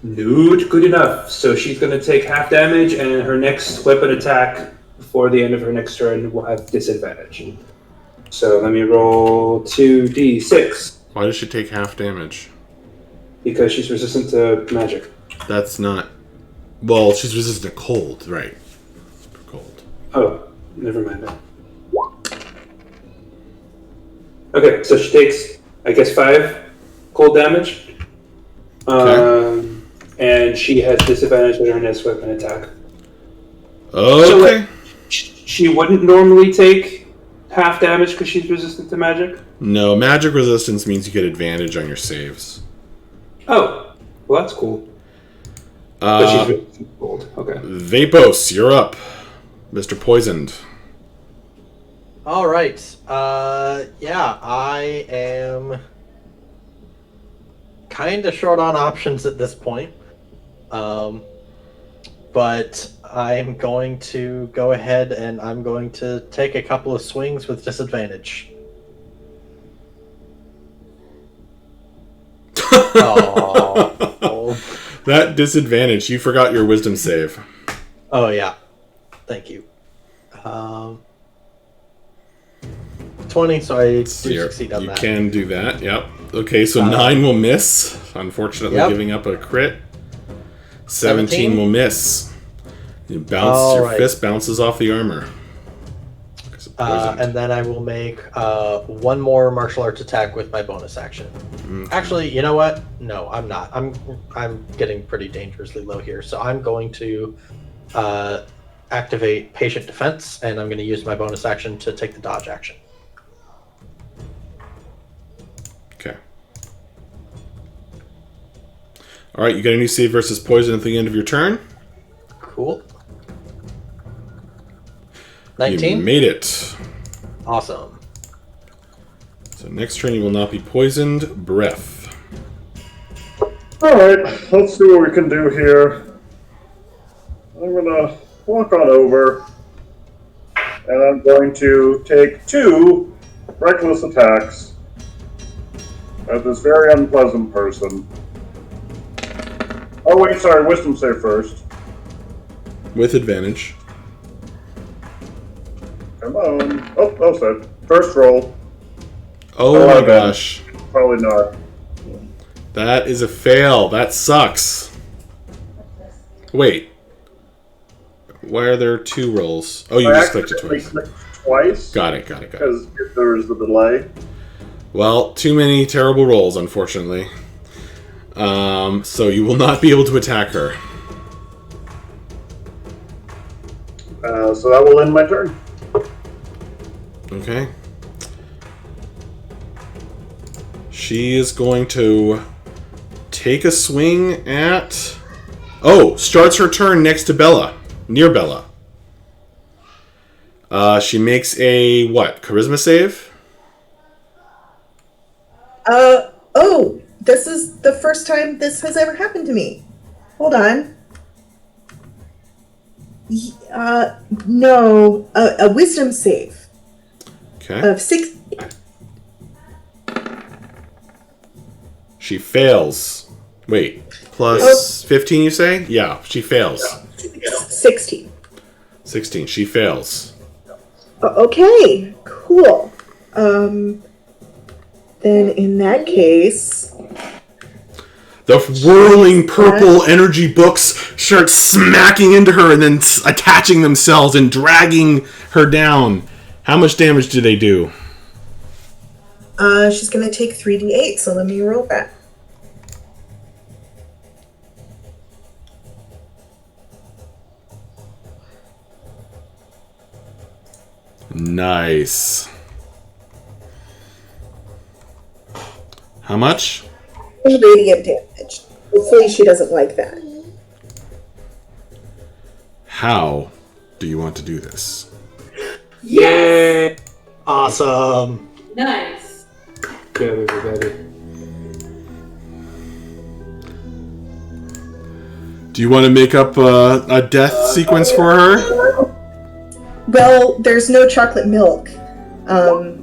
Not good enough. So she's going to take half damage, and her next weapon attack before the end of her next turn will have disadvantage. So let me roll 2d6. Why does she take half damage? Because she's resistant to magic. That's not... Well, she's resistant to cold, right. Cold. Oh, never mind that. Okay, so she takes, I guess, 5 cold damage. Okay. And she has disadvantage on her next weapon attack. Okay. So, like, she wouldn't normally take half damage because she's resistant to magic? No, magic resistance means you get advantage on your saves. Oh, well, that's cool. But she's resistant to cold. Okay. Vapos, you're up. Mr. Poisoned. All right. Yeah, I am kind of short on options at this point. But I'm going to go ahead and I'm going to take a couple of swings with disadvantage. Oh. That disadvantage, you forgot your wisdom save. Oh, yeah. Thank you. 20, so I do succeed on that. You can do that, yep. Okay, so 9 will miss. Unfortunately, giving up a crit. 17 will miss. Your fist bounces off the armor. And then I will make one more martial arts attack with my bonus action. Actually, you know what? No, I'm not. I'm getting pretty dangerously low here, so I'm going to activate patient defense, and I'm going to use my bonus action to take the dodge action. Okay. All right, you get a new save versus poison at the end of your turn. Cool. 19? You made it. Awesome. So next turn you will not be poisoned. Breath. Alright, let's see what we can do here. I'm gonna walk on over, and I'm going to take 2 reckless attacks at this very unpleasant person. Oh wait, sorry, wisdom save first. With advantage. Come on. Oh, said. First roll. Oh my gosh. Probably not. That is a fail. That sucks. Wait. Why are there 2 rolls? Oh, you just clicked it twice. Twice? Got it. Because if there was the delay. Well, too many terrible rolls, unfortunately. So you will not be able to attack her. So that will end my turn. Okay. She is going to take a swing at... Oh, starts her turn next to Bella. Near Bella. She makes a, what, charisma save? Oh, this is the first time this has ever happened to me. Hold on. No, a wisdom save Okay. of 6. She fails. Wait, plus 15 you say? Yeah, she fails. 16. 16, she fails. Okay, cool. Then in that case, The whirling purple energy books start smacking into her and then attaching themselves and dragging her down. How much damage do they do? she's gonna take 3d8, so let me roll that. Nice. How much? Radiant damage. Hopefully she doesn't like that. How do you want to do this? Yay! Awesome. Nice. Better, better. Do you want to make up a death sequence for her? Well, there's no chocolate milk. That's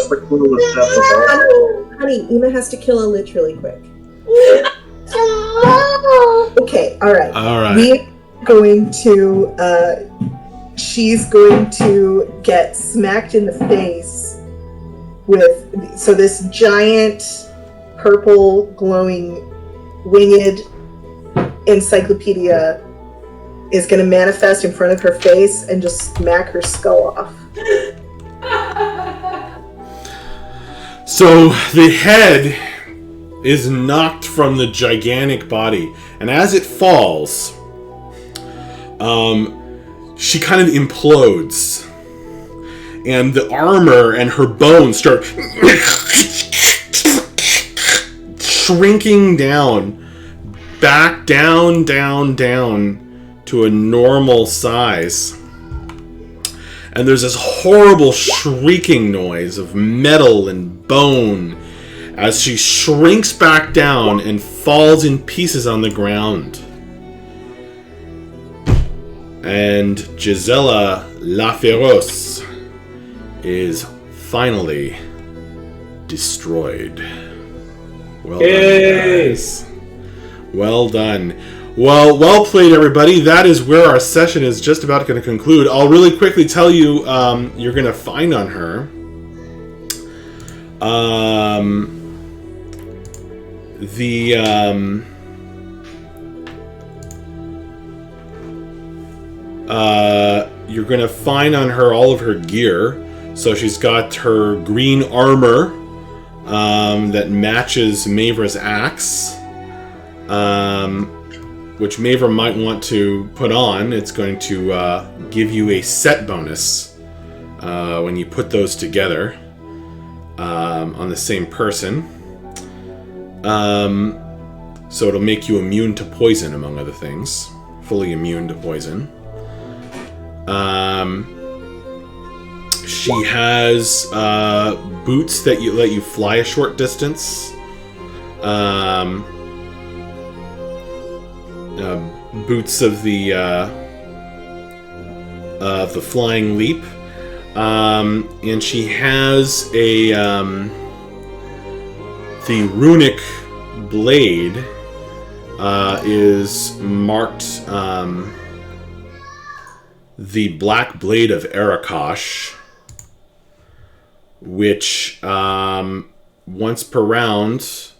the coolest death of all. Honey, Ema has to kill a lich really quick. Okay, alright. All We're going to, she's going to get smacked in the face with, so this giant, purple, glowing, winged encyclopedia is going to manifest in front of her face and just smack her skull off. So the head is knocked from the gigantic body, and as it falls, she kind of implodes, and the armor and her bones start shrinking down, back down to a normal size. And there's this horrible shrieking noise of metal and bone as she shrinks back down and falls in pieces on the ground. And Gisela Laferos is finally destroyed. Well done, guys. Well done. Well played, everybody. That is where our session is just about going to conclude. I'll really quickly tell you, you're going to find on her you're going to find on her all of her gear. So she's got her green armor that matches Mavra's axe. Which Mavra might want to put on. It's going to give you a set bonus when you put those together on the same person. So it'll make you immune to poison, among other things. Fully immune to poison. She has boots that let you fly a short distance. Boots of the flying leap, and she has a the runic blade is marked the Black Blade of Arakosh, which once per round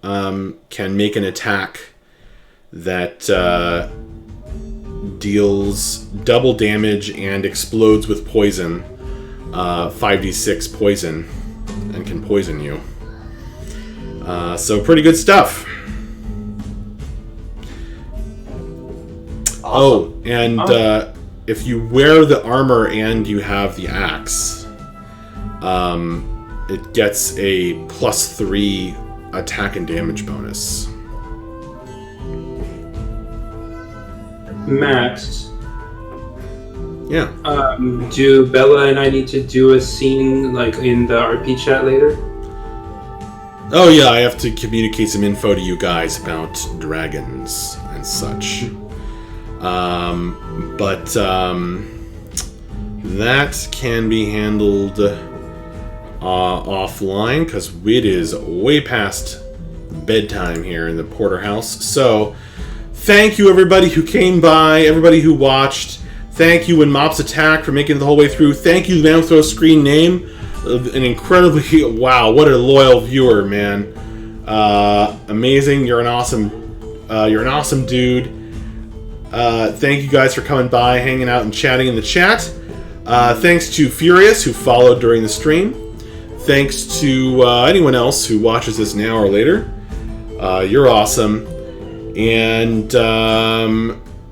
can make an attack that deals double damage and explodes with poison, 5d6 poison, and can poison you. So pretty good stuff. Awesome. Oh, and if you wear the armor and you have the axe, it gets a +3 attack and damage bonus. Max, Yeah. Do Bella and I need to do a scene like in the RP chat later? Oh yeah, I have to communicate some info to you guys about dragons and such. But that can be handled offline because it is way past bedtime here in the porterhouse. So thank you everybody who came by, everybody who watched. Thank you, Mops Attack, for making it the whole way through. Thank you, man, with a screen name. An incredibly, wow, what a loyal viewer, man. Amazing. You're an awesome dude. Thank you guys for coming by, hanging out, and chatting in the chat. Thanks to Furious, who followed during the stream. Thanks to anyone else who watches this now or later. You're awesome. And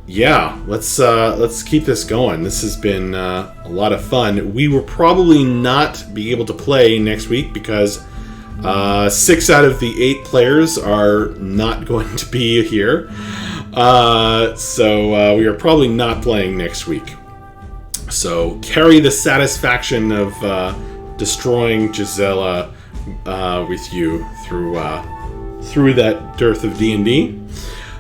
yeah, let's keep this going. This has been a lot of fun. We will probably not be able to play next week because 6 out of the 8 players are not going to be here. So we are probably not playing next week. So carry the satisfaction of destroying Gisela with you through that dearth of D&D.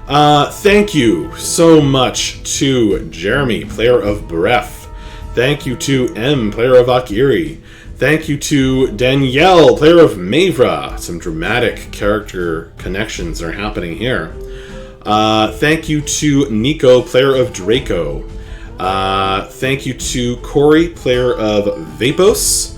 Thank you so much to Jeremy, player of Bref. Thank you to M, player of Akiri. Thank you to Danielle, player of Mavra. Some dramatic character connections are happening here. Thank you to Nico, player of Draco. Thank you to Corey, player of Vapos.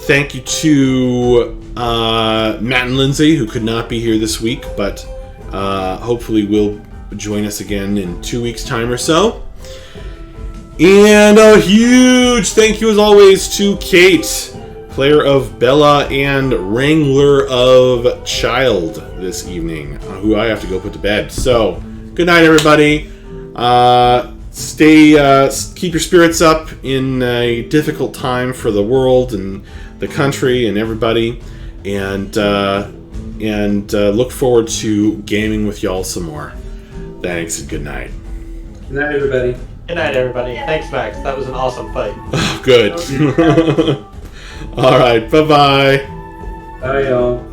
Thank you to Matt and Lindsay, who could not be here this week, but hopefully will join us again in 2 weeks' time or so. And a huge thank you, as always, to Kate, player of Bella and Wrangler of Child this evening, who I have to go put to bed. So, good night, everybody. Keep your spirits up in a difficult time for the world and the country and everybody. And look forward to gaming with y'all some more. Thanks and good night. Good night, everybody. Good night, everybody. Thanks, Max. That was an awesome fight. Good. All right. Bye-bye. Bye, y'all.